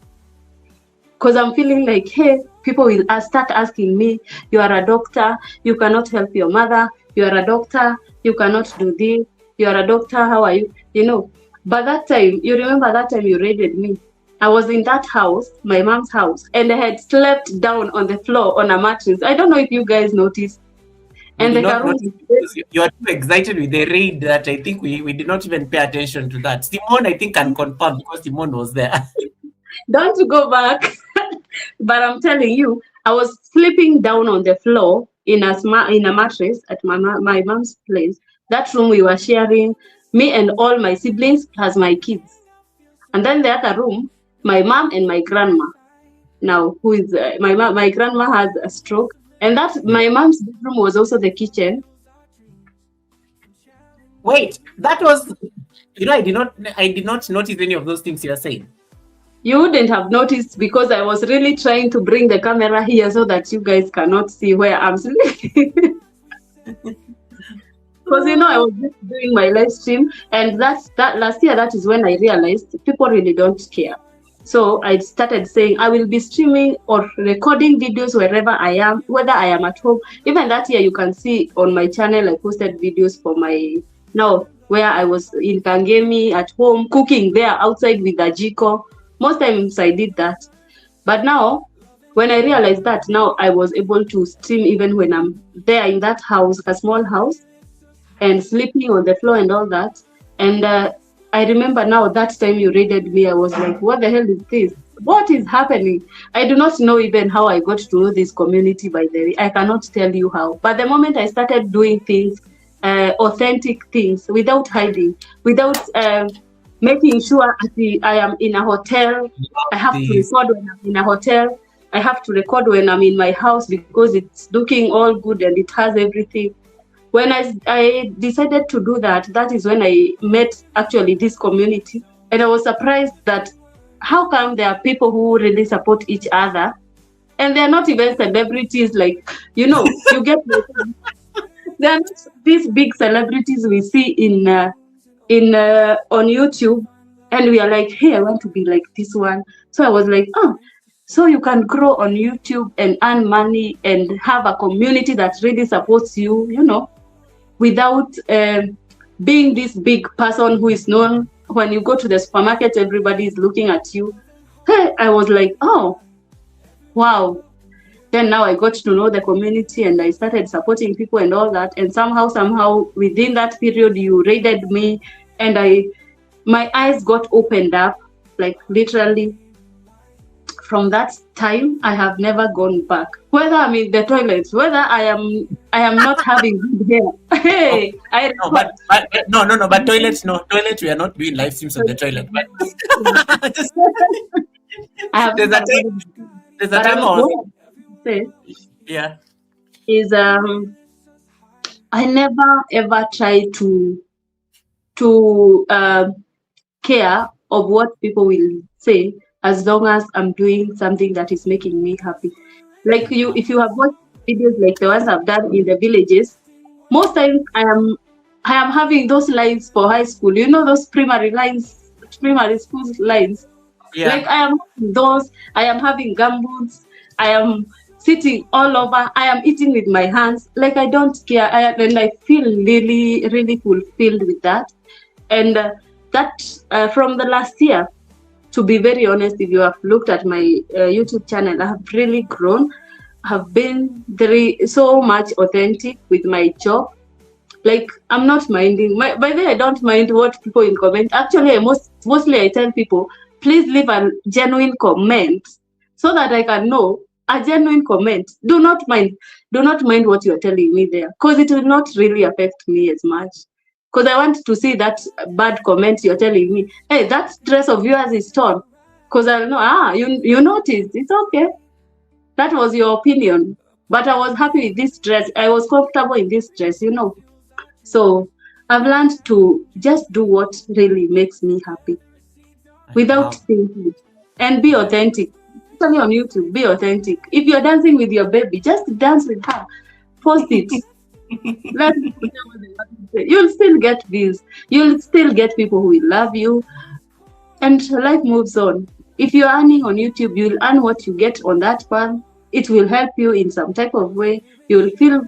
Because I'm feeling like, hey, people will start asking me, you are a doctor, you cannot help your mother, you are a doctor, you cannot do this, you are a doctor, how are you? You know, but that time, you remember that time you raided me. I was in that house, my mom's house, and I had slept down on the floor on a mattress. I don't know if you guys noticed. And you are too excited with the raid that I think we did not even pay attention to that. Simone, I think, can confirm because Simone was there. Don't go back. But I'm telling you, I was sleeping down on the floor in a mattress at my mom's place. That room we were sharing, me and all my siblings plus my kids. And then the other room, my mom and my grandma. Now, who is my grandma has a stroke, and my mom's bedroom was also the kitchen. Wait, that was, I did not notice any of those things you are saying. You wouldn't have noticed because I was really trying to bring the camera here so that you guys cannot see where I'm sleeping. Because I was just doing my live stream, and that last year, that is when I realized people really don't care. So I started saying I will be streaming or recording videos wherever I am, whether I am at home. Even that year, you can see on my channel, I posted videos for where I was in Kangemi at home, cooking there outside with the jiko. Most times I did that. But now, when I realized that, now I was able to stream even when I'm there in that house, a small house, and sleeping on the floor and all that. And I remember now that time you raided me, I was like, what the hell is this? What is happening? I do not know even how I got to know this community, by the way. I cannot tell you how. But the moment I started doing things, authentic things, without hiding, without making sure I am in a hotel, I have to record when I'm in a hotel. I have to record when I'm in my house because it's looking all good and it has everything. When I decided to do that, that is when I met actually this community. And I was surprised that how come there are people who really support each other, and they're not even celebrities, like, you get they're not these big celebrities we see in on YouTube, and we are like, hey, I want to be like this one. So I was like, oh, so you can grow on YouTube and earn money and have a community that really supports you, without being this big person who is known. When you go to the supermarket, everybody is looking at you. Hey, I was like, oh, wow. Then now I got to know the community and I started supporting people and all that. And somehow within that period, you raided me, and my eyes got opened up, like literally. From that time, I have never gone back. Whether I'm in the toilets, whether I am not having good hair. Hey, but toilets, we are not doing live streams on the toilet. But I have there's a time I was say yeah. Is I never ever try to care of what people will say, as long as I'm doing something that is making me happy. Like if you have watched videos like the ones I've done in the villages, most times I am having those lines for high school. Those primary school lines. Yeah. Like I am those. I am having gumboots. I am sitting all over. I am eating with my hands. Like I don't care. And I feel really, really fulfilled with that. And that from the last year, to be very honest, if you have looked at my YouTube channel, I have really grown. I have been so much authentic with my job. Like I'm not minding. By the way, I don't mind what people in comment. Actually, mostly I tell people, please leave a genuine comment so that I can know a genuine comment. Do not mind what you're telling me there, because it will not really affect me as much. Because I want to see that bad comment you're telling me, hey, that dress of yours is torn. Because I'll know, you noticed. It's okay. That was your opinion. But I was happy with this dress. I was comfortable in this dress, So I've learned to just do what really makes me happy without thinking, and be authentic. Especially on YouTube, be authentic. If you're dancing with your baby, just dance with her. Post it. You'll still get views. You'll still get people who will love you, and life moves on. If you're earning on YouTube, you'll earn what you get on that path. It will help you in some type of way. You'll feel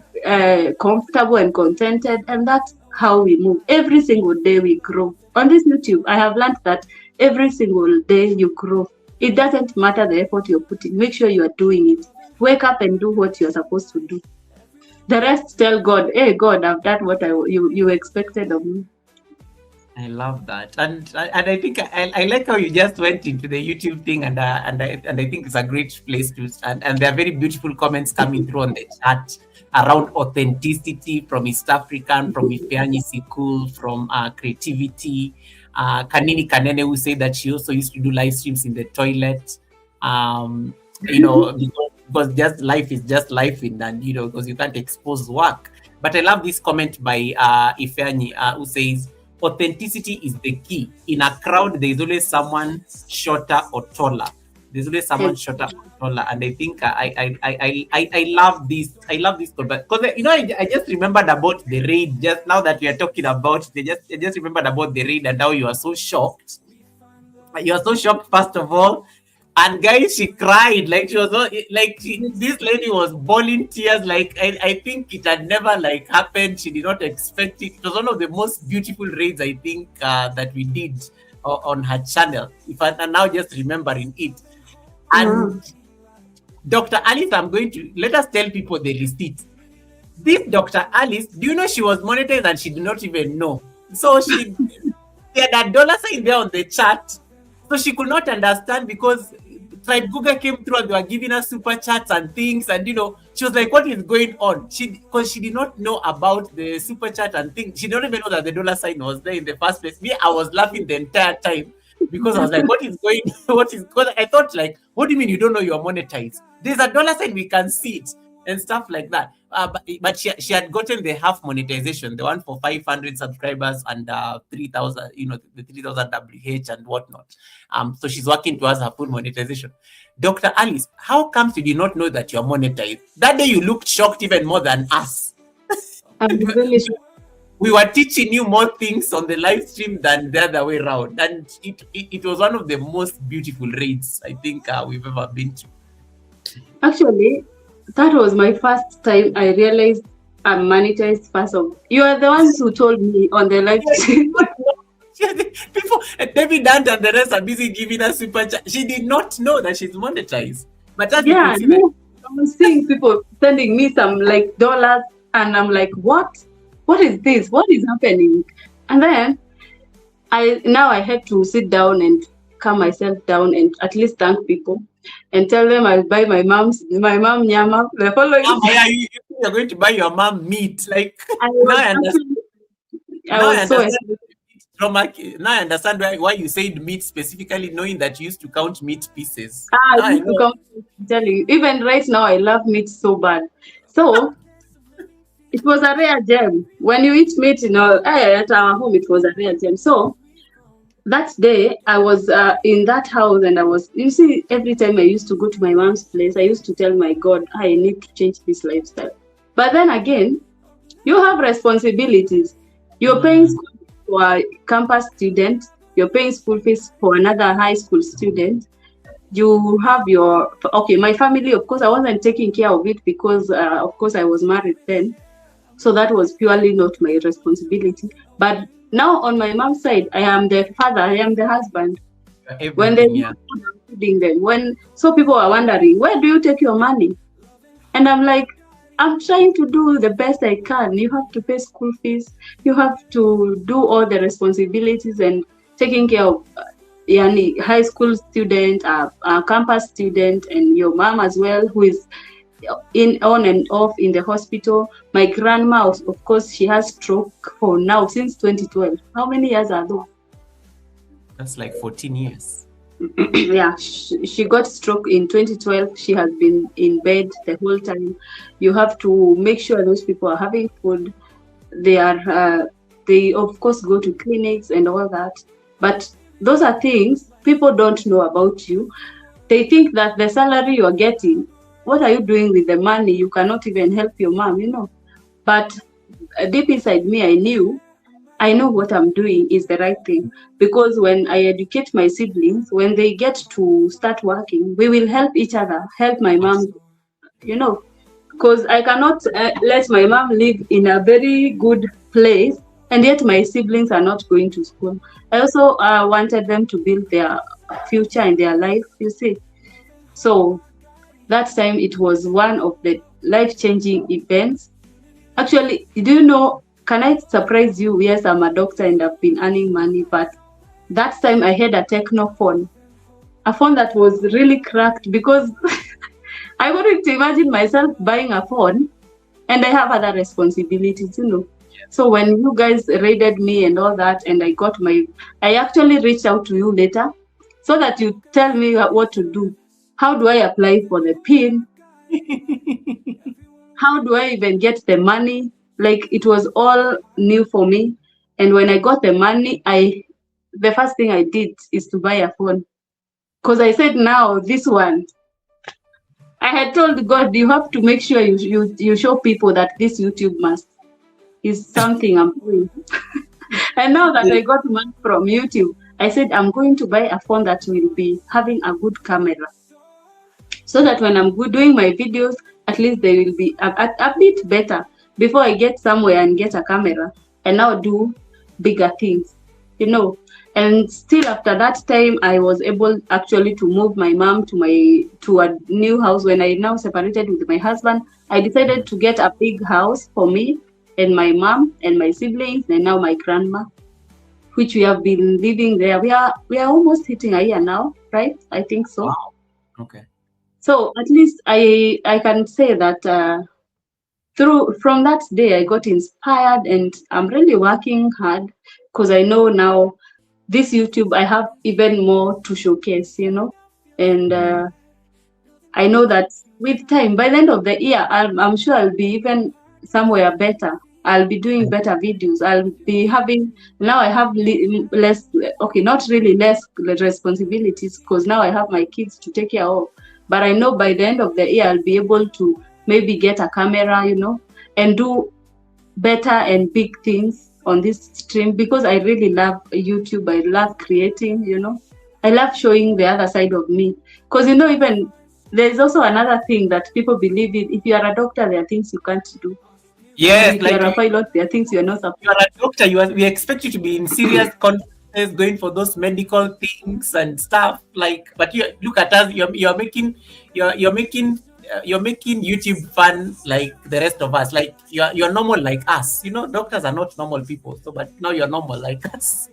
comfortable and contented, and that's how we move. Every single day we grow. On this YouTube, I have learned that every single day you grow. It doesn't matter the effort you're putting. Make sure you are doing it. Wake up and do what you're supposed to do. The rest, tell God, hey, God, I've done what you expected of me. I love that, and I think I like how you just went into the YouTube thing, and I think it's a great place to, and there are very beautiful comments coming through on the chat around authenticity from East African, from Ifeanyi Sikul, from creativity. Kanini Kanene, who said that she also used to do live streams in the toilet. Because just life is just life, and because you can't expose work. But I love this comment by Ifeanyi, who says, authenticity is the key. In a crowd, there is always someone shorter or taller. There's always someone shorter or taller, and I think I love this. I love this because I just remembered about the raid. Just now that we are talking about, I just remembered about the raid and how you are so shocked. You are so shocked, first of all. And guys, she cried, like she was this lady was bawling tears. Like I think it had never happened. She did not expect it. It was one of the most beautiful raids I think that we did on her channel. If I'm now just remembering it. And Dr. Alice, I'm going to let us tell people the receipt. This Dr. Alice, do you know she was monetized and she did not even know? So she had a dollar sign there on the chat. So she could not understand because Tribe Google came through and they were giving us super chats and things, and she was like, what is going on? Because she did not know about the super chat and things. She didn't even know that the dollar sign was there in the first place. Me, I was laughing the entire time because I was like, because I thought what do you mean you don't know you're monetized? There's a dollar sign, we can see it. and stuff like that. But she had gotten the half monetization, the one for 500 subscribers and 3,000, the 3,000 WH and whatnot. So she's working towards her full monetization. Dr. Alice, how comes you did not know that you're monetized? That day you looked shocked even more than us. I'm really sure. We were teaching you more things on the live stream than the other way around. And it was one of the most beautiful raids I think we've ever been to. Actually, that was my first time I realized I'm monetized person. You are the ones who told me on the live stream. People, David Dant and the rest are busy giving us super chat. She did not know that she's monetized. But as Yeah, you can see, no, I was seeing people sending me some like dollars, and I'm like, what? What is this? What is happening? And then I had to sit down and calm myself down and at least thank people and tell them I'll buy my mom nyama the following. You're going to buy your mom meat. Like I was so excited. Now I understand why you said meat specifically, knowing that you used to count meat pieces. I used to come tell you. Even right now, I love meat so bad. So it was a rare gem. When you eat meat, at our home, it was a rare gem. So that day, I was in that house, and you see, every time I used to go to my mom's place, I used to tell my God, I need to change this lifestyle. But then again, you have responsibilities. You're paying school for a campus student, you're paying school fees for another high school student. You have my family, of course, I wasn't taking care of it because, of course, I was married then. So that was purely not my responsibility. But now on my mom's side, I am the father, I am the husband. When they're feeding them, so people are wondering, where do you take your money? And I'm like, I'm trying to do the best I can. You have to pay school fees. You have to do all the responsibilities and taking care of high school student, a campus student, and your mom as well, who is on and off in the hospital. My grandma, of course, she has stroke for now since 2012. How many years are those? That's like 14 years. Yeah, she got stroke in 2012. She has been in bed the whole time. You have to make sure those people are having food. They of course go to clinics and all that. But those are things people don't know about you. They think that the salary you're getting, what are you doing with the money? You cannot even help your mom, But deep inside me, I know what I'm doing is the right thing, because when I educate my siblings, when they get to start working, we will help each other, help my mom, because I cannot let my mom live in a very good place and yet my siblings are not going to school. I also wanted them to build their future in their life, you see. So that time it was one of the life-changing events. Actually, do you know, can I surprise you? Yes, I'm a doctor and I've been earning money, but that time I had a techno phone, a phone that was really cracked, because I wanted to imagine myself buying a phone and I have other responsibilities, Yeah. So when you guys raided me and all that, and I actually reached out to you later so that you tell me what to do. How do I apply for the PIN? How do I even get the money? Like, it was all new for me. And when I got the money, the first thing I did is to buy a phone. Because I said, now this one, I had told God, you have to make sure you show people that this YouTube is something I'm doing. And now that I got money from YouTube, I said, I'm going to buy a phone that will be having a good camera, so that when I'm doing my videos, at least they will be a bit better before I get somewhere and get a camera and now do bigger things, And still after that time, I was able actually to move my mom to a new house. When I now separated with my husband, I decided to get a big house for me and my mom and my siblings and now my grandma, which we have been living there. We are almost hitting a year now, right? I think so. Wow. Okay. So at least I can say that from that day I got inspired, and I'm really working hard, because I know now this YouTube I have even more to showcase, And I know that with time, by the end of the year, I'm sure I'll be even somewhere better. I'll be doing better videos. I'll be having, now I have less, okay, not really less responsibilities, because now I have my kids to take care of. But I know by the end of the year, I'll be able to maybe get a camera, and do better and big things on this stream, because I really love YouTube. I love creating, I love showing the other side of me. Because, even there's also another thing that people believe in. If you are a doctor, there are things you can't do. Yes, If you are a pilot, there are things you're not supposed to do. you are a doctor. We expect you to be in serious conferences, going for those medical things and stuff. But you look at us. You're making YouTube fun like the rest of us. Like you're normal like us. Doctors are not normal people. So, but now you're normal like us.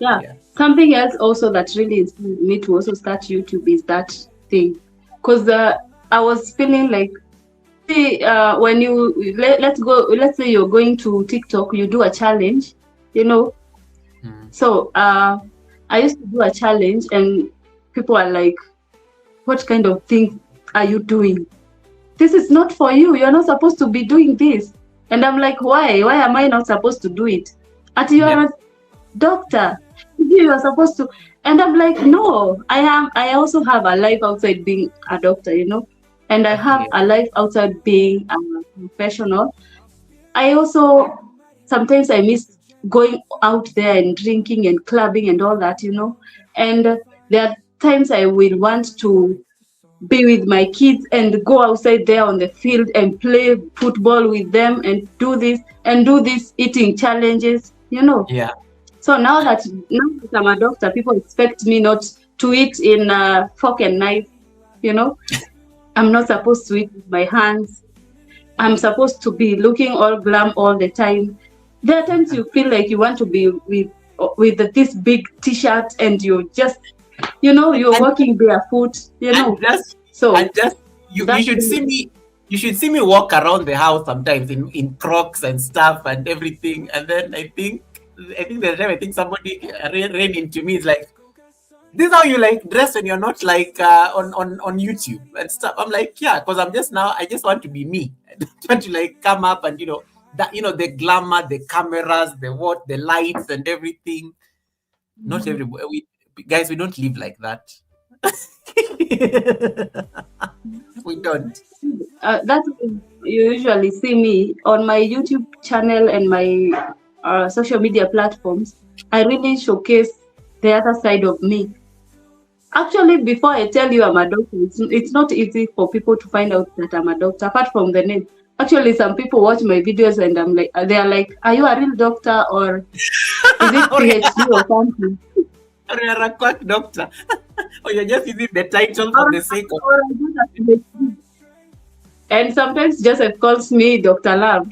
Yeah. Something else also that really inspired me to also start YouTube is that thing, because I was feeling like, when you let's say you're going to TikTok, you do a challenge, So I used to do a challenge, and people are like, "What kind of thing are you doing? This is not for you. You're not supposed to be doing this." And I'm like, "Why? Why am I not supposed to do it? You are a doctor. You are supposed to." And I'm like, "No, I also have a life outside being a doctor, and I have a life outside being a professional. I also sometimes I miss going out there and drinking and clubbing and all that, and there are times I will want to be with my kids and go outside there on the field and play football with them and do this eating challenges, Yeah. So now that I'm a doctor, people expect me not to eat in a fork and knife, I'm not supposed to eat with my hands. I'm supposed to be looking all glam all the time. There are times you feel like you want to be with this big T-shirt, and you're just, you're walking barefoot, You should see me. You should see me walk around the house sometimes in Crocs and stuff and everything. And then I think the time somebody ran into me, is like, "This is how you dress when you're not on YouTube and stuff." I'm like, yeah, because I just want to be me. I don't want to come up and the glamour, the cameras, the lights and everything. Not everybody, guys, we don't live like that. We don't. That's you usually see me on my YouTube channel and my social media platforms. I really showcase the other side of me. Actually, before I tell you I'm a doctor, it's not easy for people to find out that I'm a doctor, apart from the name. Actually, some people watch my videos and they're like, "Are you a real doctor, or is it PhD or something?" Or you're a quack doctor. Or you're just using the title for the sake of... And sometimes Joseph calls me Dr. Love.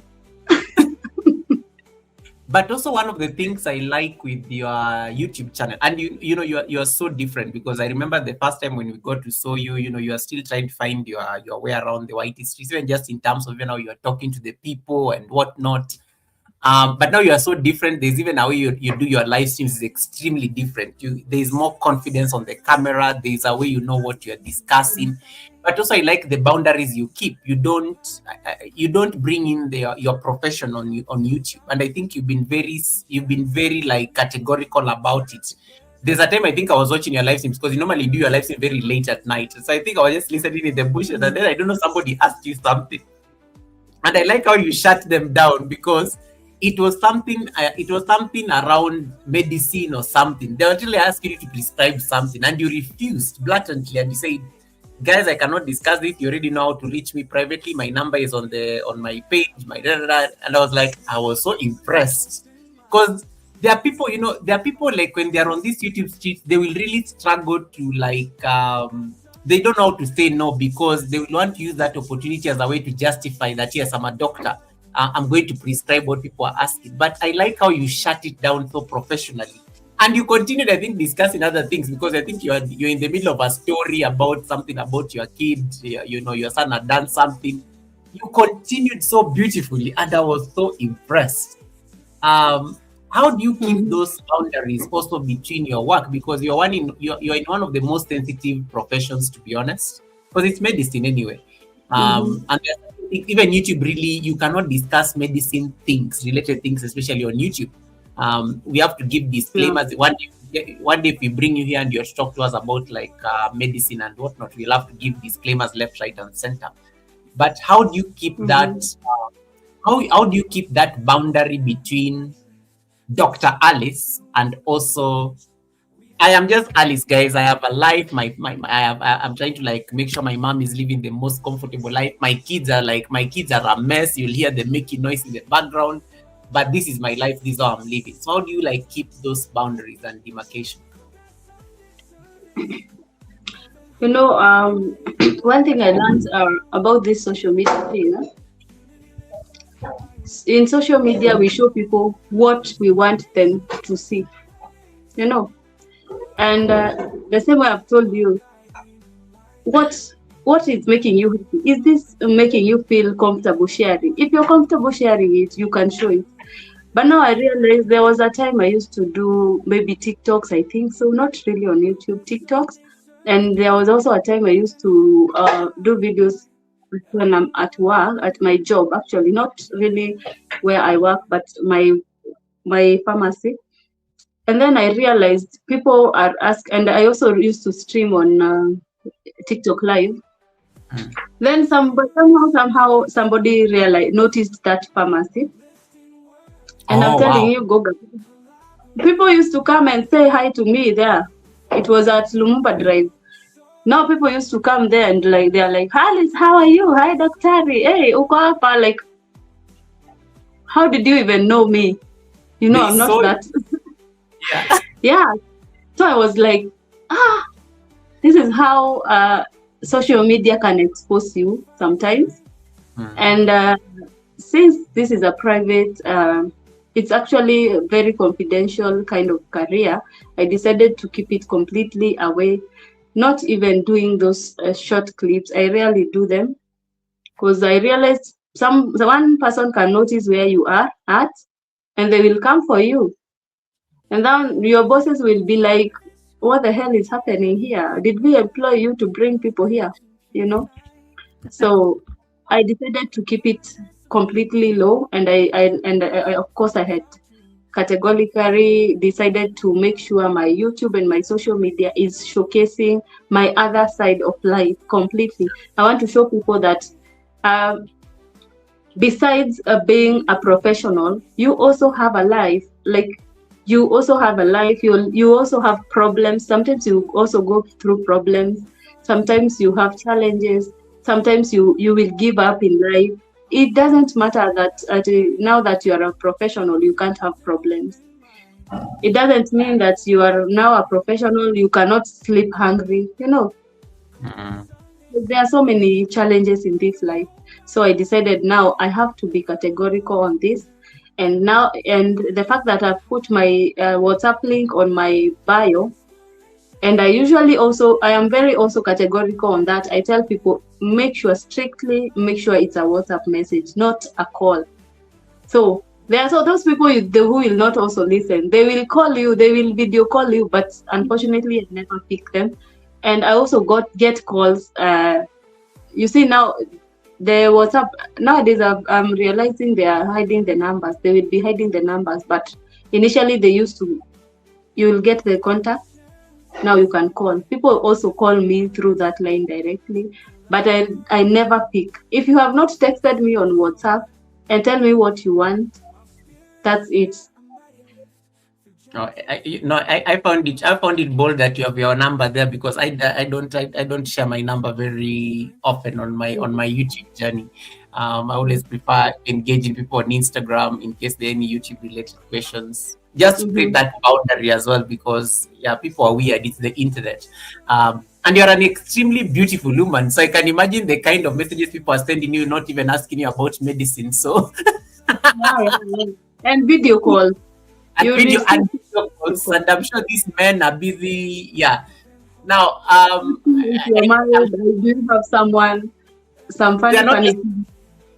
But also one of the things I like with your YouTube channel, and you're so different, because I remember the first time when we got to saw you, you are still trying to find your way around the YT streets, even just in terms of you're talking to the people and whatnot. But now you are so different. There's even a way you do your live streams is extremely different. There's more confidence on the camera. There's a way you know what you're discussing. But also I like the boundaries you keep. You don't bring in your profession on YouTube. And I think you've been very categorical about it. There's a time I think I was watching your live streams, because you normally do your live stream very late at night. So I think I was just listening in the bushes, and then I don't know, somebody asked you something. And I like how you shut them down, because it was something around medicine or something. They were actually asking you to prescribe something, and you refused blatantly, and you said, "Guys, I cannot discuss this. You already know how to reach me privately. My number is on my page, and I was like, I was so impressed, because there are people, like when they are on these YouTube streets, they will really struggle to they don't know how to say no, because they will want to use that opportunity as a way to justify that, yes, I'm a doctor. I'm going to prescribe what people are asking. But I like how you shut it down so professionally. And you continued, I think, discussing other things, because I think you're in the middle of a story about something about your kid. Your son had done something. You continued so beautifully, and I was so impressed. Because How do you keep those boundaries also between your work? Because you're in one of the most sensitive professions, to be honest, because it's medicine anyway. And there's certain things, even YouTube, really, you cannot discuss medicine things, related things, especially on YouTube. We have to give Yeah. disclaimers. One day, if we bring you here and you're to talk to us about like medicine and whatnot, we'll have to give disclaimers left, right, and center. But how do you keep that? How do you keep that boundary between Dr. Alice and also I am just Alice, guys. I have a life. I'm trying to like make sure my mom is living the most comfortable life. My kids are a mess. You'll hear them making noise in the background, but this is my life. This is how I'm living. So how do you like keep those boundaries and demarcation? You know, one thing I learned about this social media thing. In social media, we show people what we want them to see. You know, and the same way I've told you, what is making you happy? Is this making you feel comfortable sharing? If you're comfortable sharing it, you can show it. But now I realize there was a time I used to do maybe TikToks, I think so, not really on YouTube, TikToks. And there was also a time I used to do videos when I'm at work, at my job, actually, not really where I work, but my pharmacy. And then I realized people are asked, and I also used to stream on TikTok live. Then somehow somebody noticed that pharmacy. And I'm telling you, Goga, people used to come and say hi to me there. It was at Lumumba Drive. Now people used to come there and like they're like, Alice, how are you? Hi, Dr. Hey, uko hapa. Like, how did you even know me? You know, I'm not that. Yeah. Yeah. So I was like, this is how social media can expose you sometimes. And since this is a private, it's actually a very confidential kind of career, I decided to keep it completely away, not even doing those short clips. I rarely do them because I realized one person can notice where you are at and they will come for you. And then your bosses will be like, what the hell is happening here? Did we employ you to bring people here? You know? So I decided to keep it completely low. And I of course, I had categorically decided to make sure my YouTube and my social media is showcasing my other side of life completely. I want to show people that besides being a professional, you also have a life. Like, you also have a life. You also have problems. Sometimes you also go through problems. Sometimes you have challenges. Sometimes you will give up in life. It doesn't matter that now that you are a professional, you can't have problems. It doesn't mean that you are now a professional, you cannot sleep hungry. You know, there are so many challenges in this life. So I decided now I have to be categorical on this. And the fact that I've put my WhatsApp link on my bio, and I am very also categorical on that. I tell people, make sure it's a WhatsApp message, not a call. So there are those people who will not also listen. They will call you, they will video call you, but unfortunately I never pick them. And I also get calls. You see now, the WhatsApp nowadays, I'm realizing they are hiding the numbers. They will be hiding the numbers, but initially you will get the contact. Now you can call. People also call me through that line directly, but I never pick. If you have not texted me on WhatsApp and tell me what you want, that's it. I found it bold that you have your number there, because I don't share my number very often on my YouTube journey. I always prefer engaging people on Instagram in case there are any YouTube related questions, just to create that boundary as well, because people are weird. It's the internet. And you're an extremely beautiful woman, so I can imagine the kind of messages people are sending you, not even asking you about medicine. So and video calls. And video calls, and I'm sure these men are busy. Yeah. Now, if you're married, do you have some funny?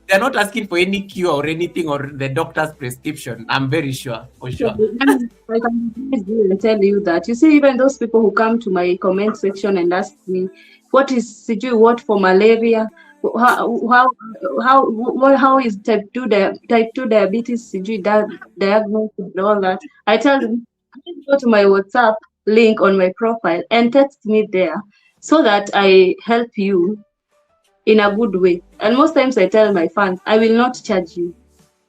they're not asking for any cure or anything or the doctor's prescription. I'm very sure, for So, sure. I can advise you and tell you that, you see, even those people who come to my comment section and ask me, what is CG, what for malaria? How is type 2 diabetes CG diagnosed and all that? I tell them, please go to my WhatsApp link on my profile and text me there so that I help you in a good way. And most times I tell my fans, I will not charge you.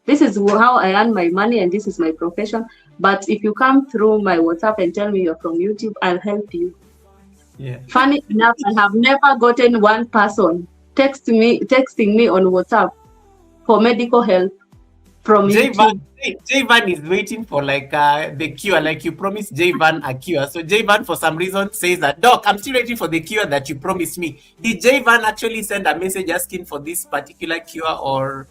This is how I earn my money and this is my profession. But if you come through my WhatsApp and tell me you're from YouTube, I'll help you. Yeah. Funny enough, I have never gotten one person texting me on WhatsApp for medical help from YouTube. J-Van is waiting for like the cure. Like you promised J-Van a cure. So J-Van for some reason says that, Doc, I'm still waiting for the cure that you promised me. Did J-Van actually send a message asking for this particular cure, or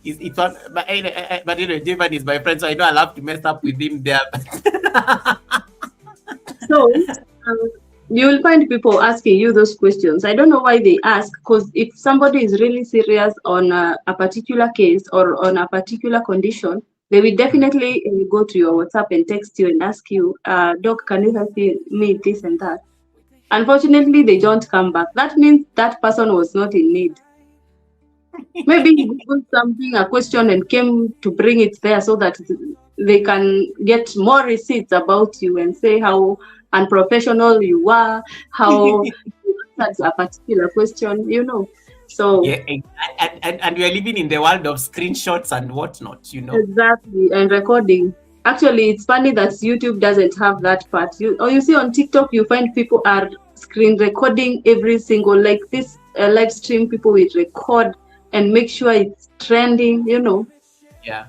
is it one? But anyway, J-Van is my friend, so I know I'll have to mess up with him there. So you will find people asking you those questions. I don't know why they ask, because if somebody is really serious on a particular case or on a particular condition, they will definitely go to your WhatsApp and text you and ask you, Doc, can you help me this and that? Unfortunately, they don't come back. That means that person was not in need. Maybe he Googled something, a question, and came to bring it there so that they can get more receipts about you and say how unprofessional you are, how you answered a particular question, you know. So Yeah, and we are living in the world of screenshots and whatnot, you know. exactly, and recording. Actually, it's funny that YouTube doesn't have that part. You see on TikTok, you find people are screen recording every single, like this live stream. People will record and make sure it's trending, you know. Yeah.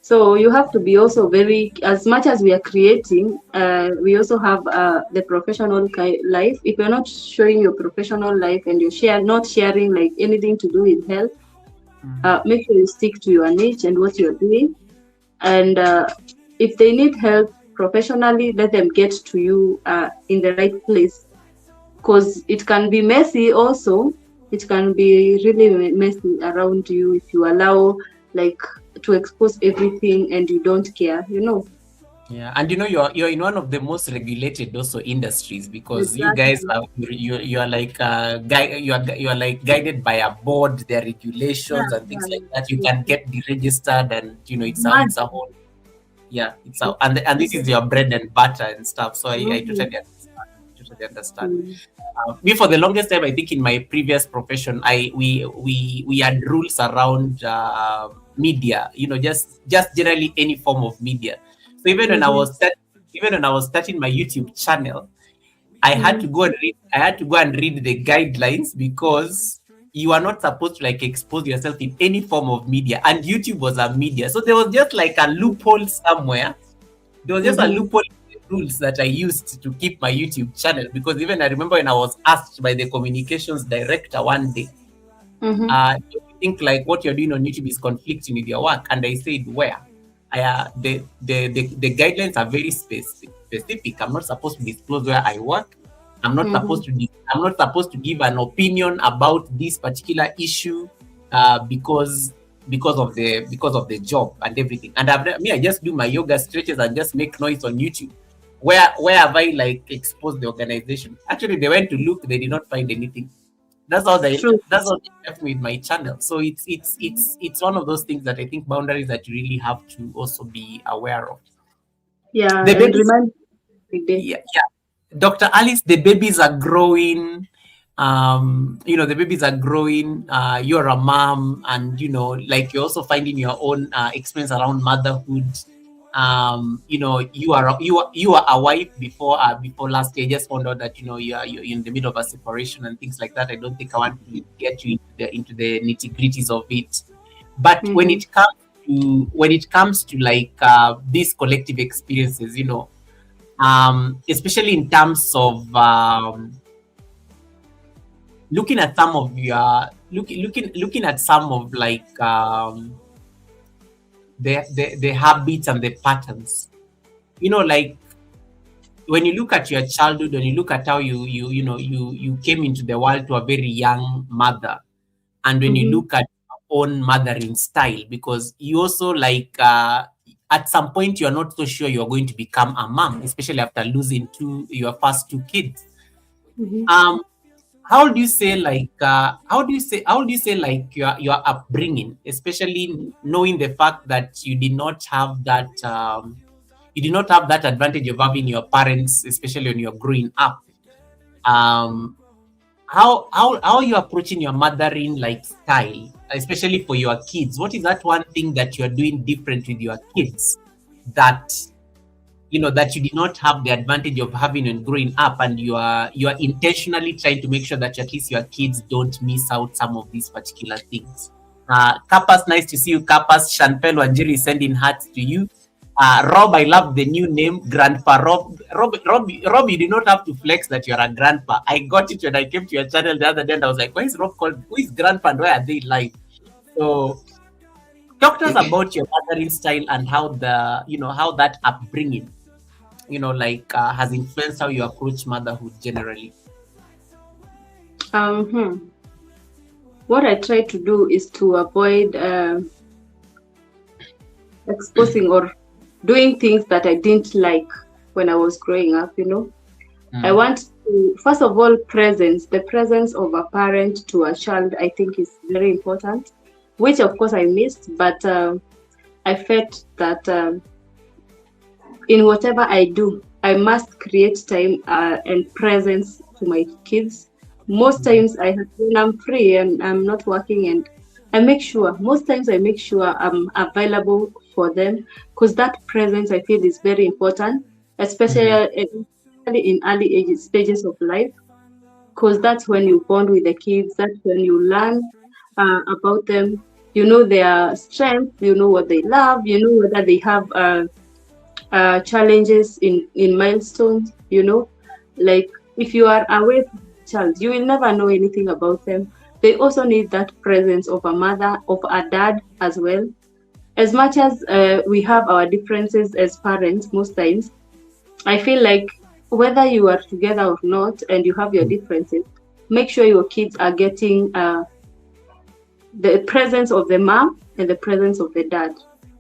So you have to be also very, as much as we are creating, we also have the professional life. If you're not showing your professional life and you're not sharing like anything to do with health, make sure you stick to your niche and what you're doing. And if they need help professionally, let them get to you in the right place, because it can be messy also. It can be really messy around you if you allow like to expose everything and you don't care, you know. Yeah, and you know you're in one of the most regulated also industries, because you Exactly. guys are you are like you are like guided by a board, their regulations and things like that. You can get deregistered, and you know it's a whole, yeah, and this is your bread and butter and stuff. So I totally understand. Me, for the longest time, I think in my previous profession, we had rules around media. You know, just generally any form of media. So even when I was starting my YouTube channel, I had to go and read the guidelines, because you are not supposed to like expose yourself in any form of media, and YouTube was a media. So there was just like a loophole somewhere. There was just a loophole in the rules that I used to keep my YouTube channel, because even I remember when I was asked by the communications director one day, do you think like what you're doing on YouTube is conflicting with your work? And I said, where? The guidelines are very specific. I'm not supposed to disclose where I work. I'm not supposed to give an opinion about this particular issue, because of the job and everything. And I just do my yoga stretches and just make noise on YouTube. Where have I like exposed the organization? Actually, they went to look, they did not find anything. That's how they left me with my channel. So it's one of those things that I think boundaries that you really have to also be aware of. Yeah, The and babies, remind yeah. Dr. Alice, the babies are growing. You know, the babies are growing. You're a mom, and you know, like you're also finding your own experience around motherhood. You know, you are a wife before last year. I just found out that, you know, you're in the middle of a separation and things like that. I don't think I want to get you into the nitty-gritties of it. But when it comes to like these collective experiences, you know, especially in terms of looking at some of your looking at some of like the habits and the patterns, you know, like when you look at your childhood, when you look at how you came into the world to a very young mother, and when you look at own mothering style, because you also like at some point you're not so sure you're going to become a mom, especially after losing your first two kids. Mhm. How do you say like your upbringing, especially knowing the fact that you did not have that advantage of having your parents, especially when you're growing up. um how you approaching your mothering like style, especially for your kids? What is that one thing that you're doing different with your kids that that you did not have the advantage of having when growing up, and you are intentionally trying to make sure that at least your kids don't miss out some of these particular things? Kapas, nice to see you. Kapas, Chanpel Wanjiri is sending hearts to you. Rob, I love the new name, Grandpa Rob. Rob, you do not have to flex that you're a grandpa. I got it when I came to your channel the other day, and I was like, why is Rob called? Who is Grandpa, and why are they live? So, talk to us about your mothering style and how how that upbringing, has influenced how you approach motherhood generally. What I try to do is to avoid exposing or doing things that I didn't like when I was growing up, I want to, first of all, the presence of a parent to a child, I think is very important, which of course I missed, but I felt that in whatever I do, I must create time and presence to my kids. Most times when I'm free and I'm not working, and most times I make sure I'm available for them, because that presence I feel is very important, especially in early stages of life, because that's when you bond with the kids, that's when you learn about them, their strengths, what they love, whether they have challenges in milestones, like if you are away from the child, you will never know anything about them. They also need that presence of a mother, of a dad as well. As much as we have our differences as parents, most times, I feel like whether you are together or not and you have your differences, make sure your kids are getting the presence of the mom and the presence of the dad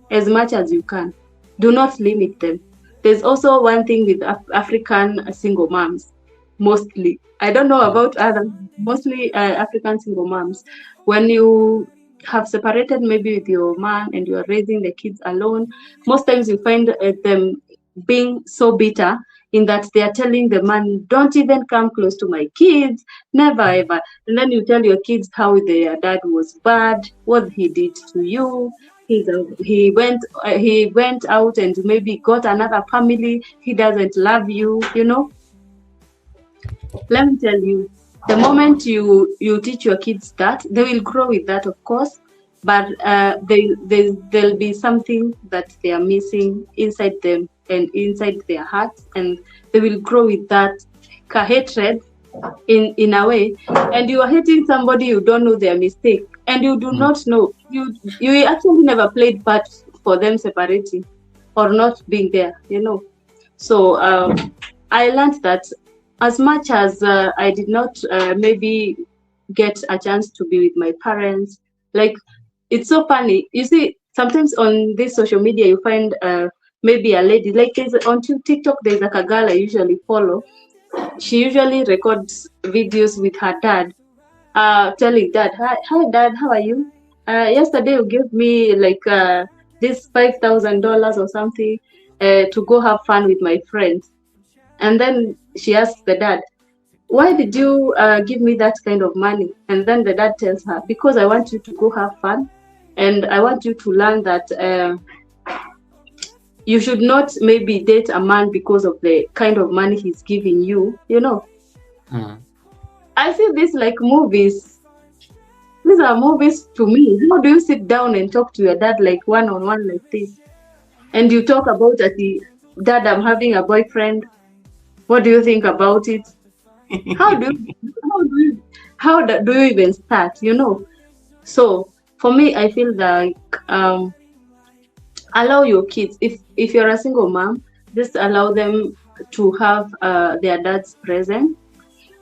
as much as you can. Do not limit them. There's also one thing with African single moms, mostly. I don't know about others, mostly African single moms. When you have separated maybe with your man and you are raising the kids alone, most times you find them being so bitter in that they are telling the man, don't even come close to my kids, never ever. And then you tell your kids how their dad was bad, what he did to you. He went out and maybe got another family. He doesn't love you, Let me tell you, the moment you teach your kids that, they will grow with that, of course, but there'll be something that they are missing inside them and inside their hearts, and they will grow with that hatred in a way. And you are hating somebody, you don't know their mistake, and you do not know, you actually never played part for them separating or not being there, So I learned that as much as I did not maybe get a chance to be with my parents, like, it's so funny. You see, sometimes on this social media, you find maybe a lady, like on TikTok, there's like a girl I usually follow. She usually records videos with her dad, telling dad, hi dad, how are you? Yesterday you gave me like this $5,000 or something to go have fun with my friends. And then she asks the dad, why did you give me that kind of money? And then the dad tells her, because I want you to go have fun, and I want you to learn that you should not maybe date a man because of the kind of money he's giving you, I see this like movies. These are movies to me. How do you sit down and talk to your dad like one-on-one like this? And you talk about dad, I'm having a boyfriend. What do you think about it? How do you even start? So for me, I feel like allow your kids. If you're a single mom, just allow them to have their dads present.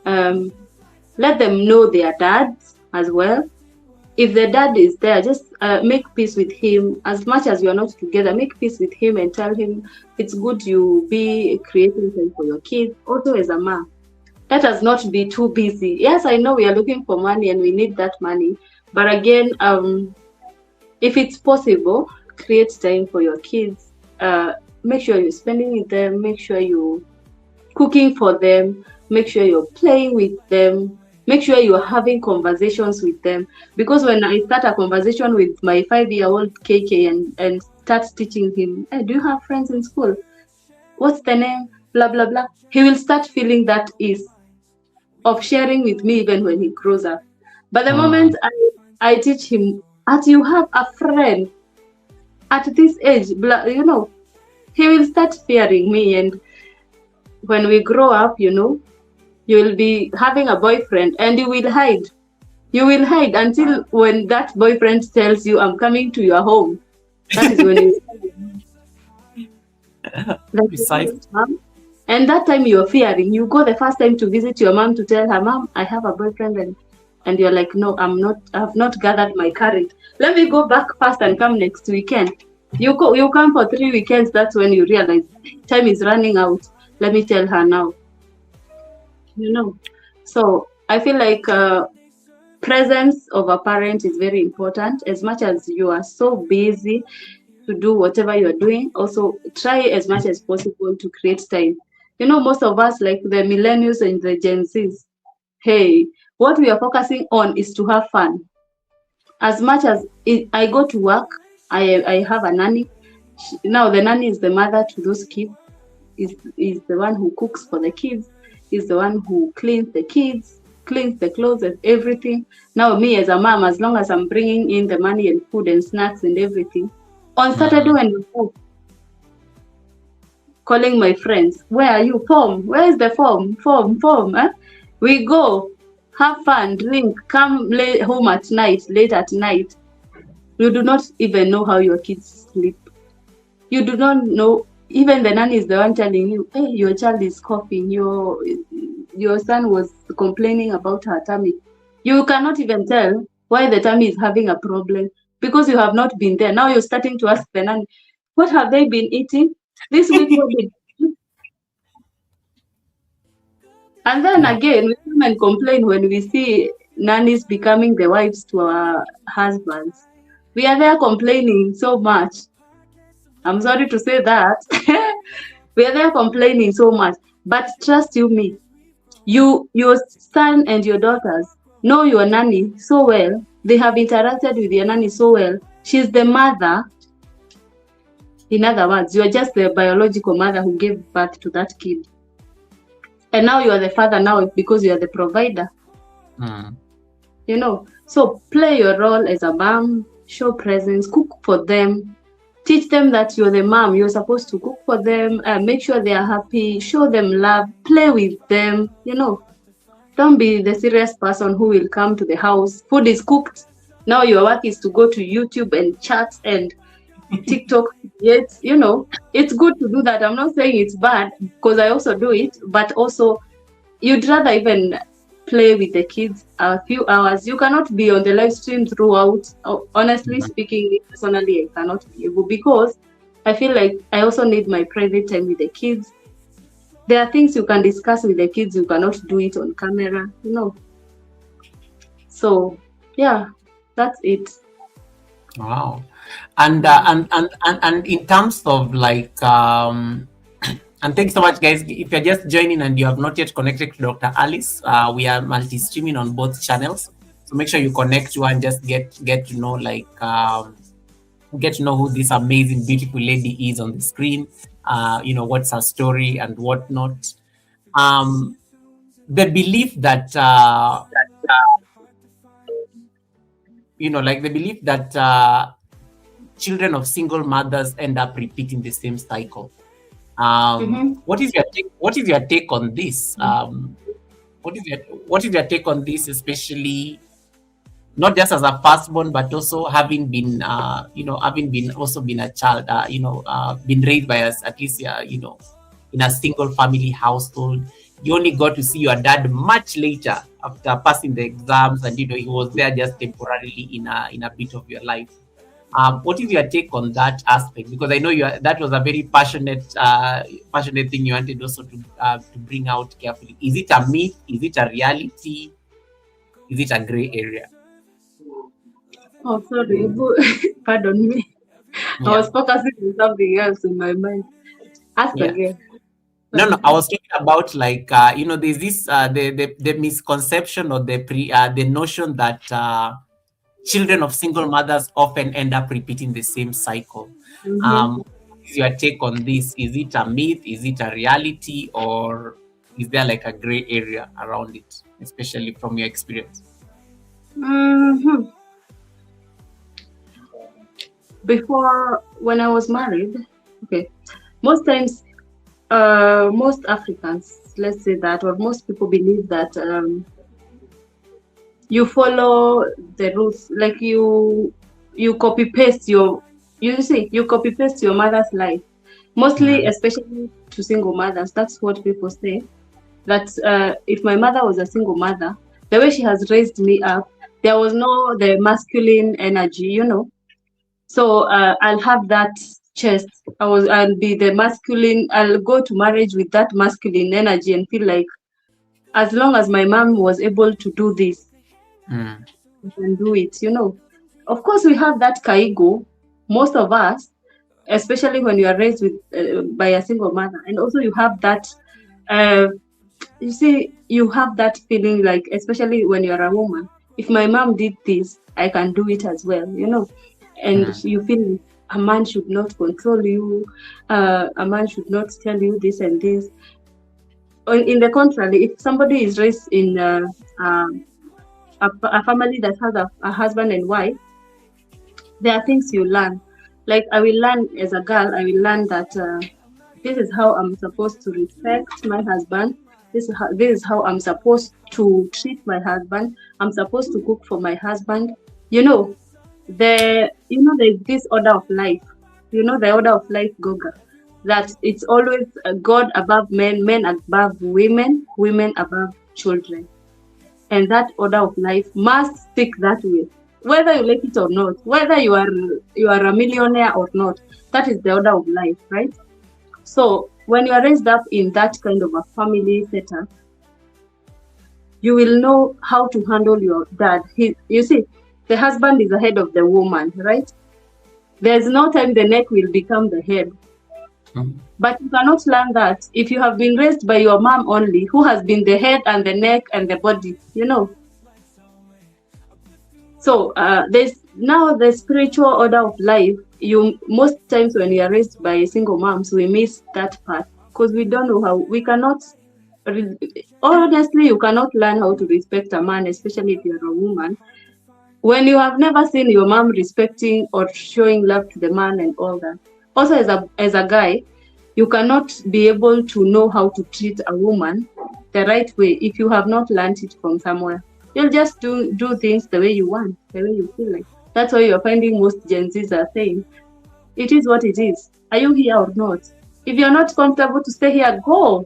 Let them know their dads as well. if the dad is there, just make peace with him. As much as you are not together, make peace with him and tell him it's good you be creating time for your kids. Also, as a mom, let us not be too busy. Yes, I know we are looking for money and we need that money, but again, if it's possible, create time for your kids. Make sure you're spending with them. Make sure you're cooking for them. Make sure you're playing with them. Make sure you're having conversations with them. Because when I start a conversation with my 5-year-old KK and start teaching him, hey, do you have friends in school? What's the name? Blah, blah, blah. He will start feeling that ease of sharing with me even when he grows up. But the moment I teach him, as you have a friend at this age, you know, he will start fearing me. And when we grow up, you know, you will be having a boyfriend and you will hide. You will hide until when that boyfriend tells you, I'm coming to your home. That is when you and that time you're fearing. You go the first time to visit your mom to tell her, Mom, I have a boyfriend, and you're like, no, I've not gathered my courage. Let me go back first and come next weekend. You come for 3 weekends, that's when you realize time is running out. Let me tell her now. You know. So I feel like presence of a parent is very important. As much as you are so busy to do whatever you're doing, also try as much as possible to create time. You know, most of us, like the millennials and the Gen Zs, hey, what we are focusing on is to have fun. As much as I go to work, I have a nanny. Now the nanny is the mother to those kids, is the one who cooks for the kids, is the one who cleans the kids, cleans the clothes and everything. Now me as a mom, as long as I'm bringing in the money and food and snacks and everything, on Saturday when we go, calling my friends, where are you? Form, where is the form? Form. We go, have fun, drink, come home at night, late at night. You do not even know how your kids sleep. You do not know, even the nanny is the one telling you, hey, your child is coughing, your son was complaining about her tummy. You cannot even tell why the tummy is having a problem because you have not been there. Now you're starting to ask the nanny, what have they been eating this week? And then again, we come and complain when we see nannies becoming the wives to our husbands. We are there complaining so much. I'm sorry to say that. We are there complaining so much. But trust you me, your son and your daughters know your nanny so well. They have interacted with your nanny so well. She's the mother. In other words, you are just the biological mother who gave birth to that kid. And now you are the father now because you are the provider. You know, so play your role as a mom, show presence, cook for them, teach them that you're the mom, you're supposed to cook for them, make sure they are happy, show them love, play with them, you know. Don't be the serious person who will come to the house, food is cooked, now your work is to go to YouTube and chat and TikTok. Yet, you know, it's good to do that. I'm not saying it's bad because I also do it, but also you'd rather even play with the kids a few hours. You cannot be on the live stream throughout. Honestly speaking, personally, I cannot be able because I feel like I also need my private time with the kids. There are things you can discuss with the kids, you cannot do it on camera, you know. So yeah, that's it. Wow. And in terms of like and thanks so much, guys. If you're just joining and you have not yet connected to Dr. Alice, we are multi-streaming on both channels, so make sure you connect to and just get to know like get to know who this amazing, beautiful lady is on the screen. You know, what's her story and whatnot. The belief that you know, like the belief that children of single mothers end up repeating the same cycle. What is your take on this? What is your take on this, especially not just as a firstborn, but also having been having been a child, been raised by us, at least in a single family household, you only got to see your dad much later after passing the exams, and he was there just temporarily in a bit of your life. What is your take on that aspect? Because I know that was a very passionate thing you wanted also to bring out carefully. Is it a myth? Is it a reality? Is it a gray area? Oh, sorry. Pardon me. I Yeah. was focusing on something else in my mind. Ask Yeah. again. No, I was talking about like there's this the misconception or the notion that children of single mothers often end up repeating the same cycle. Mm-hmm. What is your take on this? Is it a myth? Is it a reality? Or is there like a gray area around it, especially from your experience? Mm-hmm. Before, when I was married, okay, most times, most Africans, let's say that, or most people believe that you follow the rules, like you copy paste you copy paste your mother's life. Mostly, especially to single mothers, that's what people say. That if my mother was a single mother, the way she has raised me up, there was no the masculine energy, So I'll have that chest. I'll be the masculine. I'll go to marriage with that masculine energy and feel like, as long as my mom was able to do this, I can do it. Of course, we have that kaigo. Most of us, especially when you are raised with by a single mother, and also you have that. You see, you have that feeling like, especially when you're a woman, if my mom did this, I can do it as well. And you feel a man should not control you, a man should not tell you this and this. In the contrary, if somebody is raised in a family that has a husband and wife, there are things you learn. Like I will learn as a girl, I will learn that this is how I'm supposed to respect my husband. This is how I'm supposed to treat my husband. I'm supposed to cook for my husband. There's this order of life. The order of life, Goga, that it's always God above men, men above women, women above children, and that order of life must stick that way, whether you like it or not, whether you are a millionaire or not. That is the order of life, right? So when you are raised up in that kind of a family setup, you will know how to handle your dad. You see, the husband is the head of the woman, right? There's no time the neck will become the head. But you cannot learn that if you have been raised by your mom only, who has been the head and the neck and the body, So there's now the spiritual order of life. Most times when you are raised by single moms, we miss that part because we don't know how. We cannot, honestly, you cannot learn how to respect a man, especially if you're a woman, when you have never seen your mom respecting or showing love to the man and all that. Also, as a guy, you cannot be able to know how to treat a woman the right way if you have not learned it from somewhere. You'll just do things the way you want, the way you feel like. That's why you're finding most Gen Zs are saying, it is what it is. Are you here or not? If you're not comfortable to stay here, go.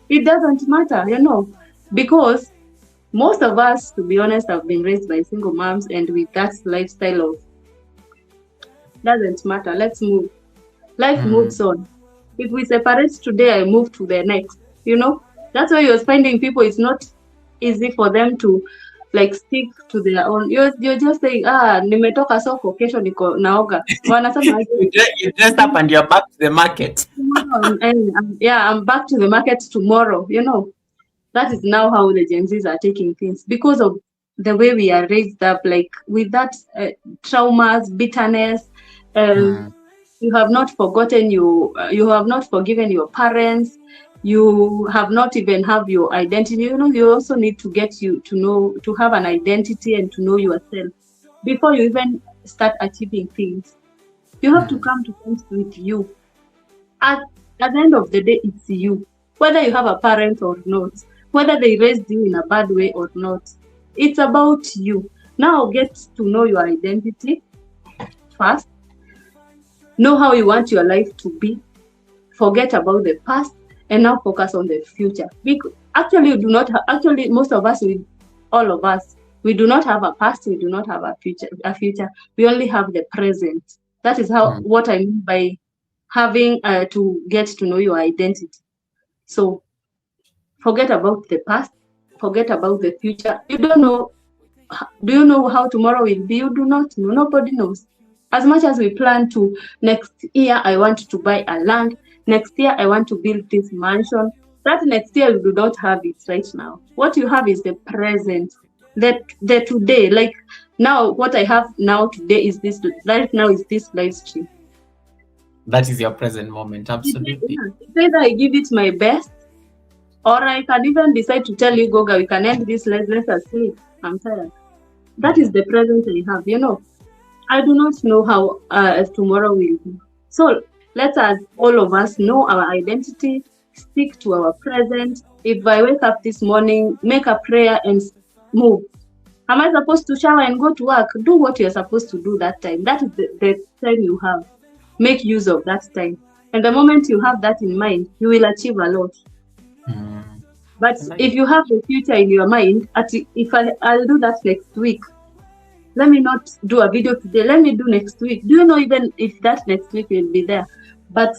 It doesn't matter, because most of us, to be honest, have been raised by single moms and with that lifestyle of, doesn't matter, let's move. Life moves on. If we separate today, I move to the next, That's why you're finding people, it's not easy for them to stick to their own. You're just saying, nimetoka soko, kesho niko naoga. Wanasema you dressed up and you're back to the market. I'm back to the market tomorrow, That is now how the Gen Zs are taking things because of the way we are raised up, with that traumas, bitterness. You have not forgotten you have not forgiven your parents. You have not even have your identity. You also need to get to have an identity and to know yourself before you even start achieving things. You have to come to terms with you. At the end of the day, it's you. Whether you have a parent or not, whether they raised you in a bad way or not, it's about you. Now get to know your identity first. Know how you want your life to be. Forget about the past. and now focus on the future. Actually, you do not actually, most of us, all of us, we do not have a past, we do not have a future. We only have the present. That is how what I mean by having to get to know your identity. So forget about the past, forget about the future. You don't know. Do you know how tomorrow will be? You do not know. Nobody knows. As much as we plan to, next year I want to buy a land, next year I want to build this mansion, that next year you do not have it right now. What you have is the present, the today. Like now, what I have now today is this, right now is this live stream. That is your present moment, absolutely. It's either I give it my best, or I can even decide to tell you, Goga, we can end this, let's sleep. I'm tired. That is the present I have, you know. I do not know how tomorrow will be. So let us, all of us, know our identity, stick to our present. If I wake up this morning, make a prayer and move. Am I supposed to shower and go to work? Do what you're supposed to do that time. That is the time you have. Make use of that time. And the moment you have that in mind, you will achieve a lot. But if you have the future in your mind, if I'll do that next week, let me not do a video today, let me do next week. Do you know even if that next week will be there? But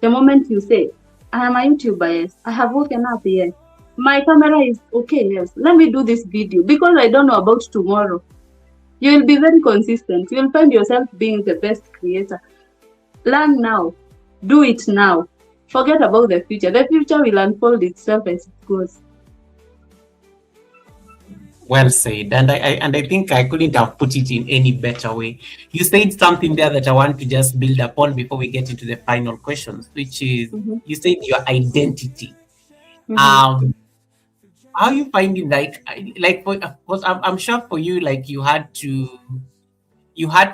the moment you say, I am a YouTuber, yes, I have woken up, yes, my camera is okay, yes, let me do this video because I don't know about tomorrow. You will be very consistent. You will find yourself being the best creator. Learn now. Do it now. Forget about the future. The future will unfold itself as it goes. Well said, and I think I couldn't have put it in any better way. You said something there that I want to just build upon before we get into the final questions, which is you said your identity. How are you finding like for, of course I'm sure for you, like you had to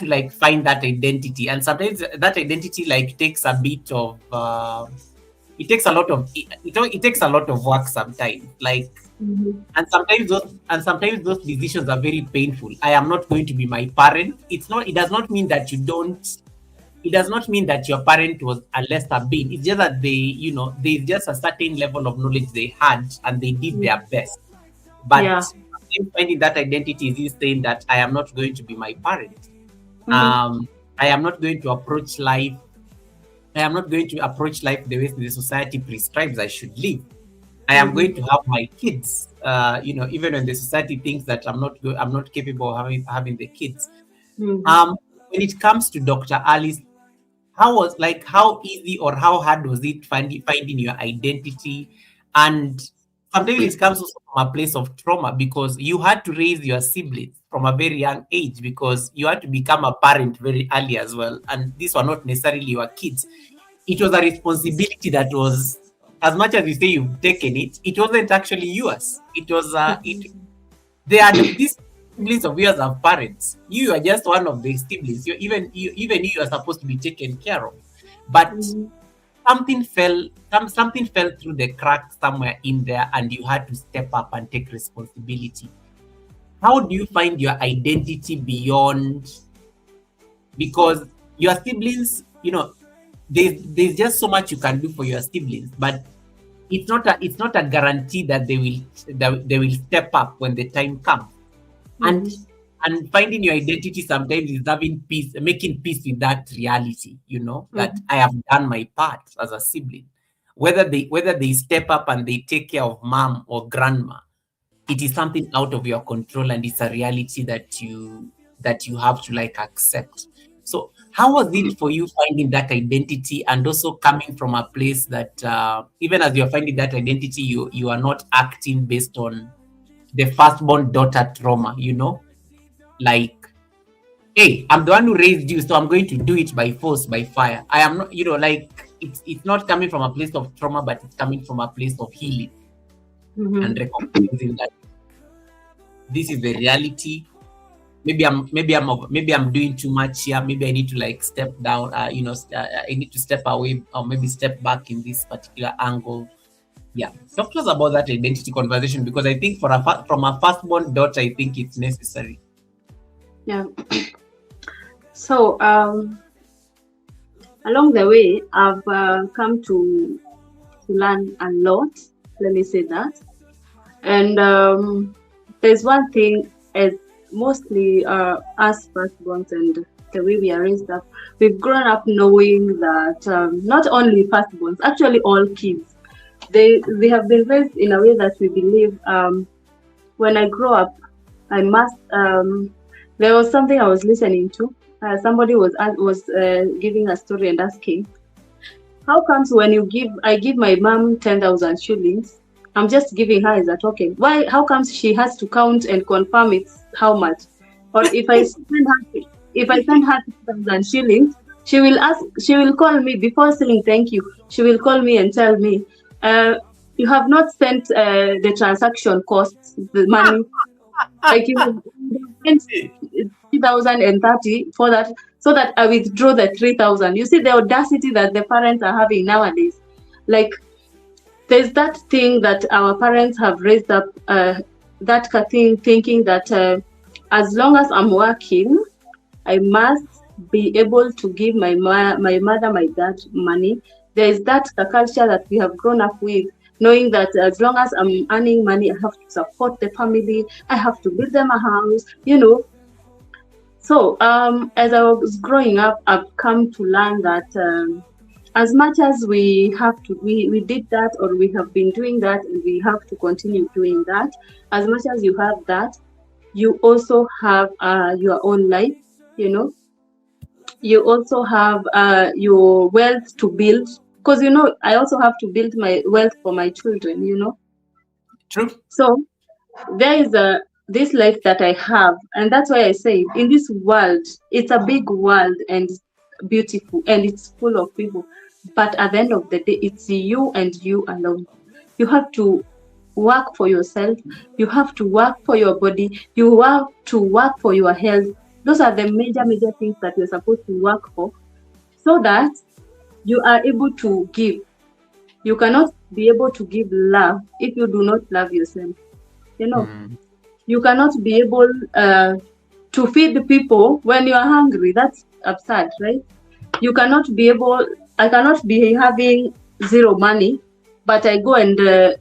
like find that identity, and sometimes that identity like takes a bit of it takes a lot of work sometimes, like and sometimes those decisions are very painful. I am not going to be my parent. It does not mean that your parent was a lesser being. It's just that there's just a certain level of knowledge they had and they did their best. But finding that identity is you saying that I am not going to be my parent. I am not going to approach life. I am not going to approach life the way the society prescribes I should live. I am going to have my kids, even when the society thinks that I'm not capable of having the kids. When it comes to Dr. Alice, how easy or how hard was it finding your identity? And sometimes it comes also from a place of trauma because you had to raise your siblings from a very young age because you had to become a parent very early as well. And these were not necessarily your kids. It was a responsibility that was, as much as you say you've taken it, it wasn't actually yours. It was they are these siblings of yours are parents. You are just one of the siblings. You are supposed to be taken care of, but something fell through the cracks somewhere in there, and you had to step up and take responsibility. How do you find your identity beyond? Because your siblings, there's just so much you can do for your siblings, but it's not a guarantee that they will step up when the time comes. And finding your identity sometimes is making peace with that reality, that I have done my part as a sibling. Whether they step up and they take care of mom or grandma, it is something out of your control, and it's a reality that you have to accept. So how was it for you finding that identity, and also coming from a place that even as you're finding that identity, you are not acting based on the firstborn daughter trauma, like, hey, I'm the one who raised you, so I'm going to do it by force, by fire. I am not, it's not coming from a place of trauma, but it's coming from a place of healing and recognizing that this is the reality. Maybe I'm doing too much here. Maybe I need to step down. I need to step away or maybe step back in this particular angle. Yeah, talk to us about that identity conversation, because I think from a firstborn daughter, I think it's necessary. Yeah. So along the way, I've come to to learn a lot. Let me say that. And there's one thing, as mostly us firstborns and the way we are raised up, we've grown up knowing that not only firstborns, actually all kids, they have been raised in a way that we believe when I grow up, I must. There was something I was listening to. Somebody was giving a story and asking, how comes when I give my mom 10,000 shillings, I'm just giving her as a token. Why? How comes she has to count and confirm it's how much? Or if I send her 2,000 shillings, she will call me before saying thank you. She will call me and tell me, you have not sent the transaction costs, the money. Like you have spent 3,030 for that, so that I withdraw the 3,000. You see the audacity that the parents are having nowadays. Like, there's that thing that our parents have raised up, that thing, thinking that as long as I'm working, I must be able to give my mother, my dad money. There is that culture that we have grown up with, knowing that as long as I'm earning money, I have to support the family, I have to build them a house, So as I was growing up, I've come to learn that as much as we did that, or we have been doing that, and we have to continue doing that, as much as you have that, you also have your own life, You also have your wealth to build, because I also have to build my wealth for my children, True. So there is this life that I have, and that's why I say in this world, it's a big world and beautiful and it's full of people, but at the end of the day, it's you and you alone. You have to work for yourself, you have to work for your body, you have to work for your health. Those are the major things that you're supposed to work for, so that you are able to give. You cannot be able to give love if you do not love yourself. You cannot be able to feed the people when you are hungry. That's absurd, right? I cannot be having zero money, but I go and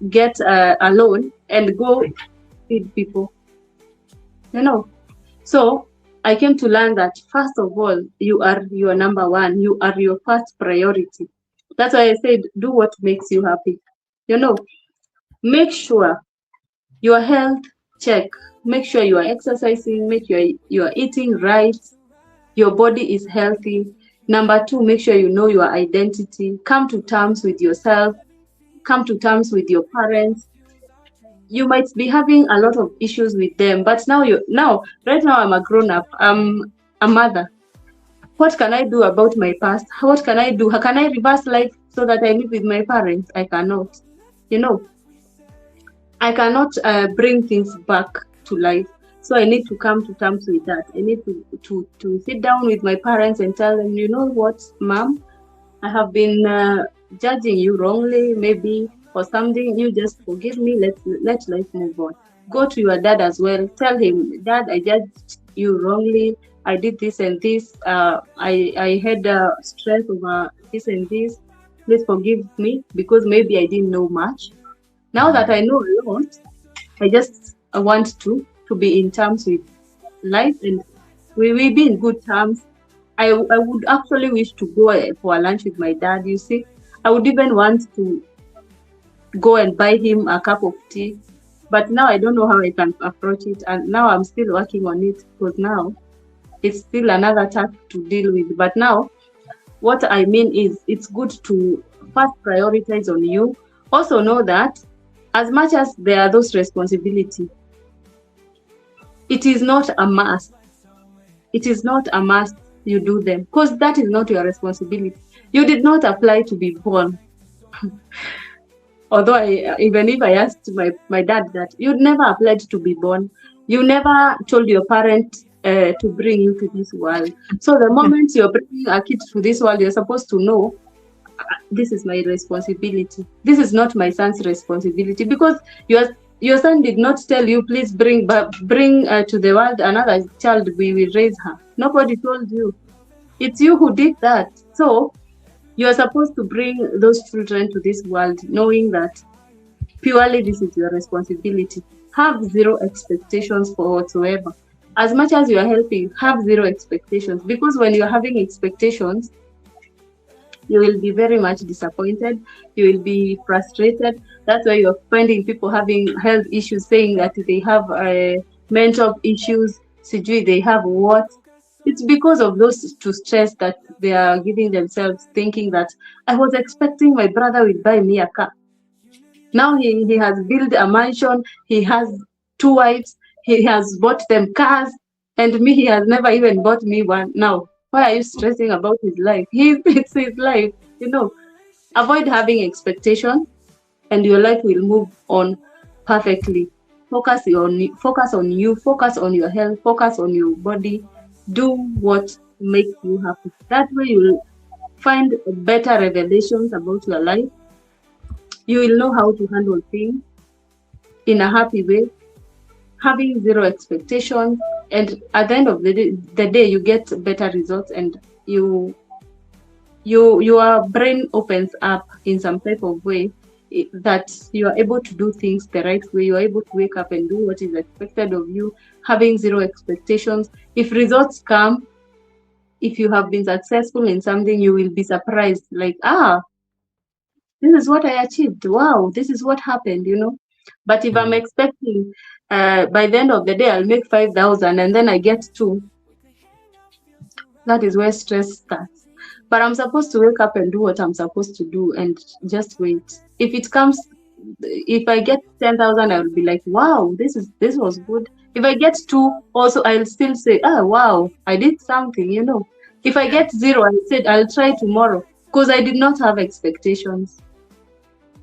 get a loan and go feed people. So I came to learn that, first of all, you are your number one. You are your first priority. That's why I said, do what makes you happy. Make sure your health, check. Make sure you are exercising. Make sure you are eating right. Your body is healthy. Number two, make sure you know your identity. Come to terms with yourself. Come to terms with your parents. You might be having a lot of issues with them, but right now I'm a grown-up. I'm a mother. What can I do about my past? What can I do? How can I reverse life so that I live with my parents? I cannot. I cannot bring things back to life. So I need to come to terms with that. I need to sit down with my parents and tell them, you know what, Mom, I have been judging you wrongly, maybe for something. You just forgive me. Let life move on. Go to your dad as well. Tell him, Dad, I judged you wrongly. I did this and this. I had stress over this and this. Please forgive me, because maybe I didn't know much. Now that I know a lot, I just want to be in terms with life, and we be in good terms. I would actually wish to go for a lunch with my dad. You see, I would even want to go and buy him a cup of tea, but now I don't know how I can approach it, and now I'm still working on it, because now it's still another task to deal with. But now, what I mean is, it's good to first prioritize on you. Also know that as much as there are those responsibilities, it is not a must. It is not a must you do them, because that is not your responsibility. You did not apply to be born. Although even if I asked my dad that, you never applied to be born. You never told your parent to bring you to this world. So the moment you're bringing a kid to this world, you're supposed to know, this is my responsibility. This is not my son's responsibility, because your son did not tell you, please bring to the world another child, we will raise her. Nobody told you. It's you who did that. So You are supposed to bring those children to this world knowing that purely this is your responsibility. Have zero expectations for whatsoever. As much as you are helping, have zero expectations, because when you're having expectations, you will be very much disappointed. You will be frustrated. That's why you're finding people having health issues, saying that they have mental issues, sijui they have what. It's because of those to stress that they are giving themselves, thinking that I was expecting my brother will buy me a car. Now he has built a mansion, he has 2 wives, he has bought them cars, and me, he has never even bought me one. Now, why are you stressing about his life? It's his life, Avoid having expectations, and your life will move on perfectly. Focus on you, focus on your health, focus on your body. Do what makes you happy. That way you will find better revelations about your life. You will know how to handle things in a happy way, having zero expectations, and at the end of the day you get better results, and your brain opens up in some type of way that you are able to do things the right way. You are able to wake up and do what is expected of you, having zero expectations. If results come, if you have been successful in something, you will be surprised, like, this is what I achieved. Wow, this is what happened, But if I'm expecting by the end of the day I'll make 5,000 and then I get 2, that is where stress starts. But I'm supposed to wake up and do what I'm supposed to do and just wait. If it comes, if I get 10,000, I will be like, wow, this was good. If I get 2, also I'll still say, wow, I did something, If I get 0, I said I'll try tomorrow, because I did not have expectations.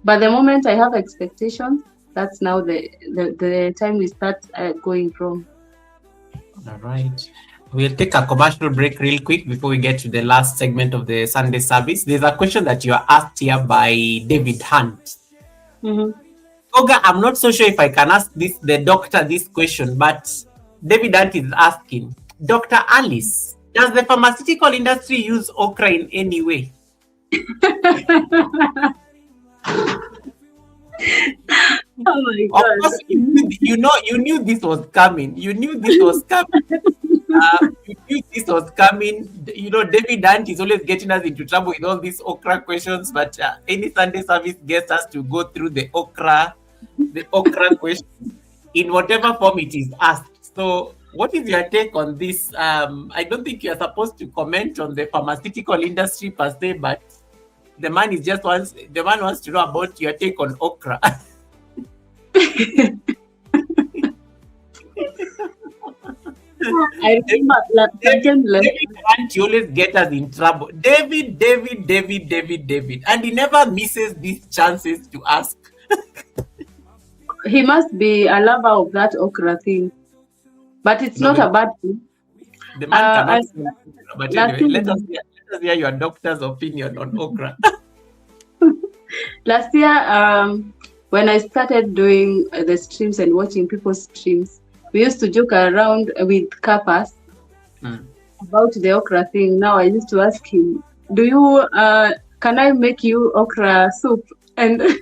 But the moment I have expectations, that's now the time we start going wrong. All right. We'll take a commercial break real quick before we get to the last segment of the Sunday service. There's a question that you are asked here by David Hunt. Oga, I'm not so sure if I can ask the doctor this question, but David Hunt is asking, Dr. Alice, does the pharmaceutical industry use okra in any way? Oh my God! Of course, you knew this was coming. You knew this was coming. David Hunt is always getting us into trouble with all these okra questions. But any Sunday service gets us to go through the okra question in whatever form it is asked. So, what is your take on this? I don't think you're supposed to comment on the pharmaceutical industry per se, but the man wants to know about your take on okra. I remember David always get us in trouble. David, and he never misses these chances to ask. He must be a lover of that okra thing, but it's not a bad thing. The man cannot. But anyway, let us hear your doctor's opinion on okra. Last year, when I started doing the streams and watching people's streams, we used to joke around with Kapas about the okra thing. Now I used to ask him, can I make you okra soup? And then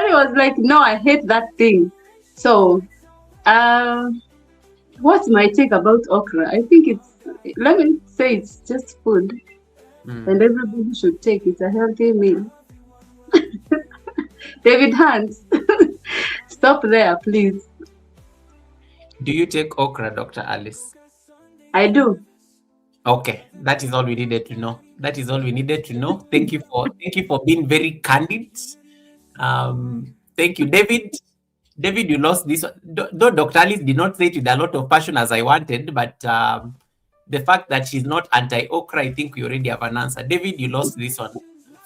he was like, no, I hate that thing. So, what's my take about okra? I think let me say it's just food. And everybody should take it. It's a healthy meal. David Hunt, stop there, please. Do you take okra, Dr. Alice? I do. Okay, that is all we needed to know. Thank you for being very candid. Thank you, David. David, you lost this one. Though Dr. Alice did not say it with a lot of passion as I wanted, but the fact that she's not anti-okra, I think we already have an answer. David, you lost this one,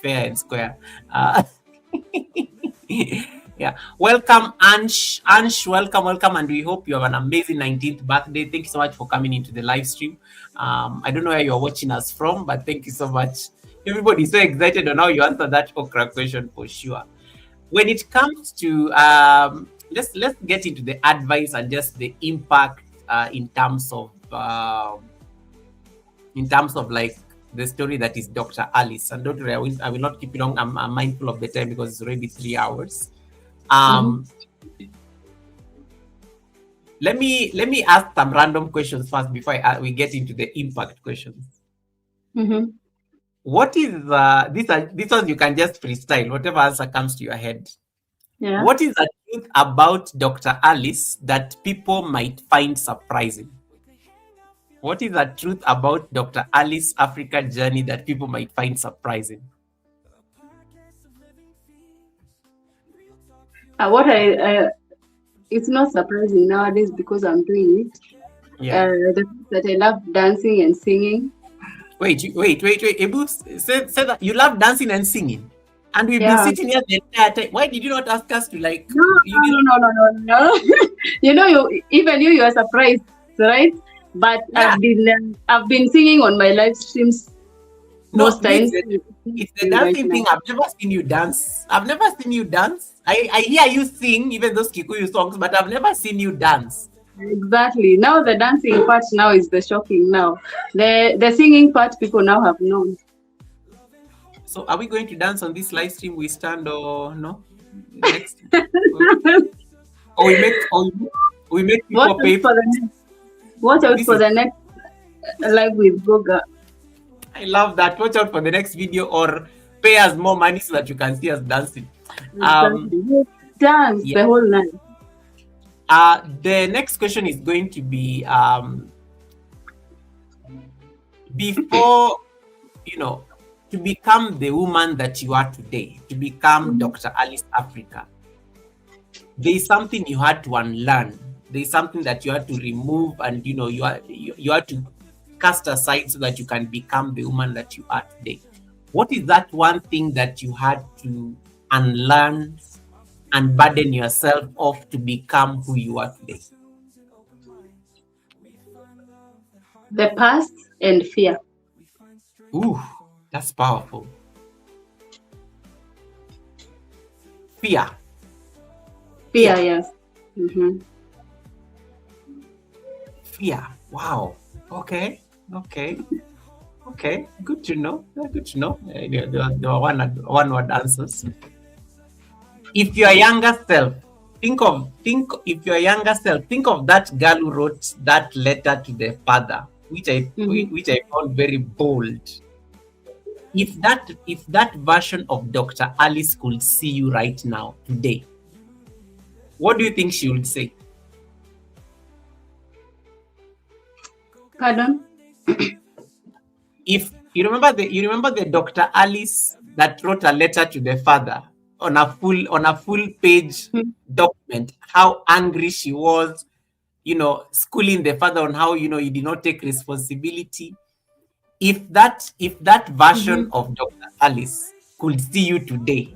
fair and square. Yeah, welcome, Ansh. Welcome, and we hope you have an amazing 19th birthday. Thank you so much for coming into the live stream. I don't know where you're watching us from, but thank you so much. Everybody's so excited on how you answer that okra question for sure. When it comes to let's get into the advice and just the impact in terms of like the story that is Dr. Alice. And don't worry, I will not keep you long. I'm mindful of the time because it's already 3 hours. Let me ask some random questions first before we get into the impact questions. What is this one you can just freestyle, whatever answer comes to your head. Yeah. What is the truth about Dr. Alice that people might find surprising? What is the truth about Dr. Alice Africa journey that people might find surprising? What it's not surprising nowadays because I'm doing it. Yeah. The fact that I love dancing and singing. Wait. Ebu, say that you love dancing and singing. And we've been Yeah. sitting here the entire time. Why did you not ask us to like? No. You know, you are surprised, right? But Yeah. I've been singing on my live streams most times. It's the dancing thing. I've never seen you dance. I hear you sing even those Kikuyu songs, but I've never seen you dance. Exactly. Now the dancing part now is the shocking now. The singing part people now have known. So are we going to dance on this live stream? We stand or no? Next. Or we make people pay for Watch out for the next live with Goga. I love that. Watch out for the next video or pay us more money so that you can see us dancing. Dance the whole night. The next question is going to be before, to become the woman that you are today, to become Dr. Alice Africa, there is something you had to unlearn. There is something that you had to remove, and you had to cast aside so that you can become the woman that you are today. What is that one thing that you had to unlearn and burden yourself off to become who you are today? The past and fear. Ooh, that's powerful. Fear. Fear, yes. Fear. Wow. Okay. Good to know. There were one-word answers. If your younger self, think of that girl who wrote that letter to the father, which I found very bold. If that version of Dr. Alice could see you right now, today, what do you think she would say? Pardon? If you remember the Dr. Alice that wrote a letter to the father on a full page document, how angry she was, schooling the father on how he did not take responsibility. If that version of Dr. Alice could see you today,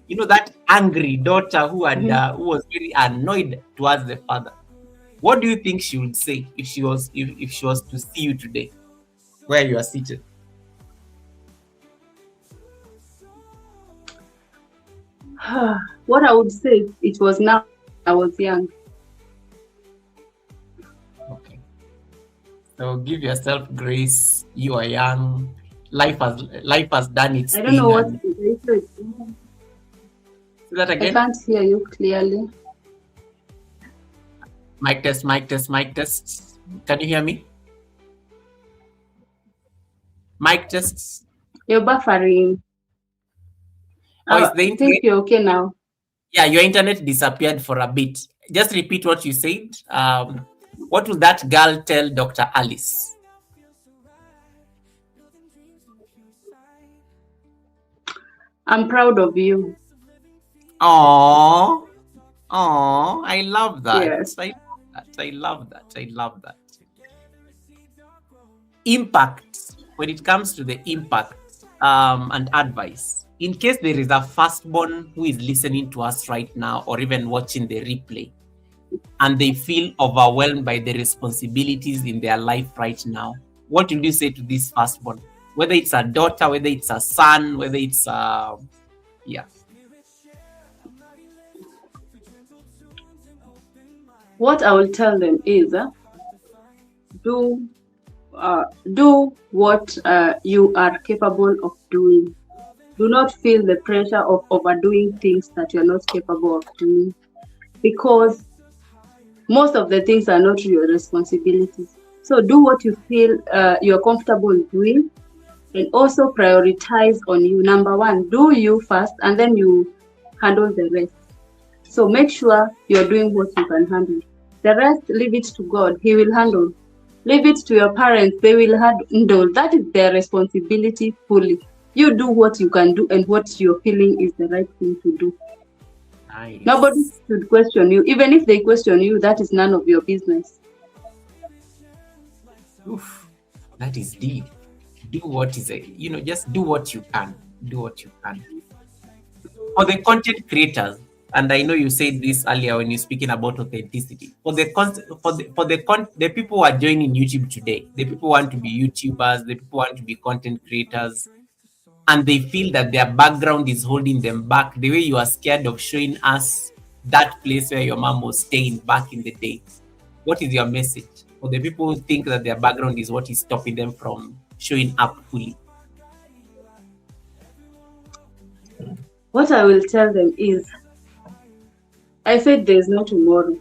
that angry daughter who was very annoyed towards the father, what do you think she would say if she was to see you today, where you are seated? What I would say, it was now I was young. Okay. So give yourself grace. You are young. Life has done its thing. I don't know what. Say that again. I can't hear you clearly. Mic test. Can you hear me? Mic tests. You're buffering. Is the I think you're okay now. Yeah, your internet disappeared for a bit. Just repeat what you said. What would that girl tell Dr. Alice? I'm proud of you. Oh, I love that. Yes. I love that. Impact. When it comes to the impact and advice, in case there is a firstborn who is listening to us right now or even watching the replay, and they feel overwhelmed by the responsibilities in their life right now, what would you say to this firstborn? Whether it's a daughter, whether it's a son, whether it's What I will tell them is, do do what you are capable of doing. Do not feel the pressure of overdoing things that you're not capable of doing, because most of the things are not your responsibilities. So do what you feel you're comfortable doing, and also prioritize on you. Number one, do you first, and then you handle the rest. So make sure you're doing what you can handle. The rest, leave it to God. He will handle. Leave it to your parents. They will handle. That is their responsibility fully. You do what you can do and what you're feeling is the right thing to do. Nice. Nobody should question you. Even if they question you, that is none of your business. Oof, that is deep. Do what is it? Just do what you can. Do what you can. For the content creators, and I know you said this earlier when you're speaking about authenticity. For the people who are joining YouTube today, the people who want to be YouTubers, the people who want to be content creators, and they feel that their background is holding them back, the way you are scared of showing us that place where your mom was staying back in the day. What is your message for the people who think that their background is what is stopping them from showing up fully? What I will tell them is, I said there's no tomorrow.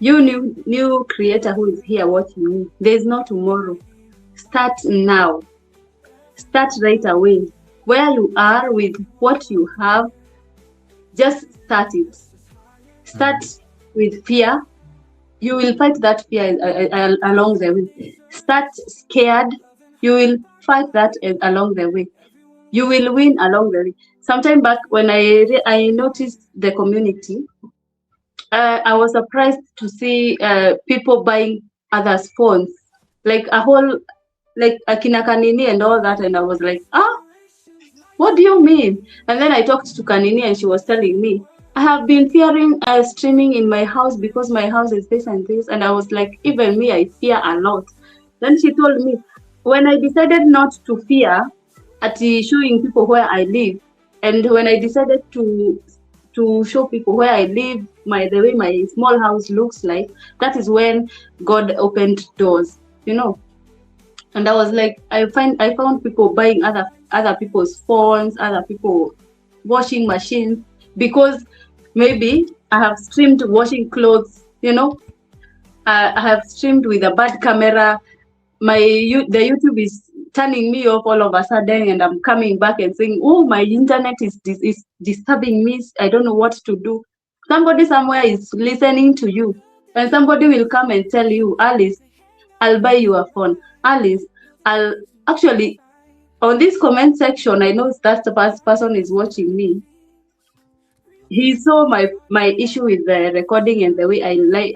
You new creator who is here watching me, there's no tomorrow. Start now. Start right away. Where you are with what you have, just start it. Start with fear. You will fight that fear along the way. Start scared. You will fight that along the way. You will win along the way. Sometime back when I noticed the community, I was surprised to see people buying others' phones, like a whole, like Akina Kanini and all that, and I was like, what do you mean? And then I talked to Kanini and she was telling me, I have been fearing streaming in my house because my house is this and this, and I was like, even me, I fear a lot. Then she told me, when I decided not to fear at showing people where I live, and when I decided to show people where I live, the way my small house looks like, that is when God opened doors, And I was like, I found people buying other people's phones, other people washing machines, because maybe I have streamed washing clothes, I have streamed with a bad camera. The YouTube is turning me off all of a sudden, and I'm coming back and saying, oh, my internet is disturbing me. I don't know what to do. Somebody somewhere is listening to you, and somebody will come and tell you, Alice, I'll buy you a phone. Alice, I'll actually, on this comment section, I know that the person is watching me. He saw my issue with the recording and the way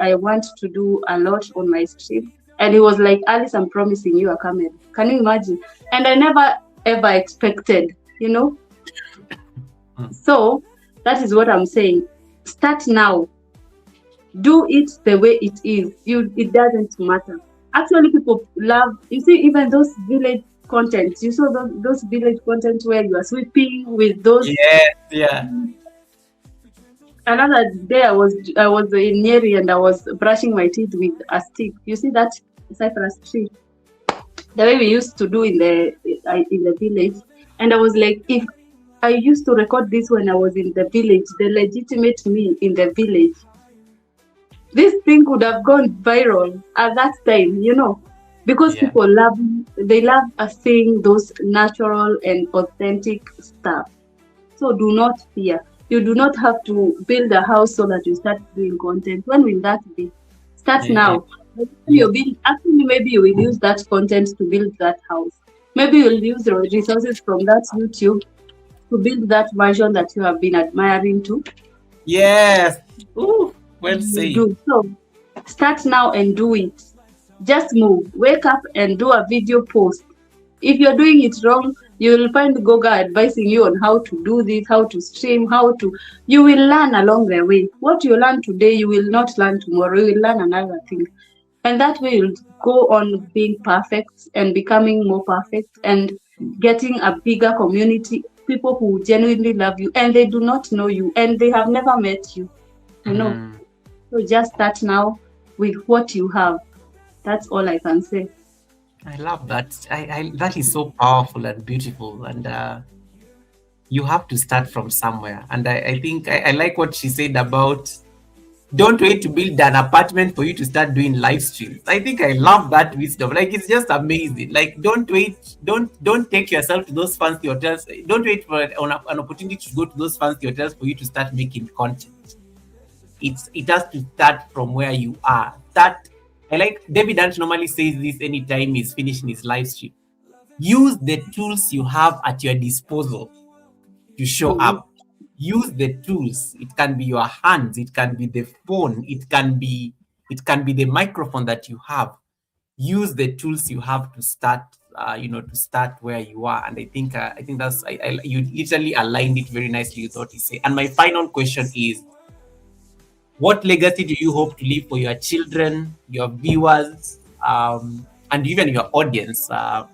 I want to do a lot on my stream. And he was like, Alice, I'm promising you a camera. Can you imagine? And I never ever expected, So that is what I'm saying. Start now. Do it the way it is. It doesn't matter. Actually, people love, even those village content. You saw those village content where you are sweeping with those. Yeah. Another day I was in Nyeri and I was brushing my teeth with a stick. You see that cypress tree? The way we used to do in the village. And I was like, if I used to record this when I was in the village, the legitimate me in the village, this thing could have gone viral at that time, because people love us saying those natural and authentic stuff. So do not fear. You do not have to build a house so that you start doing content. When will that be? Start now. Actually, maybe you will use that content to build that house. Maybe you'll use the resources from that YouTube to build that version that you have been admiring to. Yes. Ooh, well said. So start now and do it. Just move. Wake up and do a video post. If you're doing it wrong, you will find Goga advising you on how to do this, how to stream, you will learn along the way. What you learn today, you will not learn tomorrow. You will learn another thing. And that way you'll go on being perfect and becoming more perfect and getting a bigger community, people who genuinely love you and they do not know you and they have never met you. So just start now with what you have. That's all I can say. I love that. That is so powerful and beautiful. And you have to start from somewhere. And I think I like what she said about don't wait to build an apartment for you to start doing live streams. I think I love that wisdom. Like it's just amazing. Like don't wait, don't take yourself to those fancy hotels. Don't wait for an opportunity to go to those fancy hotels for you to start making content. It has to start from where you are. That I like David Ant normally says this anytime he's finishing his live stream. Use the tools you have at your disposal to show up. Use the tools. It can be your hands, it can be the phone, it can be the microphone that you have. Use the tools you have to start to start where you are. And I think that's you literally aligned it very nicely with what you say. And my final question is, what legacy do you hope to leave for your children, your viewers, and even your audience? I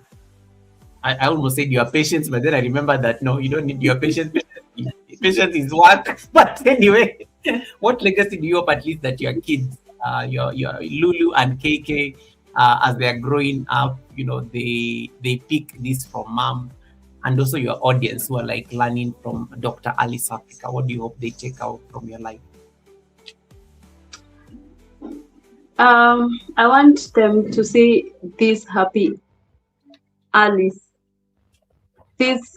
almost said your patience, but then I remember that no, you don't need your patience. Patience is work. But anyway, what legacy do you hope at least that your kids, your Lulu and KK, as they are growing up, they pick this from mom, and also your audience who are like learning from Dr. Alice Africa? What do you hope they take out from your life? I want them to see this happy Alice, this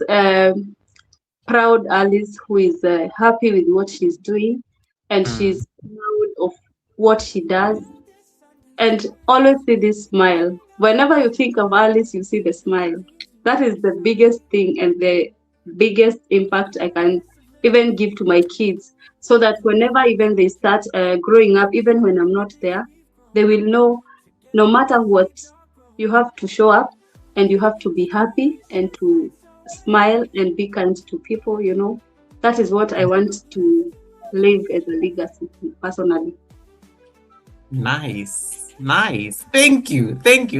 proud Alice who is happy with what she's doing, and she's proud of what she does, and always see this smile. Whenever you think of Alice, you see the smile. That is the biggest thing and the biggest impact I can even give to my kids, so that whenever even they start growing up, even when I'm not there, they will know no matter what, you have to show up and you have to be happy and to smile and be kind to people. That is what I want to leave as a legacy personally. Nice. Thank you,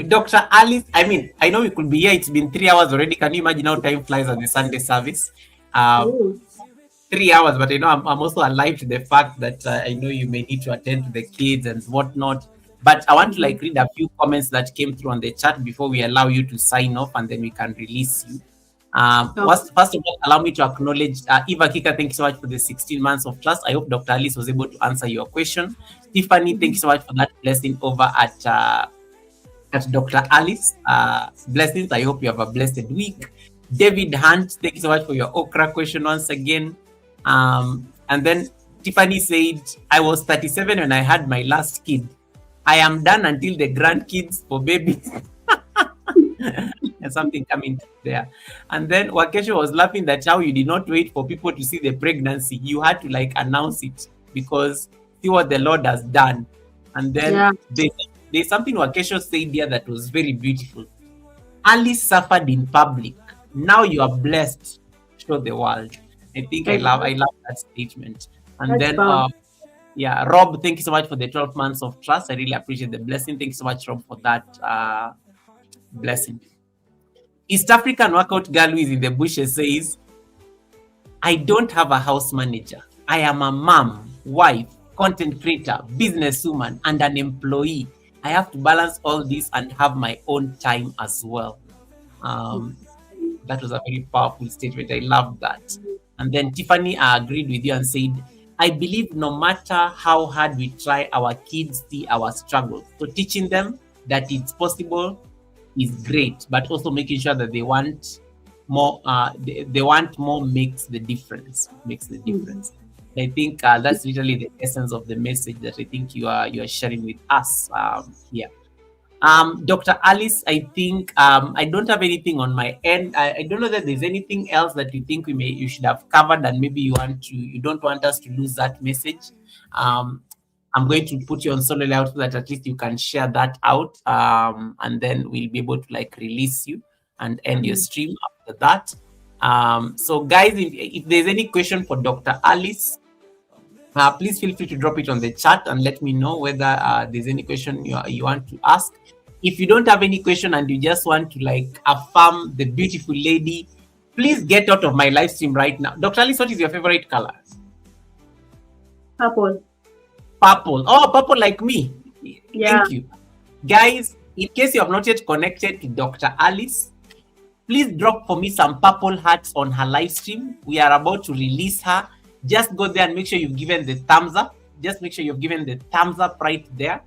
Dr. Alice. I mean, I know we could be here. It's been 3 hours already. Can you imagine how time flies on the Sunday service? 3 hours, but I know I'm also alive to the fact that I know you may need to attend to the kids and whatnot. But I want to read a few comments that came through on the chat before we allow you to sign off, and then we can release you. First of all, allow me to acknowledge Eva Kika. Thank you so much for the 16 months of trust. I hope Dr. Alice was able to answer your question. Tiffany, thank you so much for that blessing over at Dr. Alice. Blessings. I hope you have a blessed week. David Hunt, thank you so much for your okra question once again. And then Tiffany said, I was 37 when I had my last kid. I am done until the grandkids for babies. And something coming there. And then Wakesho was laughing that how you did not wait for people to see the pregnancy. You had to announce it because see what the Lord has done. And then there's something Wakesho said there that was very beautiful. Alice suffered in public. Now you are blessed. Show the world. I think I love that statement. And then Rob, thank you so much for the 12 months of trust. I really appreciate the blessing. Thank you so much, Rob, for that blessing. East African workout girl who is in the bushes says, I don't have a house manager. I am a mom, wife, content creator, businesswoman, and an employee. I have to balance all this and have my own time as well. That was a very powerful statement. I love that. And then Tiffany agreed with you and said, I believe no matter how hard we try, our kids see our struggles. So teaching them that it's possible is great, but also making sure that they want more. They want more makes the difference. I think that's literally the essence of the message that I think you are sharing with us. Dr. Alice, I think I don't have anything on my end. I don't know that there's anything else that you think you should have covered, and maybe you don't want us to lose that message. I'm going to put you on solo layout so that at least you can share that out, and then we'll be able to release you and end your stream after that. So guys, if there's any question for Dr. Alice, please feel free to drop it on the chat and let me know whether there's any question you want to ask. If you don't have any question and you just want to affirm the beautiful lady, please get out of my live stream right now. Dr. Alice, what is your favorite color? Purple. Purple. Oh, purple like me. Yeah. Thank you. Guys, in case you have not yet connected to Dr. Alice, please drop for me some purple hearts on her live stream. We are about to release her. Just go there and make sure you've given the thumbs up. Just make sure you've given the thumbs up right there.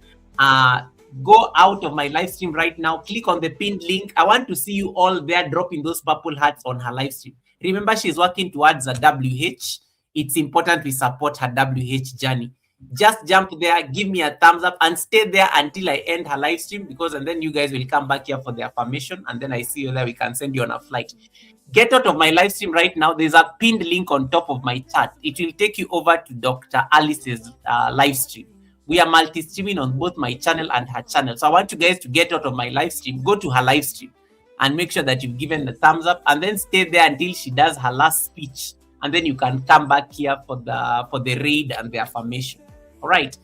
Go out of my live stream right now. Click on the pinned link. I want to see you all there dropping those purple hearts on her live stream. Remember, she's working towards a WH. It's important we support her WH journey. Just jump there, give me a thumbs up, and stay there until I end her live stream, and then you guys will come back here for the affirmation, and then I see you there. We can send you on a flight. Get out of my live stream right now. There's a pinned link on top of my chat. It will take you over to Dr. Alice's live stream. We are multi-streaming on both my channel and her channel. So I want you guys to get out of my live stream, go to her live stream, and make sure that you've given the thumbs up, and then stay there until she does her last speech, and then you can come back here for the raid and the affirmation. All right.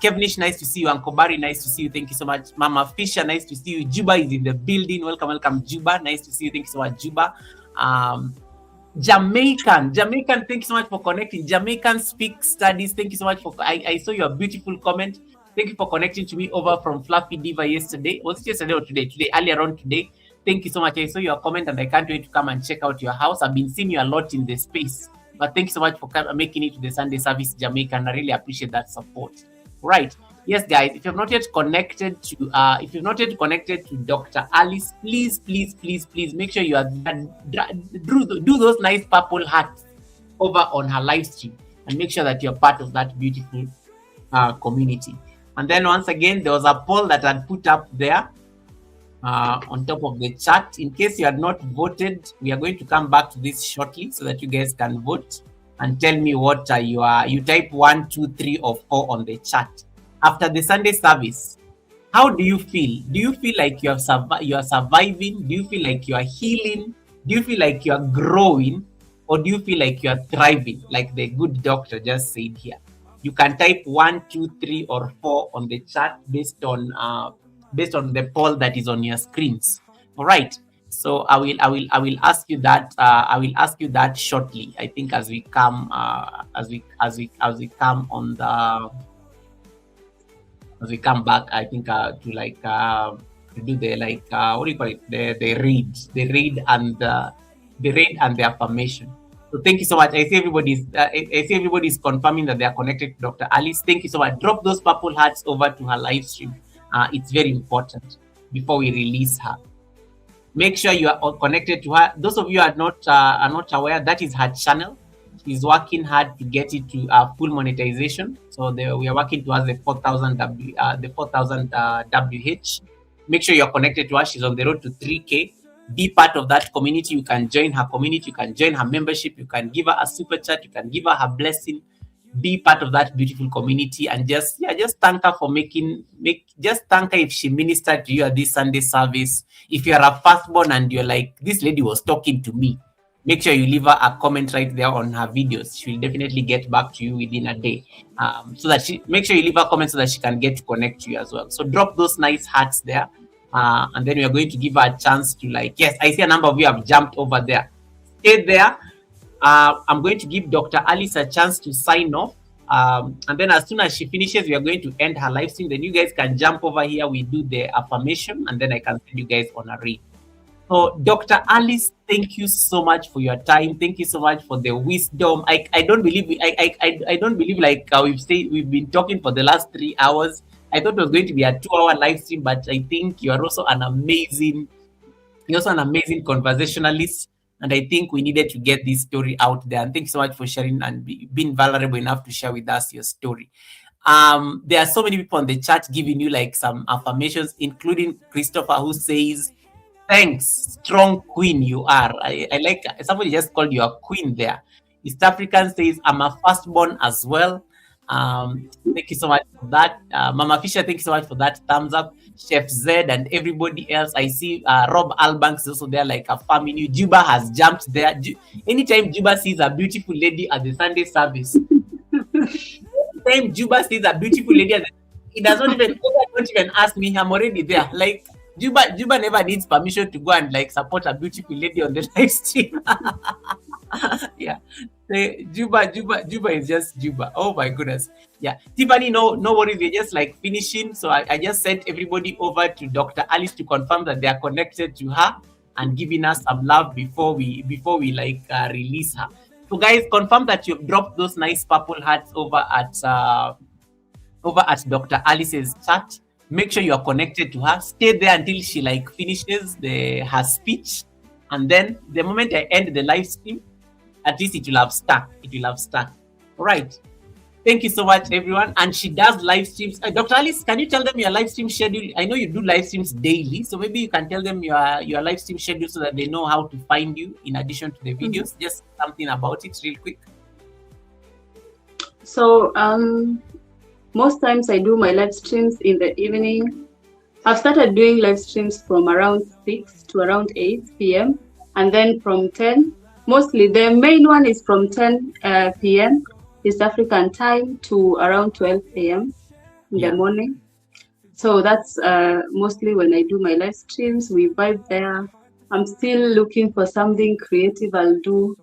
Kevnish, nice to see you. Uncle Barry, nice to see you. Thank you so much. Mama Fisher, nice to see you. Juba is in the building. Welcome, Juba. Nice to see you. Thank you so much, Juba. Jamaican, thank you so much for connecting. Jamaican Speak Studies, thank you so much for. I saw your beautiful comment. Thank you for connecting to me over from Fluffy Diva yesterday. Was it yesterday or today? Today, earlier on today. Thank you so much. I saw your comment and I can't wait to come and check out your house. I've been seeing you a lot in the space. But thank you so much for making it to the Sunday service, Jamaica, and I really appreciate that support. Right. Yes, guys, if you've not yet connected to Dr. Alice, please make sure you are do those nice purple hearts over on her live stream and make sure that you're part of that beautiful community. And then once again, there was a poll that I'd put up there on top of the chat. In case you had not voted, we are going to come back to this shortly so that you guys can vote and tell me what you are. You type 1, 2, 3, or 4 on the chat. After the Sunday service, how do you feel? Do you feel like you are surviving? Do you feel like you are healing? Do you feel like you are growing? Or do you feel like you are thriving, like the good doctor just said here? You can type 1, 2, 3, or 4 on the chat based on the poll that is on your screens. All right. So I will ask you that. I will ask you that shortly. I think as we come on the. As we come back, I think to do the what do you call it? The read and the affirmation. So thank you so much. I see everybody's confirming that they are connected to Dr. Alice. Thank you so much. Drop those purple hearts over to her live stream. It's very important before we release her. Make sure you are connected to her. Those of you are not aware, that is her channel. She's working hard to get it to full monetization. So we are working towards the 4,000 WH. Make sure you're connected to her. She's on the road to 3K. Be part of that community. You can join her community. You can join her membership. You can give her a super chat. You can give her her blessing. Be part of that beautiful community and just thank her for thank her if she ministered to you at this Sunday service. If you're a firstborn and you're like, this lady was talking to me, make sure you leave her a comment right there on her videos. She will definitely get back to you within a day. Make sure you leave her a comment so that she can get to connect to you as well. So drop those nice hearts there. And then we are going to give her a chance to yes, I see a number of you have jumped over there. Stay there. I'm going to give Dr. Alice a chance to sign off. And then as soon as she finishes, we are going to end her live stream. Then you guys can jump over here. We do the affirmation and then I can send you guys on a read. So Dr. Alice, thank you so much for your time. Thank you so much for the wisdom. I don't believe we've been talking for the last 3 hours. I thought it was going to be a 2-hour live stream, but I think you're also an amazing conversationalist. And I think we needed to get this story out there. And thank you so much for sharing and being vulnerable enough to share with us your story. There are so many people on the chat giving you some affirmations, including Christopher, who says, "Thanks, strong queen you are." I like somebody just called you a queen there. East African says, "I'm a firstborn as well." Thank you so much for that. Mama Fisher, thank you so much for that thumbs up. Chef Zed and everybody else. I see Rob Albanks is also there like a family. Juba has jumped there. Anytime Juba sees a beautiful lady at the Sunday service, anytime Juba sees a beautiful lady, he does not even don't even ask me. I'm already there. Juba never needs permission to go and support a beautiful lady on the live stream. Yeah. Juba is just Juba. Oh my goodness. Yeah. Tiffany, no worries. We're just like finishing. So I just sent everybody over to Dr. Alice to confirm that they are connected to her and giving us some love before we like release her. So guys, confirm that you've dropped those nice purple hearts over at Dr. Alice's chat. Make sure you are connected to her. Stay there until she like finishes her speech. And then the moment I end the live stream, at least it will have stuck. All right. Thank you so much, everyone. And she does live streams. Dr. Alice, can you tell them your live stream schedule? I know you do live streams daily, so maybe you can tell them your live stream schedule so that they know how to find you in addition to the videos. Just something about it real quick. So most times I do my live streams in the evening. I've started doing live streams from around 6 to around 8 p.m. and then from 10. Mostly the main one is from 10 p.m. East African time to around 12 a.m. in the morning. So that's mostly when I do my live streams. We vibe there. I'm still looking for something creative I'll do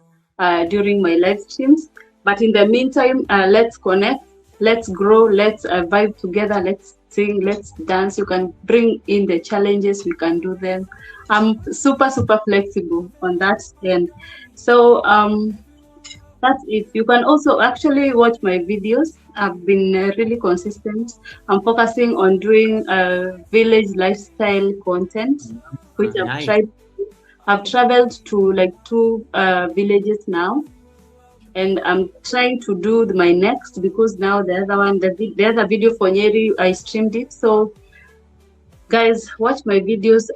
during my live streams. But in the meantime, let's connect, let's grow, let's vibe together, let's sing, let's dance. You can bring in the challenges, we can do them. I'm super flexible on that end. So that's it. You can also actually watch my videos. I've been really consistent. I'm focusing on doing village lifestyle content, which I've traveled to like 2 villages now, and I'm trying to do my next, because now the other video for Nyeri, I streamed it. So guys, watch my videos.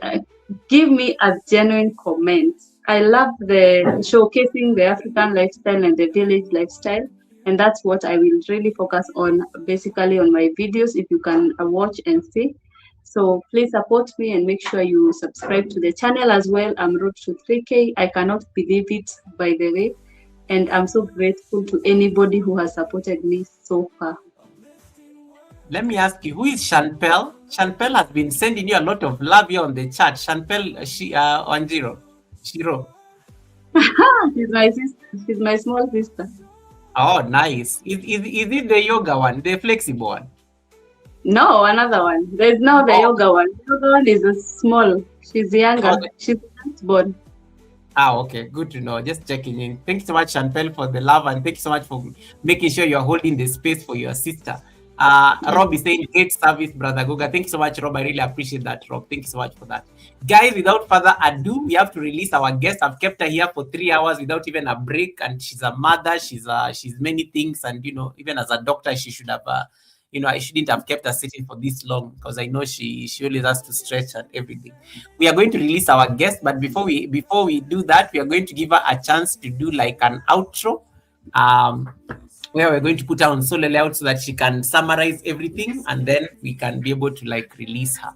Give me a genuine comment. I love the showcasing the African lifestyle and the village lifestyle, and that's what I will really focus on basically on my videos, if you can watch and see. So please support me and make sure you subscribe to the channel as well. I'm road to 3K. I cannot believe it, by the way, and I'm so grateful to anybody who has supported me so far. Let me ask you, who is Shanpel? Shanpel has been sending you a lot of love here on the chat. Shanpel Shiro. She's my sister. She's my small sister. Oh, nice. Is it the yoga one, the flexible one? No, another one. There's no the yoga one. The yoga one is a small. She's younger. Okay. She's firstborn. Okay. Good to know. Just checking in. Thank you so much, Shanpel, for the love, and thank you so much for making sure you're holding the space for your sister. Rob is saying, great service, Brother Guga. Thank you so much, Rob. I really appreciate that, Rob. Thank you so much for that. Guys, without further ado, we have to release our guest. I've kept her here for 3 hours without even a break, and she's a mother. She's many things, and even as a doctor, she should have I shouldn't have kept her sitting for this long, because I know she always has to stretch and everything. We are going to release our guest, but before we do that, we are going to give her a chance to do like an outro, where we're going to put her on solo layout so that she can summarize everything, and then we can be able to like release her.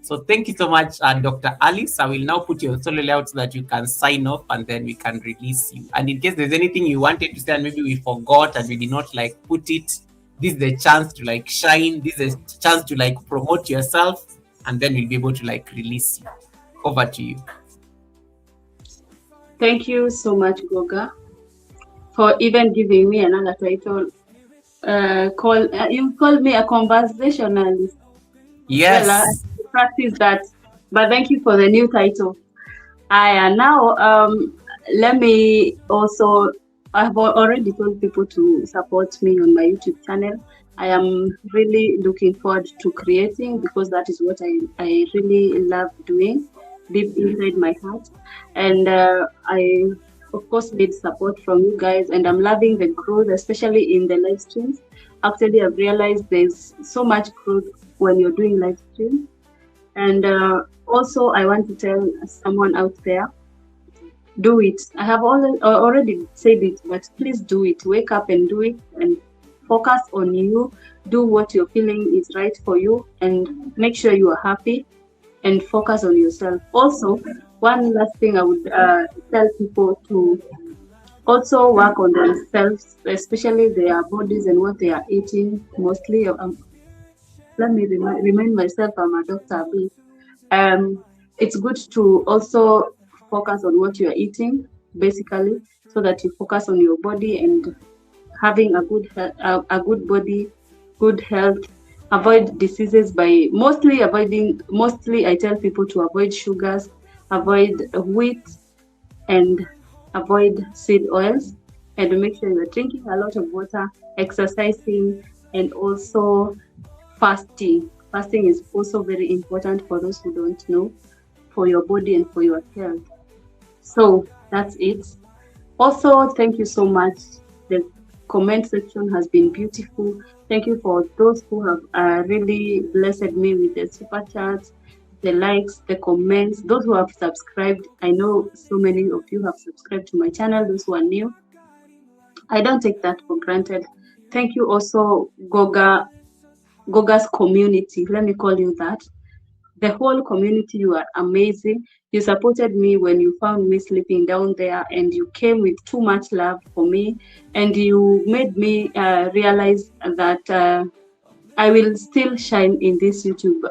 So thank you so much, Dr. Alice. I will now put you on solo layout so that you can sign off, and then we can release you. And in case there's anything you wanted to say and maybe we forgot and we did not like put it, this is the chance to like shine. This is a chance to like promote yourself, and then we'll be able to like release you. Over to you. Thank you so much, Goga, for even giving me another title. You called me a conversationalist. Yes. Well, I practice that, but thank you for the new title. Now let me also, I've already told people to support me on my YouTube channel. I am really looking forward to creating, because that is what I really love doing deep inside my heart. And I, of course, need support from you guys, and I'm loving the growth, especially in the live streams. Actually, I've realized there's so much growth when you're doing live streams. And also, I want to tell someone out there, do it. I have already said it, but please do it. Wake up and do it, and focus on you. Do what you're feeling is right for you, and make sure you are happy, and focus on yourself. Also, one last thing I would tell people to also work on themselves, especially their bodies and what they are eating. Mostly, let me remind myself, I'm a doctor. It's good to also focus on what you are eating. basically, so that you focus on your body and having a good a good body, good health. Avoid diseases by mostly I tell people to avoid sugars, avoid wheat, and avoid seed oils, and make sure you're drinking a lot of water, exercising, and also fasting. Fasting is also very important for those who don't know, for your body and for your health. So that's it. Also, thank you so much. The comment section has been beautiful. Thank you for those who have really blessed me with the super chats, the likes, the comments, those who have subscribed. I know so many of you have subscribed to my channel, those who are new. I don't take that for granted. Thank you also, Goga's community. Let me call you that. The whole community, you are amazing. You supported me when you found me sleeping down there, and you came with too much love for me, and you made me realize that I will still shine in this YouTube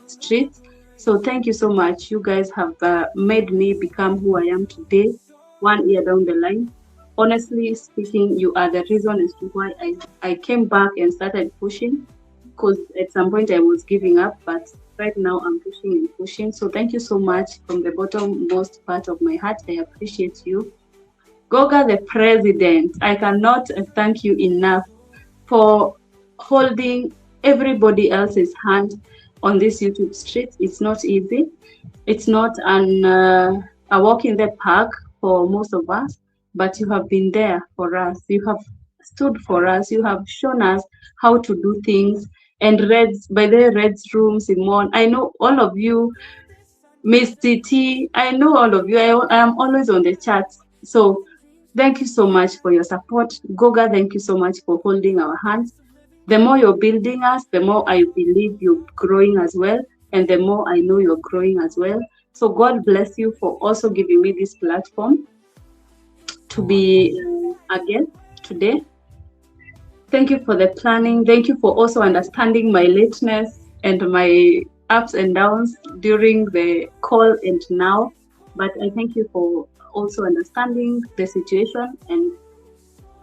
street. So thank you so much. You guys have made me become who I am today, 1 year down the line. Honestly speaking, you are the reason as to why I came back and started pushing, because at some point I was giving up, but right now I'm pushing and pushing. So thank you so much from the bottommost part of my heart. I appreciate you. Goga the president, I cannot thank you enough for holding everybody else's hand on this YouTube street. It's not easy. It's not a walk in the park for most of us, but you have been there for us. You have stood for us. You have shown us how to do things. And by the Red's room, Simone, I know all of you, Miss T, I know all of you. I am always on the chat. So thank you so much for your support. Goga, thank you so much for holding our hands. The more you're building us, the more I believe you're growing as well. And the more I know you're growing as well. So God bless you for also giving me this platform to be again today. Thank you for the planning. Thank you for also understanding my lateness and my ups and downs during the call and now. But I thank you for also understanding the situation and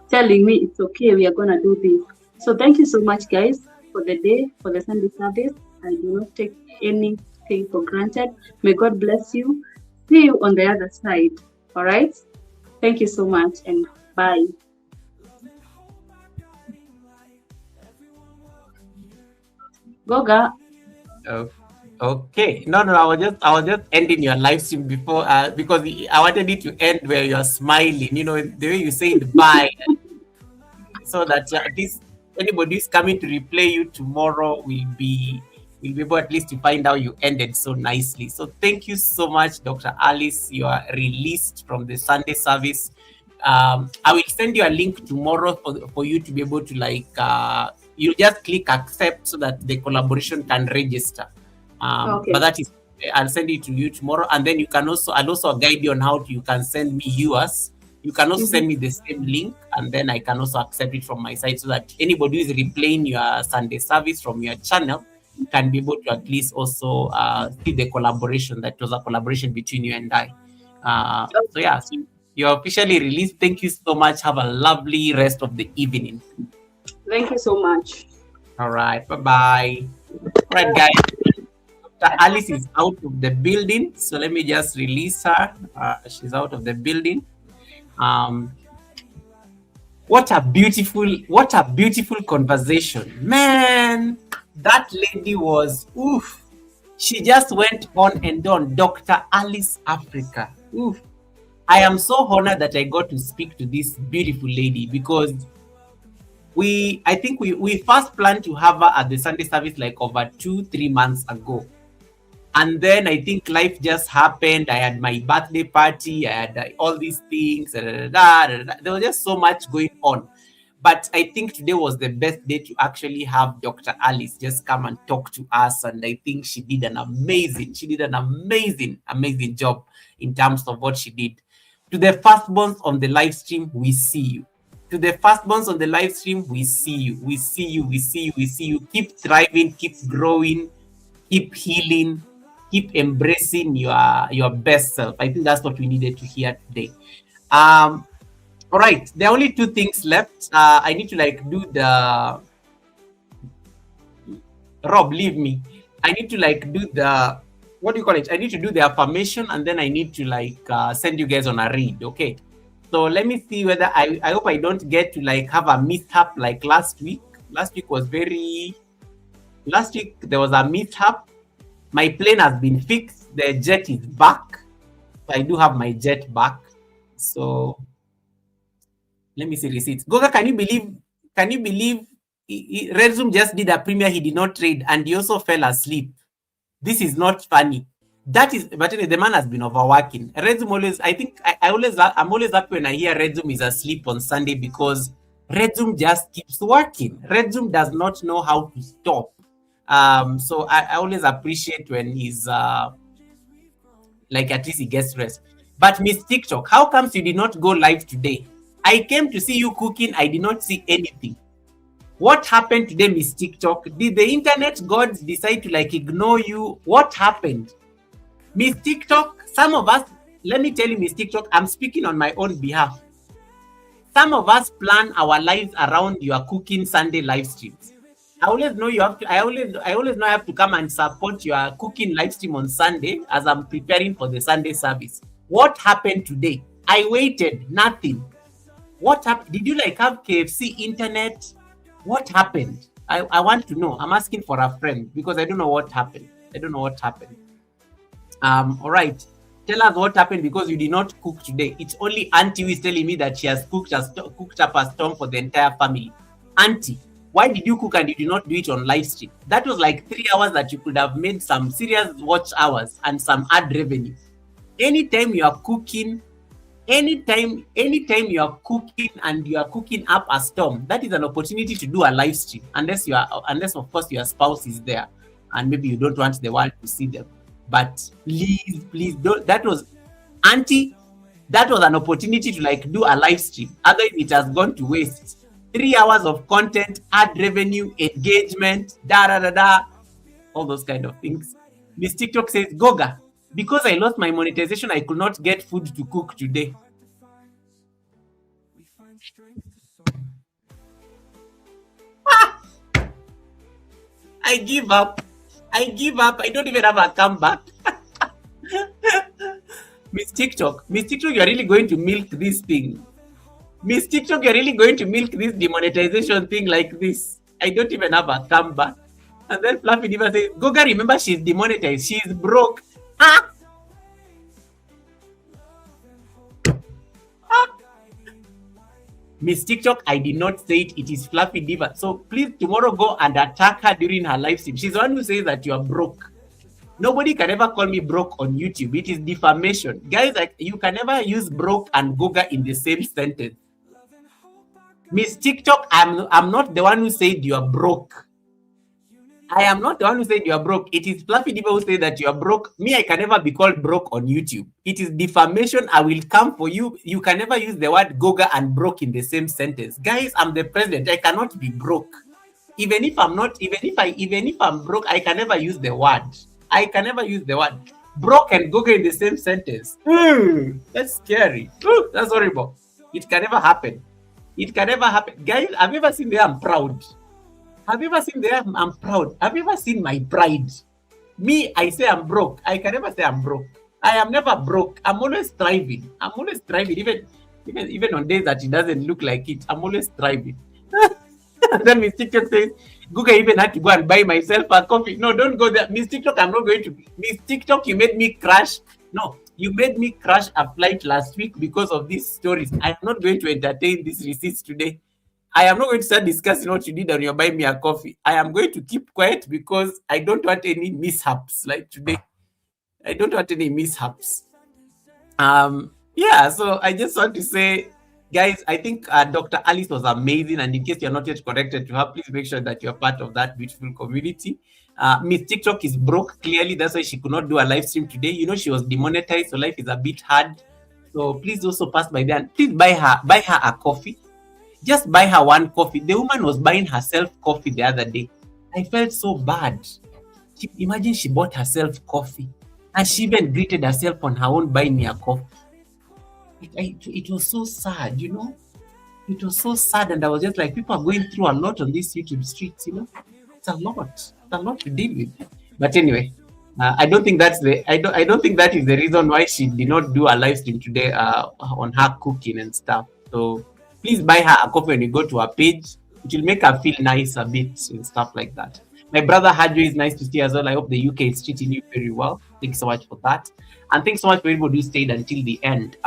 telling me it's okay, we are going to do this. So thank you so much, guys, for the day, for the Sunday service. I do not take anything for granted. May God bless you. See you on the other side. All right? Thank you so much, and bye. Goga. Okay. No. I was just ending your live stream before because I wanted it to end where you're smiling. You know, the way you say bye, so that at least anybody who's coming to replay you tomorrow will be able at least to find out you ended so nicely. So thank you so much, Dr. Alice. You are released from the Sunday service. I will send you a link tomorrow for you to be able to you just click accept so that the collaboration can register. Okay. But that is, I'll send it to you tomorrow, and then I'll also guide you on how you can send me yours. You can also send me the same link, and then I can also accept it from my side so that anybody who is replaying your Sunday service from your channel can be able to at least also see the collaboration. That was a collaboration between you and I. So yeah, so you're officially released. Thank you so much. Have a lovely rest of the evening. Thank you so much. All right. Bye-bye. All right, guys. Dr. Alice is out of the building. So let me just release her. She's out of the building. What a beautiful conversation. Man, that lady was, oof. She just went on and on. Dr. Alice Africa. Oof. I am so honored that I got to speak to this beautiful lady because I think we first planned to have her at the Sunday service like over 2-3 months ago. And then I think life just happened. I had my birthday party. I had all these things. There was just so much going on. But I think today was the best day to actually have Dr. Alice just come and talk to us. And I think she did an amazing job in terms of what she did. To the firstborns on the live stream, we see you. To the firstborns on the live stream, we see you. We see you. Keep thriving, keep growing, keep healing, keep embracing your best self. I think that's what we needed to hear today. All right, there are only two things left. I need to like do the Rob, leave me. I need to like do the what do you call it? I need to do the affirmation and then I need to like send you guys on a read. Okay. So let me see whether I hope I don't get to like have a mishap like last week. Last week there was a mishap. My plane has been fixed. The jet is back. So I do have my jet back. So let me see receipts. Goga, can you believe Red Zoom just did a premiere, he did not trade, and he also fell asleep. This is not funny. That is, but anyway, the man has been overworking. Red Zoom always, I think, I'm always happy when I hear Red Zoom is asleep on Sunday because Red Zoom just keeps working. Red Zoom does not know how to stop. So I always appreciate when he's like at least he gets rest. But Miss TikTok, how comes you did not go live today? I came to see you cooking. I did not see anything. What happened today, Miss TikTok? Did the internet gods decide to like ignore you? What happened? Miss TikTok, some of us, let me tell you, Miss TikTok, I'm speaking on my own behalf. Some of us plan our lives around your cooking Sunday live streams. I always know you have to, I always know I have to come and support your cooking live stream on Sunday as I'm preparing for the Sunday service. What happened today? I waited, nothing. What happened? Did you like have KFC internet? What happened? I want to know. I'm asking for a friend because I don't know what happened. All right. Tell us what happened because you did not cook today. It's only Auntie who is telling me that she has cooked up a storm for the entire family. Auntie, why did you cook and you did not do it on live stream? That was like 3 hours that you could have made some serious watch hours and some ad revenue. Anytime you are cooking, anytime you are cooking and you are cooking up a storm, that is an opportunity to do a live stream, unless of course your spouse is there and maybe you don't want the world to see them. But please don't. That was Auntie, that was an opportunity to like do a live stream. Otherwise it has gone to waste. 3 hours of content, ad revenue, engagement, all those kind of things. Miss TikTok says, Goga, because I lost my monetization, I could not get food to cook today. I give up. I don't even have a comeback. Miss TikTok, you're really going to milk this thing. Miss TikTok, you're really going to milk this demonetization thing like this. I don't even have a comeback. And then Fluffy Diva says, Goga, remember she's demonetized. She's broke. Miss TikTok, I did not say it. It is Fluffy Diva. So please tomorrow go and attack her during her live stream. She's the one who says that you are broke. Nobody can ever call me broke on YouTube. It is defamation. Guys, like, you can never use broke and Goga in the same sentence. Miss TikTok, I'm not the one who said you are broke. I am not the one who said you are broke. It is Fluffy Diva who said that you are broke. Me, I can never be called broke on YouTube. It is defamation. I will come for you. You can never use the word Goga and broke in the same sentence. Guys, I'm the president. I cannot be broke. Even if I'm broke, I can never use the word. I can never use the word broke and Goga in the same sentence. That's scary. That's horrible. It can never happen. It can never happen. Guys, have you ever seen there I'm proud? Have you ever seen there I'm proud? Have you ever seen my pride? Me, I say I'm broke. I can never say I'm broke. I am never broke. I'm always thriving. Even on days that it doesn't look like it. I'm always thriving. And then Miss TikTok says, Google even had to go and buy myself a coffee. No, don't go there. Miss TikTok, I'm not going to. Miss TikTok, you made me crash. No, you made me crash a flight last week because of these stories. I'm not going to entertain these receipts today. I am not going to start discussing what you did on your buy me a coffee. I am going to keep quiet because I don't want any mishaps like today. I don't want any mishaps. Yeah, so I just want to say, guys, I think Dr. Alice was amazing. And in case you're not yet connected to her, please make sure that you're part of that beautiful community. Miss TikTok is broke, clearly. That's why she could not do a live stream today. You know, she was demonetized, so life is a bit hard. So please also pass by there and please buy her a coffee. Just buy her one coffee. The woman was buying herself coffee the other day. I felt so bad. Imagine she bought herself coffee and she even greeted herself on her own buy me a coffee. it was so sad, you know. It was so sad, and I was just like, people are going through a lot on these YouTube streets, you know. It's a lot to deal with. But anyway, I don't think that's the I don't think that is the reason why she did not do a live stream today on her cooking and stuff. So please buy her a coffee when you go to her page. It will make her feel nice a bit and stuff like that. My brother Hadjo is nice to see as well. I hope the UK is treating you very well. Thanks so much for that. And thanks so much for everybody who stayed until the end.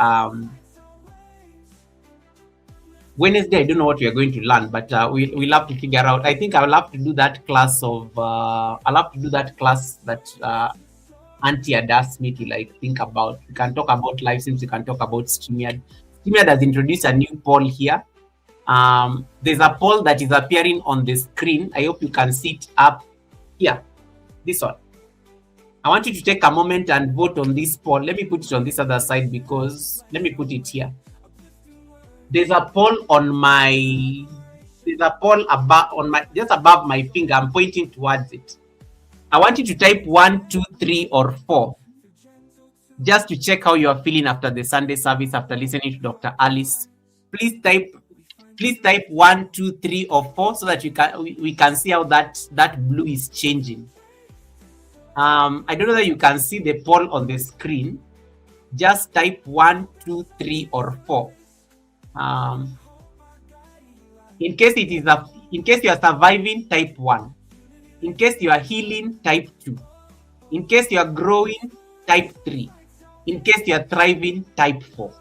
Wednesday, I don't know what we are going to learn, but we'll have to figure out. I think I will have to do that class that Auntie had asked me to like think about. We can talk about live streams. We can talk about StreamYard. StreamYard has introduced a new poll here. There's a poll that is appearing on the screen. I hope you can see it up here. This one. I want you to take a moment and vote on this poll. Let me put it on this other side because let me put it here. There's a poll on my. There's a poll just above my finger. I'm pointing towards it. I want you to type 1, 2, 3, or 4, just to check how you are feeling after the Sunday service, after listening to Dr. Alice. Please type 1, 2, 3, or 4 so that we can see how that blue is changing. I don't know that you can see the poll on the screen. Just type 1, 2, 3, or 4. In case you are surviving, type 1. In case you are healing, type 2. In case you are growing, type 3. In case you are thriving, type 4.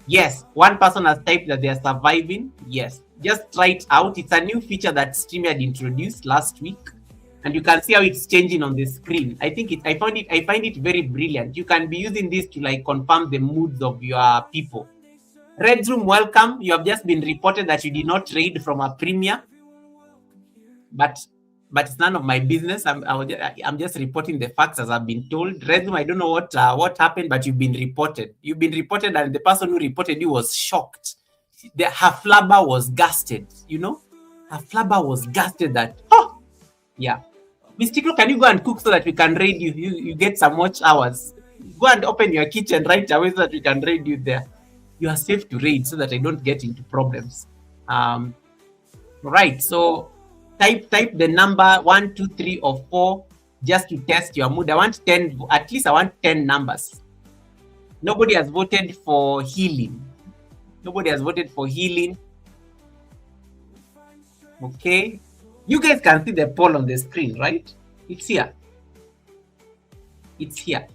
Yes, one person has typed that they are surviving. Yes, just try it out. It's a new feature that StreamYard introduced last week, and you can see how it's changing on the screen. I find it very brilliant. You can be using this to like confirm the moods of your people. Red Room, welcome. You have just been reported that you did not trade from a premier, but it's none of my business. I'm just reporting the facts as I've been told. Red Room, I don't know what happened, but you've been reported. You've been reported, and the person who reported you was shocked. Her flabber was gasted. You know, her flabber was gasted. That yeah, Mystical, can you go and cook so that we can raid you? You get some watch hours. Go and open your kitchen right away so that we can raid you there. You are safe to raid so that I don't get into problems. Right, so type the number 1, 2, 3, or 4 just to test your mood. I want 10, at least I want 10 numbers. Nobody has voted for healing. Nobody has voted for healing. Okay. You guys can see the poll on the screen, right? It's here. It's here.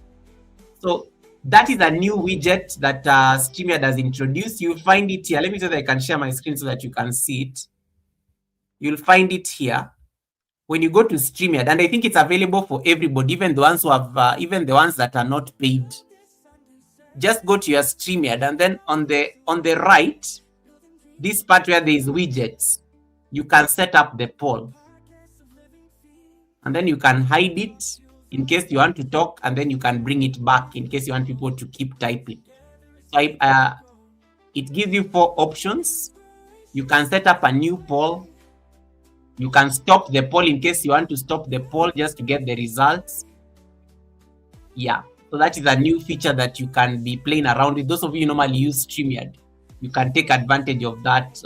So that is a new widget that StreamYard has introduced. You'll find it here. Let me see if I can share my screen so that you can see it. You'll find it here when you go to StreamYard, and I think it's available for everybody, even the ones who have, even the ones that are not paid. Just go to your StreamYard, and then on the right, this part where there is widgets, you can set up the poll, and then you can hide it in case you want to talk, and then you can bring it back in case you want people to keep typing. So it gives you 4 options. You can set up a new poll. You can stop the poll in case you want to stop the poll just to get the results. Yeah, so that is a new feature that you can be playing around with. Those of you who normally use StreamYard, you can take advantage of that.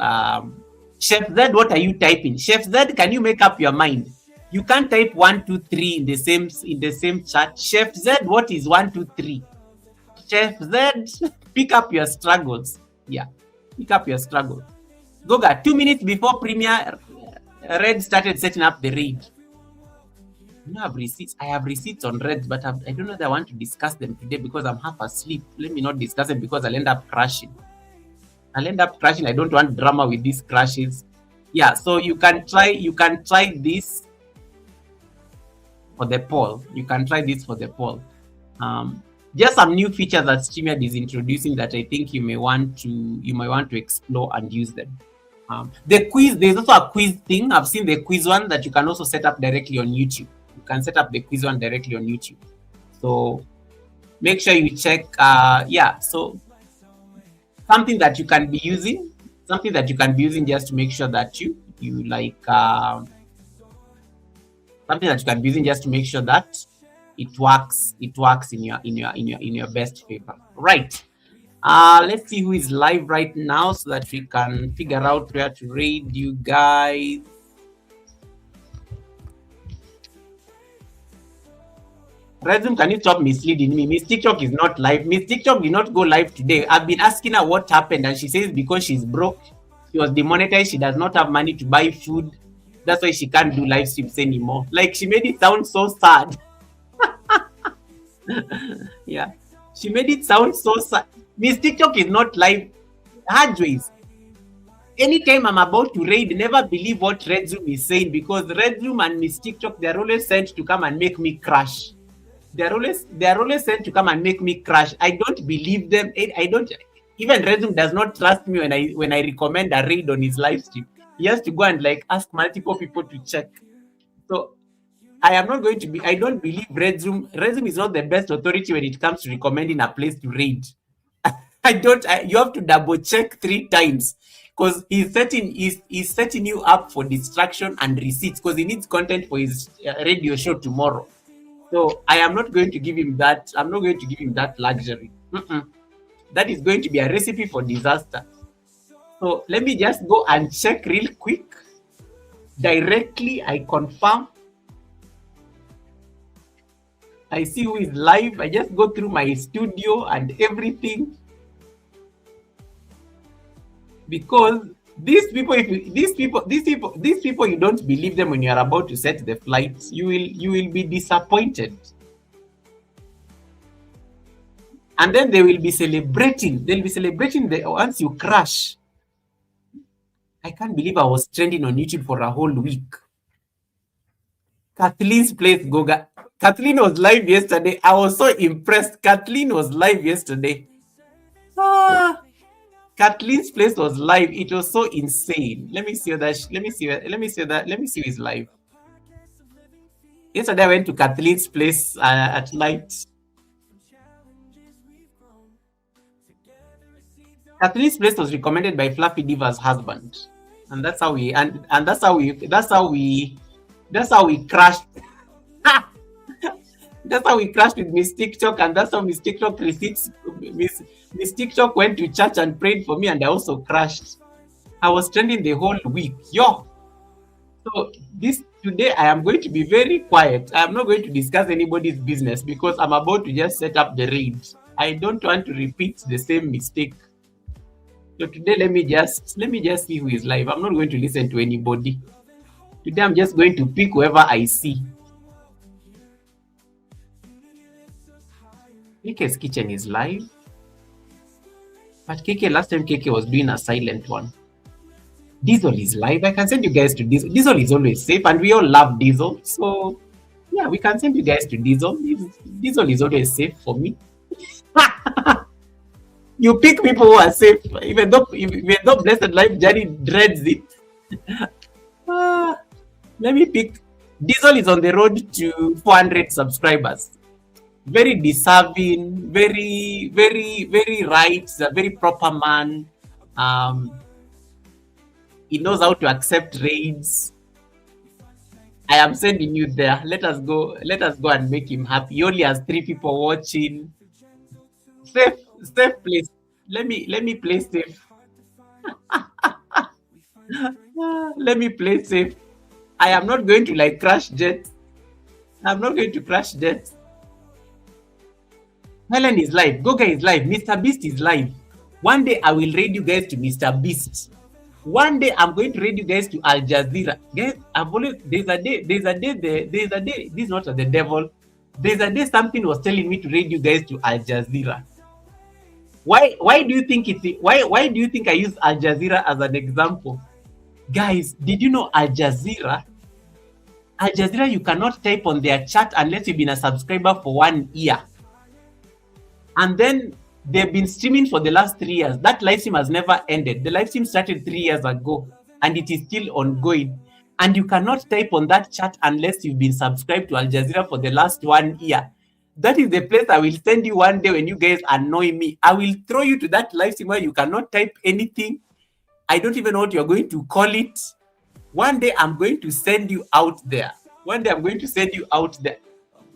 Chef Z, what are you typing? Chef Z, can you make up your mind? You can't type 1, 2, 3 in the same chat. Chef Z, what is 1, 2, 3? Chef Z, pick up your struggles. Yeah, pick up your struggles. Goga, 2 minutes before premiere, Red started setting up the raid. You know, I have receipts. I have receipts on Red, but I don't know that I want to discuss them today because I'm half asleep. Let me not discuss them because I'll end up crashing. I don't want drama with these crashes. Yeah, so you can try this for the poll. You can try this for the poll. Just some new features that StreamYard is introducing that I think you may want to explore and use them. The quiz, there's also a quiz thing. I've seen the quiz one that you can also set up directly on YouTube. You can set up the quiz one directly on YouTube. So make sure you check. So something that you can be using just to make sure that you like something that you can be using just to make sure that it works in your best favor. Right. Let's see who is live right now so that we can figure out where to raid you guys. Resume, can you stop misleading me? Miss TikTok is not live. Miss TikTok did not go live today. I've been asking her what happened, and she says because she's broke, she was demonetized, she does not have money to buy food. That's why she can't do live streams anymore. Like, she made it sound so sad. Yeah. She made it sound so sad. Miss TikTok is not live. Hardways. Anytime I'm about to raid, never believe what Red Zoom is saying, because Red Zoom and Miss TikTok, they're always sent to come and make me crash. They're always sent to come and make me crash. I don't believe them. I don't. Even Red Zoom does not trust me when I recommend a raid on his live stream. He has to go and like ask multiple people to check. So I am not going to be. I don't believe Red Zoom. Red Zoom is not the best authority when it comes to recommending a place to raid. I don't. You have to double check 3 times, because he's setting you up for distraction and receipts, because he needs content for his radio show tomorrow. So I am not going to give him that. I'm not going to give him that luxury. That is going to be a recipe for disaster. So let me just go and check real quick. Directly, I confirm. I see who is live. I just go through my studio and everything, because these people, you don't believe them when you are about to set the flight. You will be disappointed, and then they will be celebrating. They'll be celebrating once you crash. I can't believe I was trending on YouTube for a whole week. Kathleen's place, Goga. Kathleen was live yesterday. I was so impressed. Kathleen was live yesterday. Kathleen's place was live. It was so insane. Let me see that. Let me see his live. Yesterday I went to Kathleen's place at night. Kathleen's place was recommended by Fluffy Diva's husband, and that's how we crashed. That's how we crashed with Miss TikTok, and that's how Miss TikTok receipts. Miss TikTok went to church and prayed for me, and I also crashed. I was trending the whole week. Yo. So today I am going to be very quiet. I am not going to discuss anybody's business, because I'm about to just set up the raid. I don't want to repeat the same mistake. So today let me just see who is live. I'm not going to listen to anybody. Today I'm just going to pick whoever I see. KK's kitchen is live. But KK, last time KK was doing a silent one. Diesel is live. I can send you guys to Diesel. Diesel is always safe, and we all love Diesel. So yeah, we can send you guys to Diesel. Diesel is always safe for me. You pick people who are safe, even though Blessed Life Journey dreads it. Let me pick. Diesel is on the road to 400 subscribers. Very deserving, very, very, very right. He's a very proper man. He knows how to accept raids. I am sending you there. Let us go and make him happy. He only has 3 people watching. Safe place. Let me play safe. Let me play safe. I am not going to like crash jets. I'm not going to crash jets. Helen is live. Goga is live. Mr. Beast is live. One day I will raid you guys to Mr. Beast. One day I'm going to raid you guys to Al Jazeera. Guys, there's a day, this is not the devil. There's a day something was telling me to raid you guys to Al Jazeera. Why do you think why do you think I use Al Jazeera as an example? Guys, did you know Al Jazeera, you cannot type on their chat unless you've been a subscriber for 1 year. And then they've been streaming for the last 3 years. That live stream has never ended. The live stream started 3 years ago, and it is still ongoing. And you cannot type on that chat unless you've been subscribed to Al Jazeera for the last 1 year. That is the place I will send you one day when you guys annoy me. I will throw you to that live stream where you cannot type anything. I don't even know what you're going to call it. One day I'm going to send you out there.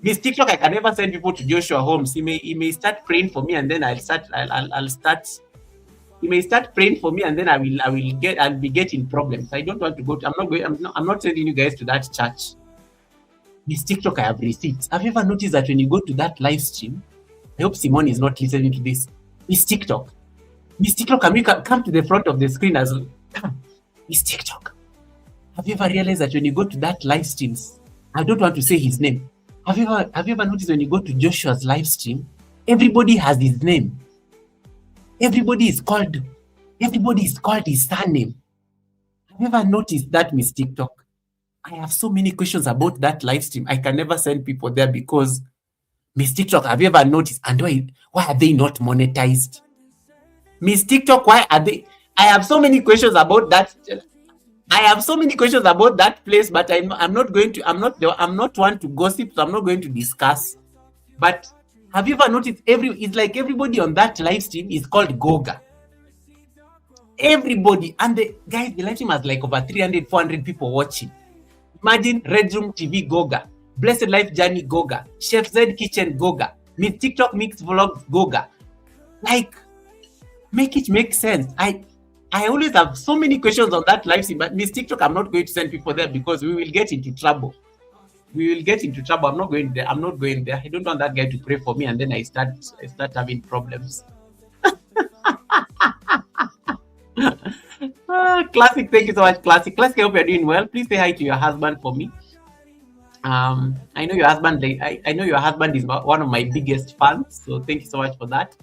Miss TikTok, I can never send people to Joshua Holmes. He may start praying for me, and then I'll start. He may start praying for me, and then I'll be getting problems. I don't want to go to. I'm not sending you guys to that church. Miss TikTok, I have receipts. Have you ever noticed that when you go to that live stream? I hope Simone is not listening to this. Miss TikTok, can you come to the front of the screen as well? Come, Miss TikTok. Have you ever realized that when you go to that live streams, I don't want to say his name. Have you ever noticed when you go to Joshua's live stream, everybody has his name. Everybody is called his surname. Have you ever noticed that, Miss TikTok? I have so many questions about that live stream. I can never send people there because, Miss TikTok, have you ever noticed? And why are they not monetized? Miss TikTok, why are they? I have so many questions about that. I have so many questions about that place, but I'm not one to gossip, so I'm not going to discuss. But have you ever noticed it's like everybody on that live stream is called Goga. Everybody. And the live stream has like over 300, 400 people watching. Imagine Red Room TV Goga, Blessed Life Journey Goga, Chef Z Kitchen Goga, Miss TikTok Mix Vlogs Goga. Like, make it make sense. I always have so many questions on that live stream, but Miss TikTok, I'm not going to send people there because we will get into trouble. I'm not going there. I don't want that guy to pray for me, and then I start having problems. Classic, thank you so much, Classic. I hope you're doing well. Please say hi to your husband for me. I know your husband. I know your husband is one of my biggest fans, so thank you so much for that.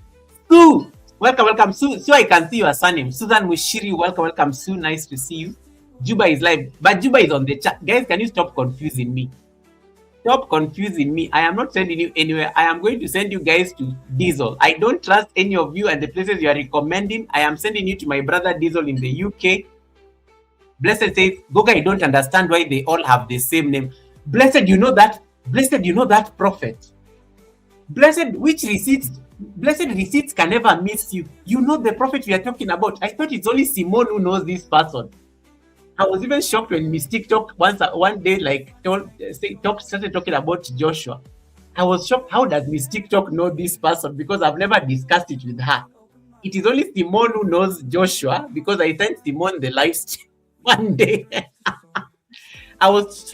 Sue, welcome, Sue. So I can see your surname, Susan Mushiri. Welcome, Sue. Nice to see you. Juba is live, but Juba is on the chat. Guys, can you stop confusing me? I am not sending you anywhere. I am going to send you guys to Diesel. I don't trust any of you and the places you are recommending. I am sending you to my brother Diesel in the UK. Blessed says, Goga, I don't understand why they all have the same name. Blessed, you know that prophet. Blessed receipts can never miss you. You know the prophet we are talking about. I thought it's only Simone who knows this person. I was even shocked when Miss TikTok one day started talking about Joshua. I was shocked. How does Miss TikTok know this person? Because I've never discussed it with her. It is only Simone who knows Joshua because I sent Simone the live stream one day. I was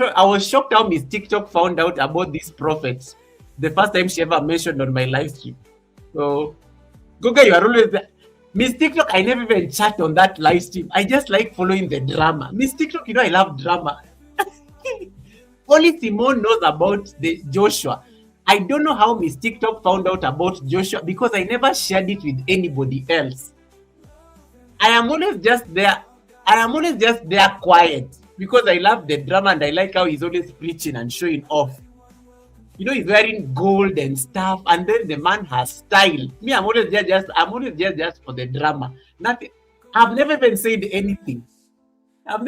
shocked how Miss TikTok found out about this prophet the first time she ever mentioned on my live stream. So, Goga, you are always there. Miss TikTok, I never even chat on that live stream. I just like following the drama. Miss TikTok, you know I love drama. Only Simone knows about the Joshua. I don't know how Miss TikTok found out about Joshua because I never shared it with anybody else. I am always just there quiet because I love the drama and I like how he's always preaching and showing off. You know, he's wearing gold and stuff, and then the man has style. Me, I'm always there just for the drama. Nothing. I've never even said anything. I have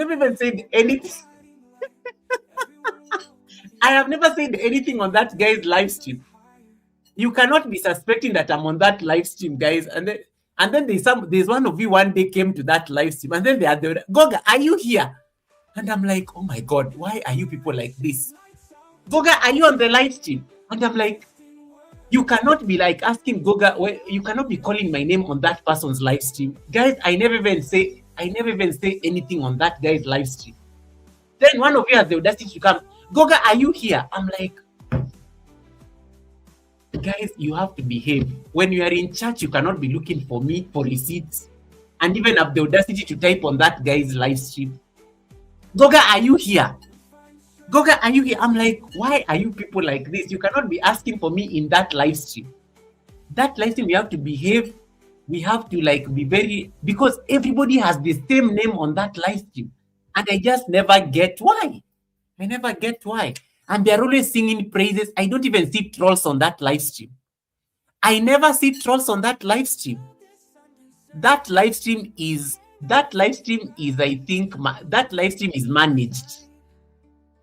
never said anything on that guy's live stream. You cannot be suspecting that I'm on that live stream, guys. And then there's one of you one day came to that live stream, and then they are there. Goga, are you here? And I'm like, oh my God, why are you people like this? Goga, are you on the live stream? And I'm like, you cannot be like asking Goga, you cannot be calling my name on that person's live stream. Guys, I never even say anything on that guy's live stream. Then one of you has the audacity to come, Goga, are you here? I'm like, guys, you have to behave. When you are in church, you cannot be looking for me for receipts and even have the audacity to type on that guy's live stream. Goga, are you here? Goga, are you here? I'm like, why are you people like this? You cannot be asking for me in that live stream. That live stream, we have to behave. We have to be very, because everybody has the same name on that live stream. And I just never get why. And they're always singing praises. I don't even see trolls on that live stream. I never see trolls on that live stream. That live stream is managed.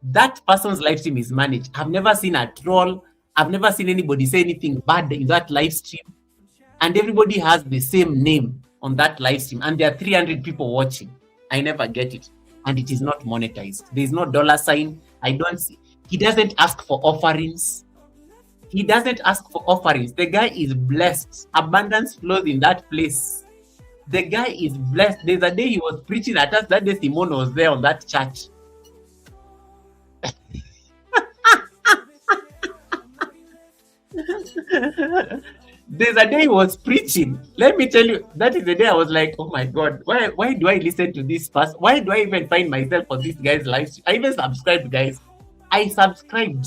That person's live stream is managed. I've never seen a troll. I've never seen anybody say anything bad in that live stream. And everybody has the same name on that live stream. And there are 300 people watching. I never get it. And it is not monetized. There's no dollar sign. I don't see. He doesn't ask for offerings. He doesn't ask for offerings. The guy is blessed. Abundance flows in that place. The guy is blessed. There's a day he was preaching at us. That day Simone was there on that church. There's a day he was preaching. Let me tell you, that is the day I was like, oh my God, why do I listen to this person? Why do I even find myself on this guy's live stream? I even subscribed, guys. I subscribed.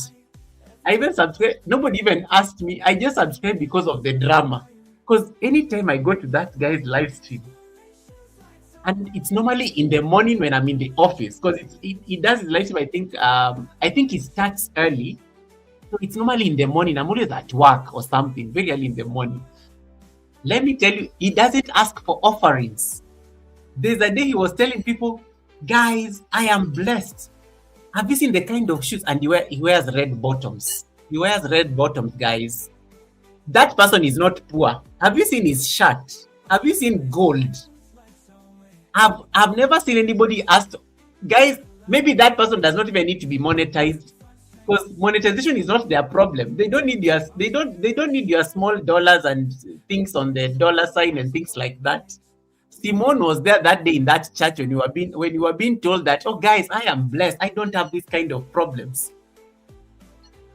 I even subscribed. Nobody even asked me. I just subscribed because of the drama. Because anytime I go to that guy's live stream, and it's normally in the morning when I'm in the office, because he does his live stream. I think he starts early. So it's normally in the morning. I'm always at work or something, very early in the morning. Let me tell you, he doesn't ask for offerings. There's a day he was telling people, guys, I am blessed. Have you seen the kind of shoes? And he wears red bottoms. He wears red bottoms, guys. That person is not poor. Have you seen his shirt? Have you seen gold? I've never seen anybody ask, guys, maybe that person does not even need to be monetized. Because monetization is not their problem. They don't need your small dollars and things on the dollar sign and things like that. Simone was there that day in that church when you were being told that, oh guys, I am blessed. I don't have this kind of problems.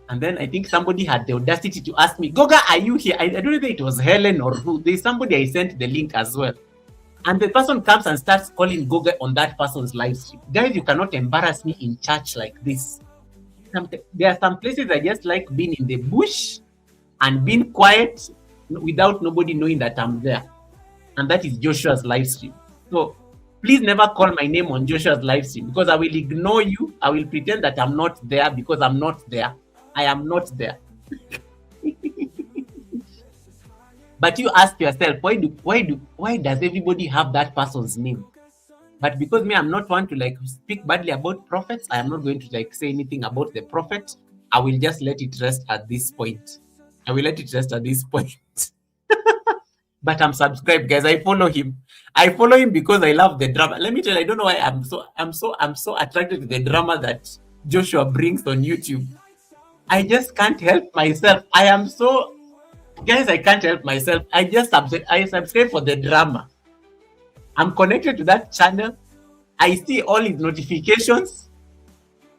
And then I think somebody had the audacity to ask me, Goga, are you here? I don't know if it was Helen or who. There's somebody I sent the link as well. And the person comes and starts calling Goga on that person's live stream. Guys, you cannot embarrass me in church like this. There are some places I just like being in the bush and being quiet without nobody knowing that I'm there. And that is Joshua's live stream. So please never call my name on Joshua's live stream, because I will ignore you. I will pretend that I'm not there because I'm not there. I am not there. But you ask yourself, why does everybody have that person's name? But because me, I'm not one to like speak badly about prophets. I am not going to like say anything about the prophet. I will just let it rest at this point. I will let it rest at this point. But I'm subscribed, guys. I follow him. I follow him because I love the drama. Let me tell you, I don't know why I'm so attracted to the drama that Joshua brings on YouTube. I just can't help myself. Guys, I can't help myself. I subscribe for the drama. I'm connected to that channel. I see all his notifications.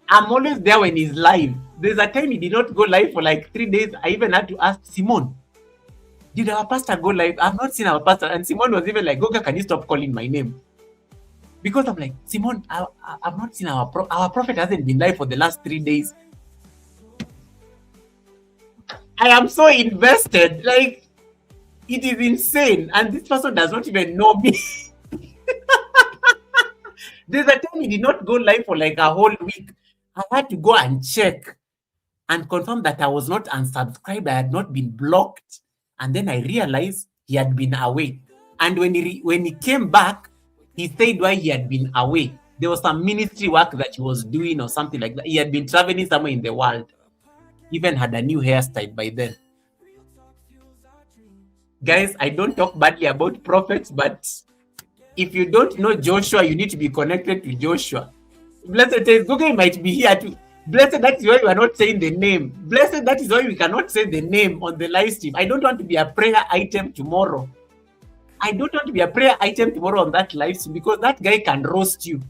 I'm always there when he's live. There's a time he did not go live for like 3 days. I even had to ask Simone, did our pastor go live? I've not seen our pastor. And Simone was even like, Goga, can you stop calling my name? Because I'm like, Simone, I've not seen our prophet hasn't been live for the last 3 days. I am so invested. Like, it is insane. And this person does not even know me. There's a time he did not go live for like a whole week. I had to go and check and confirm that I was not unsubscribed. I had not been blocked. And then I realized he had been away. And when he came back, he said why he had been away. There was some ministry work that he was doing or something like that. He had been traveling somewhere in the world. Even had a new hairstyle by then. Guys, I don't talk badly about prophets, but if you don't know Joshua, you need to be connected to Joshua. Blessed says, Google might be here too. Blessed, that is why we are not saying the name. Blessed, that is why we cannot say the name on the live stream. I don't want to be a prayer item tomorrow. I don't want to be a prayer item tomorrow on that live stream, because that guy can roast you.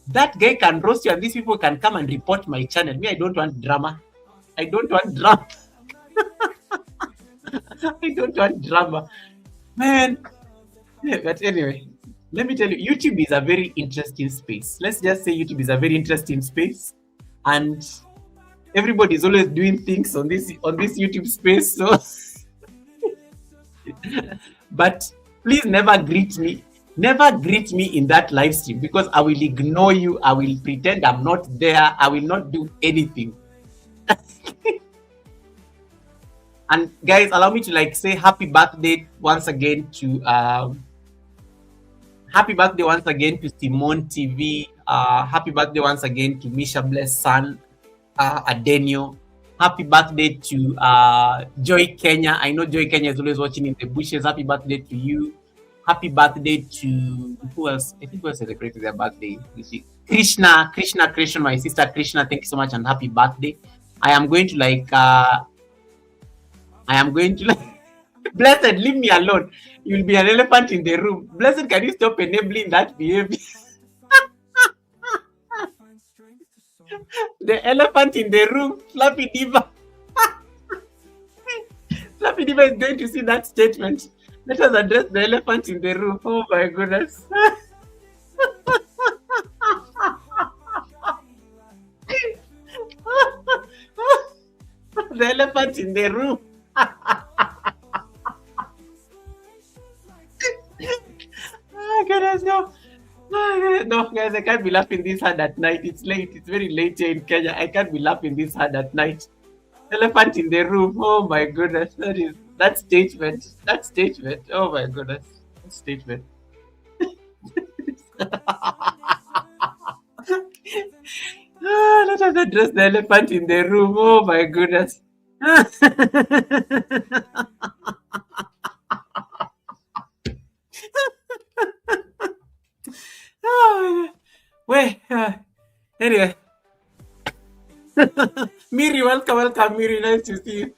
That guy can roast you, and these people can come and report my channel. Me, I don't want drama. I don't want drama. I don't want drama. Man. Yeah, but anyway, let me tell you, YouTube is a very interesting space. Let's just say YouTube is a very interesting space. And everybody is always doing things on this YouTube space. So, but please never greet me. Never greet me in that live stream, because I will ignore you. I will pretend I'm not there. I will not do anything. And guys, allow me to like say happy birthday once again to Simone TV. Happy birthday once again to Misha Bless son, Adenio. Happy birthday to Joy Kenya. I know Joy Kenya is always watching in the bushes. Happy birthday to you. Happy birthday to who else? I think who else celebrated their birthday this week? Krishna, my sister Krishna. Thank you so much and happy birthday. I am going to like I am going to. Blessed, leave me alone. You'll be an elephant in the room. Blessed, can you stop enabling that behavior? The elephant in the room, Fluffy Diva. Fluffy Diva is going to see that statement. Let us address the elephant in the room. Oh my goodness. The elephant in the room. Oh goodness, no. No, guys, I can't be laughing this hard at night. It's late. It's very late here in Kenya. I can't be laughing this hard at night. Elephant in the room. Oh my goodness. That statement. That statement. Oh my goodness. That statement. Let us address the elephant in the room. Oh my goodness. Wait. Anyway. Miri, welcome, Miri. Nice to see you.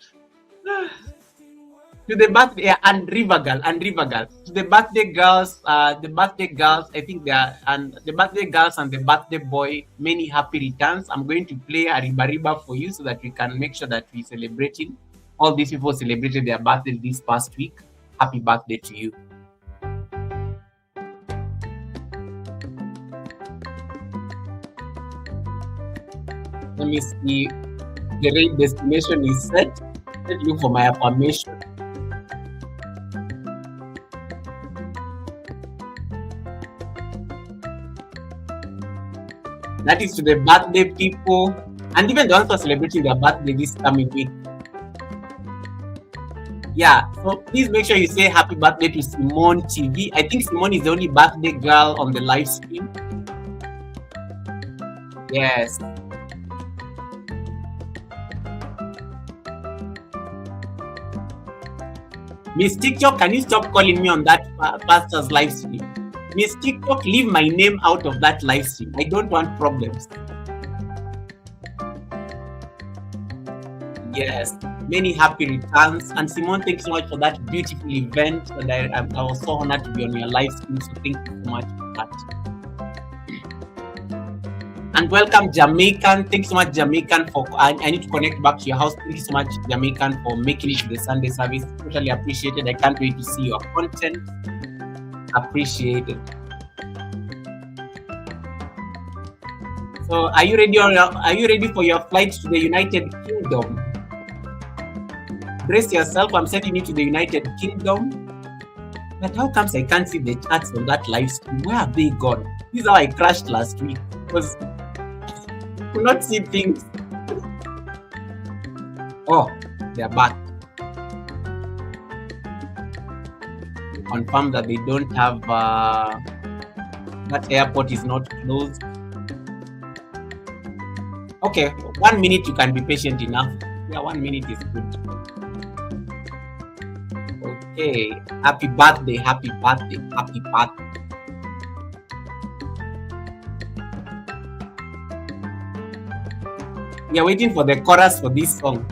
To the birthday and River Girl. To the birthday girls, I think they are, and the birthday girls and the birthday boy, many happy returns. I'm going to play a riba for you so that we can make sure that we celebrating. All these people celebrated their birthday this past week. Happy birthday to you. Let me see. The raid destination is set. Let's look for my affirmation. That is to the birthday people and even the ones who are celebrating their birthday this coming week. Yeah, so please make sure you say happy birthday to Simone TV. I think Simone is the only birthday girl on the live stream. Yes. Miss TikTok, can you stop calling me on that pastor's live stream? Miss TikTok, leave my name out of that live stream. I don't want problems. Yes, many happy returns. And Simone, thanks so much for that beautiful event. And I was so honored to be on your live stream. So thank you so much for that. And welcome, Jamaican. Thanks so much, Jamaican, for I need to connect back to your house. Thank you so much, Jamaican, for making it to the Sunday service. Totally appreciated. I can't wait to see your content. Appreciated. So, are you ready? Are you ready for your flight to the United Kingdom? Brace yourself. I'm sending you to the United Kingdom. But how comes I can't see the charts on that live stream? Where have they gone? This is how I crashed last week. Because I could not see things. Oh, they're back. Confirm that they don't have that airport is not closed. Okay, 1 minute, you can be patient enough. Yeah, 1 minute is good. Okay, happy birthday, happy birthday, happy birthday. We are waiting for the chorus for this song.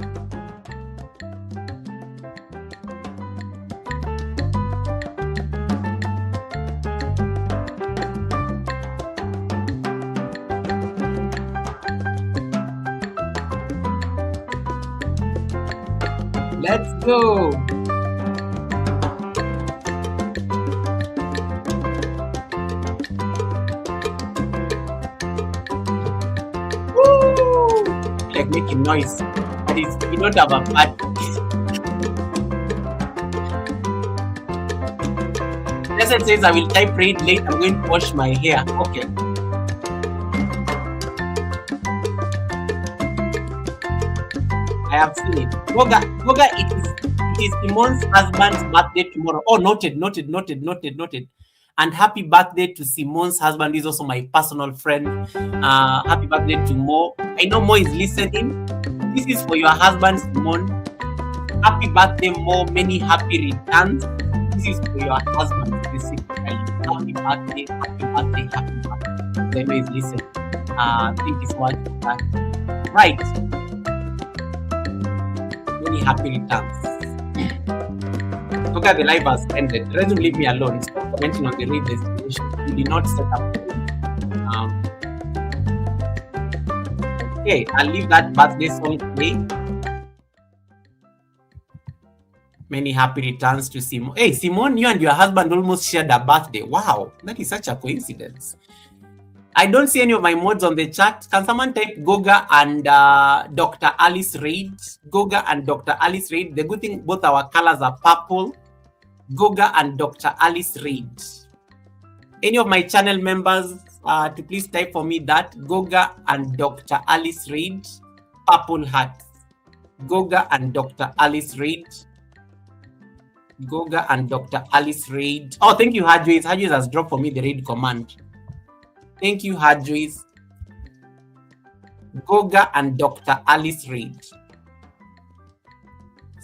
Let's go. Woo! Like making noise. But it's, you don't have a party. Blessed says I will type raid late. I'm going to wash my hair. Okay. I have seen it. Goga, it is Simone's husband's birthday tomorrow. Oh, noted. And happy birthday to Simone's husband. He's also my personal friend. Happy birthday to Mo. I know Mo is listening. This is for your husband, Simone. Happy birthday, Mo. Many happy returns. This is for your husband specifically. Happy birthday, happy birthday, happy birthday. I know he's listening. Thank you so much for that. Right. Many happy returns. Goga, the live has ended. The rest will leave me alone. Stop commenting on the read destination. You did not set up the room. Okay, I'll leave that birthday song play. Many happy returns to Simone. Hey, Simone, you and your husband almost shared a birthday. Wow, that is such a coincidence. I don't see any of my mods on the chat. Can someone type Goga and Dr. Alice Reid? Goga and Dr. Alice Reid. The good thing, both our colors are purple. Goga and Dr. Alice Reid. Any of my channel members to please type for me that Goga and Dr. Alice Reid, purple hat. Goga and Dr. Alice Reid. Goga and Dr. Alice Reid. Oh, thank you, Hadjuiz. Hadjuiz has dropped for me the raid command. Thank you, Hadjuiz. Goga and Dr. Alice Reid.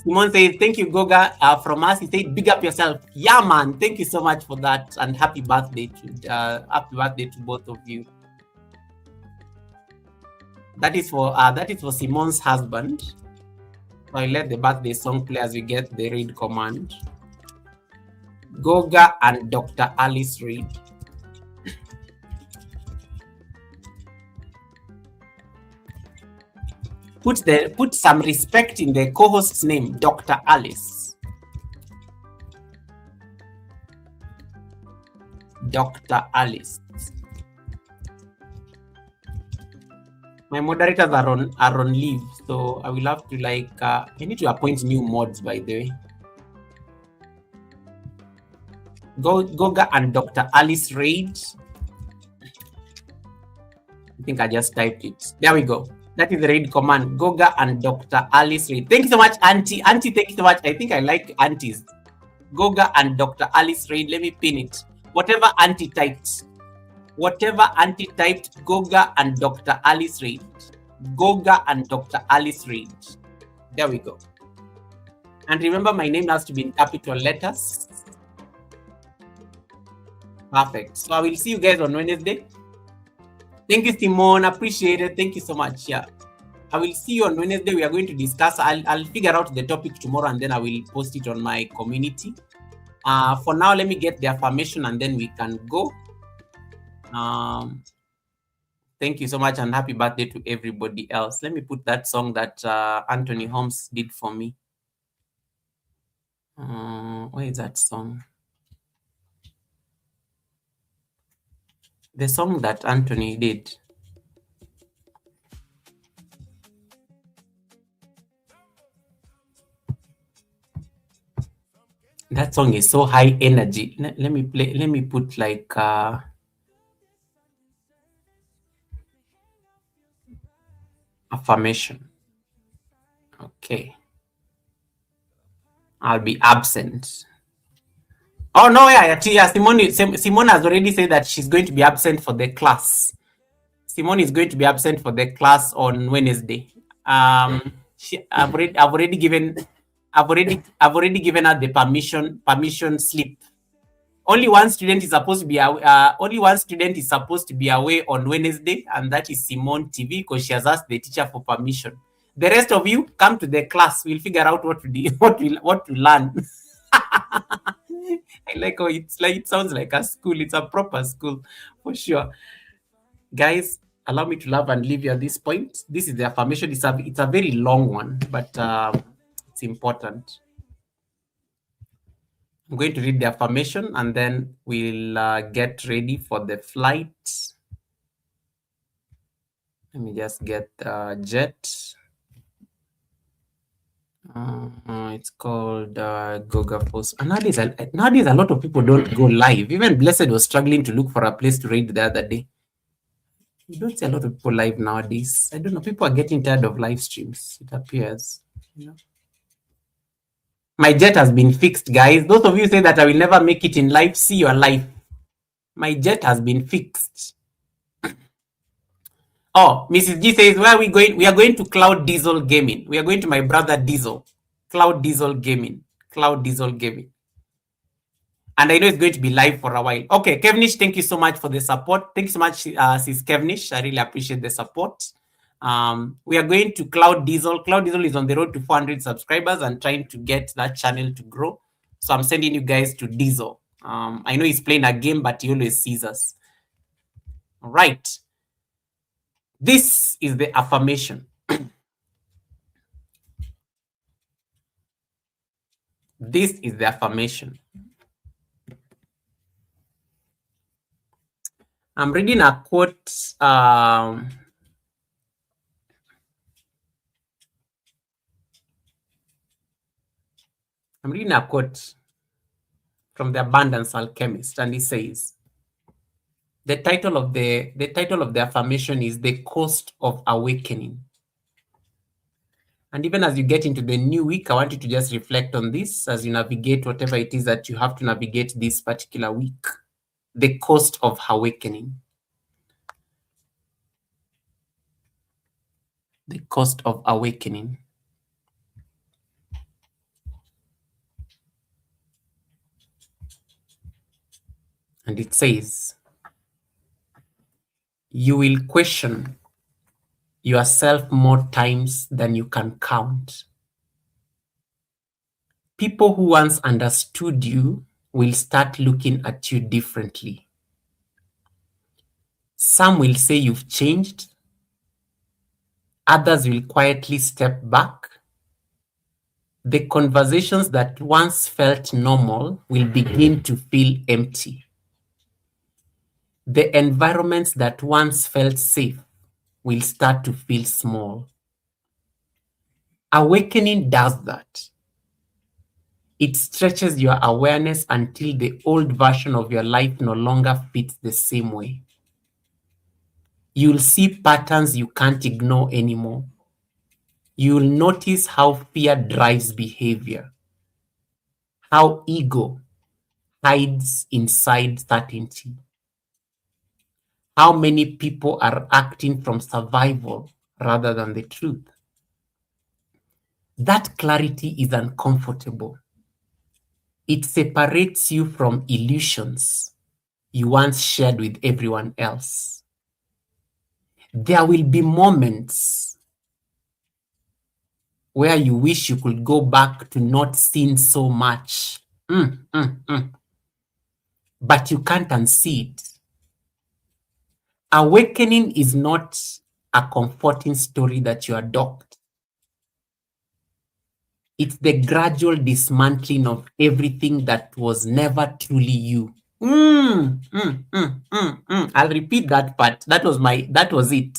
Simon says, thank you, Goga. From us, he said, big up yourself. Yeah, man. Thank you so much for that. And happy birthday to both of you. That is for Simon's husband. So I let the birthday song play as we get the read command. Goga and Dr. Alice Reid. Put some respect in the co-host's name, Dr. Alice. Dr. Alice. My moderators are on leave, so I will have to I need to appoint new mods, by the way. Goga and Dr. Alice Reid. I think I just typed it. There we go. That is the raid command. Goga and Dr. Alice Reid. Thank you so much, Auntie. Auntie, thank you so much. I think I like aunties. Goga and Dr. Alice Reid. Let me pin it. Whatever Auntie typed. Goga and Dr. Alice Reid. Goga and Dr. Alice Reid. There we go. And remember, my name has to be in capital letters. Perfect. So I will see you guys on Wednesday. Thank you, Simone. Appreciate it. Thank you so much. Yeah. I will see you on Wednesday. We are going to discuss. I'll figure out the topic tomorrow and then I will post it on my community. For now, let me get the affirmation and then we can go. Thank you so much and happy birthday to everybody else. Let me put that song that Anthony Holmes did for me. Where is that song? The song that Anthony did. That song is so high energy. Let me play. Let me put affirmation. Okay. I'll be absent. Oh no, yeah. Simone has already said that she's going to be absent for the class. Simone is going to be absent for the class on Wednesday. I've already given her the permission slip. Only one student is supposed to be away on Wednesday, and that is Simone TV, because she has asked the teacher for permission. The rest of you come to the class. We'll figure out what to do, what to learn. I like how it sounds like a school. It's a proper school for sure. Guys, allow me to love and leave you at this point. This is the affirmation. It's a very long one, but it's important. I'm going to read the affirmation and then we'll get ready for the flight. Let me just get jet. It's called Goga Post. And nowadays, a lot of people don't go live. Even Blessed was struggling to look for a place to read the other day. You don't see a lot of people live nowadays. I don't know. People are getting tired of live streams, it appears. You know? My jet has been fixed, guys. Those of you say that I will never make it in life, see your life. My jet has been fixed. Oh, Mrs. G says, where are we going? We are going to Cloud Diesel Gaming. We are going to my brother Diesel. Cloud Diesel Gaming. Cloud Diesel Gaming. And I know it's going to be live for a while. Okay, Kevnish, thank you so much for the support. Thank you so much, Sis Kevnish. I really appreciate the support. We are going to Cloud Diesel. Cloud Diesel is on the road to 400 subscribers and trying to get that channel to grow. So I'm sending you guys to Diesel. I know he's playing a game, but he always sees us. All right. This is the affirmation. This is the affirmation. I'm reading a quote. I'm reading a quote from the Abundance Alchemist, and he says, the title of the affirmation is The Cost of Awakening. And even as you get into the new week, I want you to just reflect on this as you navigate whatever it is that you have to navigate this particular week. The cost of awakening. The cost of awakening. And it says, you will question yourself more times than you can count. People who once understood you will start looking at you differently. Some will say you've changed. Others will quietly step back. The conversations that once felt normal will begin to feel empty. The environments that once felt safe will start to feel small. Awakening does that. It stretches your awareness until the old version of your life no longer fits the same way. You'll see patterns you can't ignore anymore. You'll notice how fear drives behavior, how ego hides inside certainty, how many people are acting from survival rather than the truth. That clarity is uncomfortable. It separates you from illusions you once shared with everyone else. There will be moments where you wish you could go back to not seeing so much. But you can't unsee it. Awakening is not a comforting story that you adopt. It's the gradual dismantling of everything that was never truly you. I'll repeat that part. That was it.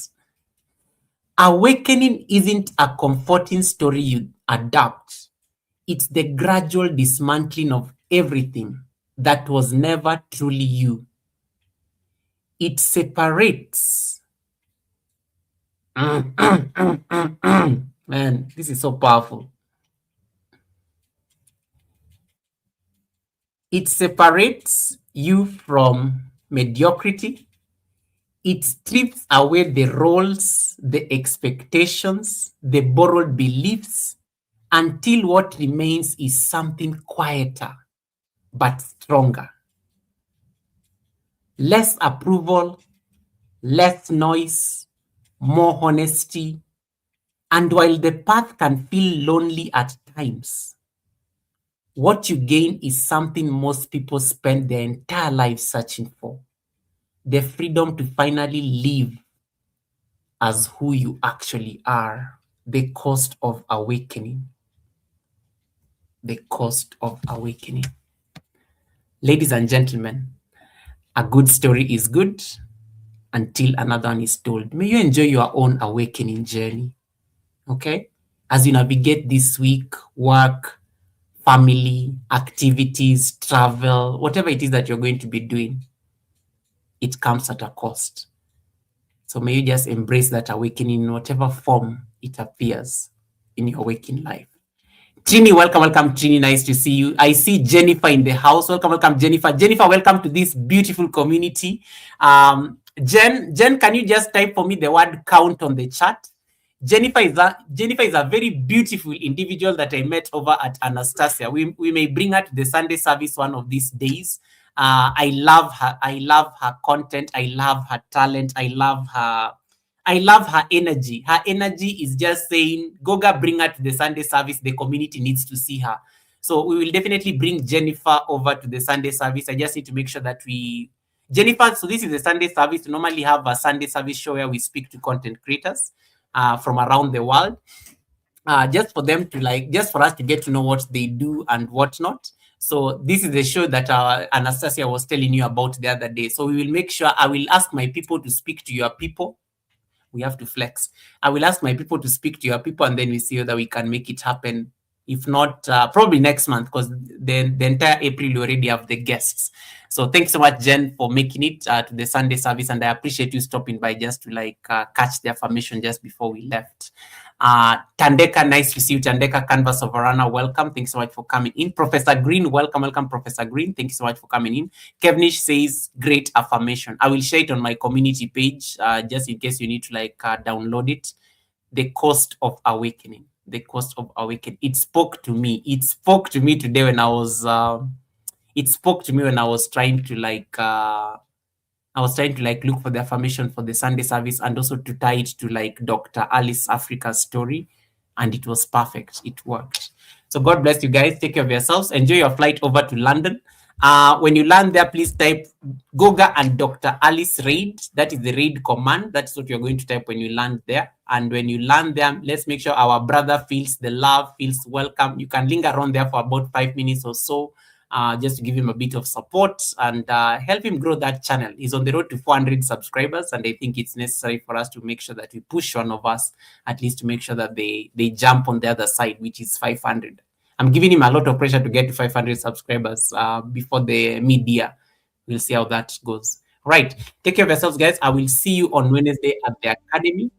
Awakening isn't a comforting story you adapt. It's the gradual dismantling of everything that was never truly you. It separates. Man, this is so powerful. It separates you from mediocrity. It strips away the roles, the expectations, the borrowed beliefs, until what remains is something quieter but stronger. Less approval, less noise, more honesty. And while the path can feel lonely at times, what you gain is something most people spend their entire lives searching for: the freedom to finally live as who you actually are. The cost of awakening. The cost of awakening. Ladies and gentlemen, a good story is good until another one is told. May you enjoy your own awakening journey. Okay? As you navigate this week, work, family, activities, travel, whatever it is that you're going to be doing, it comes at a cost. So may you just embrace that awakening in whatever form it appears in your waking life. Trini, welcome, Trini. Nice to see you. I see Jennifer in the house. Welcome, Jennifer. Jennifer, welcome to this beautiful community. Jen, can you just type for me the word count on the chat? Jennifer is a very beautiful individual that I met over at Anastasia. We may bring her to the Sunday service one of these days. I love her. I love her content. I love her talent. I love her energy. Her energy is just saying, Goga, bring her to the Sunday service. The community needs to see her. So we will definitely bring Jennifer over to the Sunday service. I just need to make sure that Jennifer, so this is the Sunday service. We normally have a Sunday service show where we speak to content creators from around the world. Just for them to just for us to get to know what they do and whatnot. So this is the show that Anastasia was telling you about the other day. So we will make sure I will ask my people to speak to your people. We have to flex. I will ask my people to speak to your people, and then we see whether we can make it happen. If not, probably next month, because the entire April we already have the guests. So thanks so much, Jen, for making it to the Sunday service, and I appreciate you stopping by just to catch the affirmation just before we left. Tandeka, nice to see you. Tandeka, Canvas of Arana, welcome. Thanks so much for coming in. Professor Green, welcome, Professor Green. Thank you so much for coming in. Kevnish says, great affirmation. I will share it on my community page, just in case you need to download it. The cost of awakening. The cost of awakening. It spoke to me. It spoke to me today when I was. It spoke to me when I was trying to look for the affirmation for the Sunday service, and also to tie it to Dr. Alice Africa's story, and it was perfect. It worked. So God bless you guys. Take care of yourselves. Enjoy your flight over to London. When you land there, please type Goga and Dr. Alice raid. That is the raid command. That's what you're going to type when you land there. And when you land there, let's make sure our brother feels the love, feels welcome. You can linger around there for about 5 minutes or so. Just to give him a bit of support and help him grow that channel. He's on the road to 400 subscribers, and I think it's necessary for us to make sure that we push one of us, at least to make sure that they jump on the other side, which is 500. I'm giving him a lot of pressure to get to 500 subscribers before the mid-year. We'll see how that goes. Right. Take care of yourselves, guys. I will see you on Wednesday at the Academy.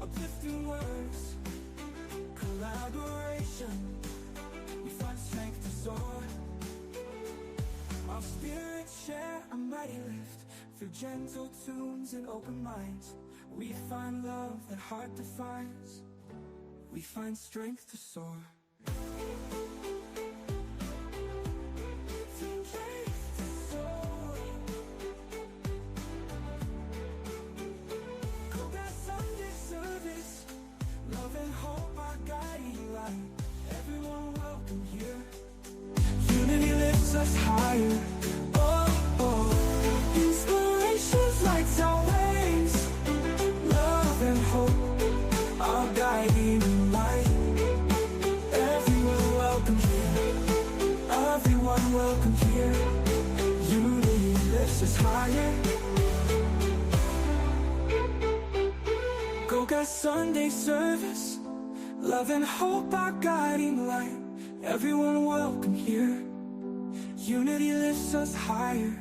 Uplifting words, collaboration, we find strength to soar. Our spirits share a mighty lift, through gentle tunes and open minds. We find love that heart defines, we find strength to soar. Everyone welcome here. Unity lifts us higher. Oh, oh. Inspirations lights our ways. Love and hope, our guiding light. Everyone welcome here. Everyone welcome here. Unity lifts us higher. Go-Go Sunday service. Love and hope, our guiding light. Everyone welcome here. Unity lifts us higher.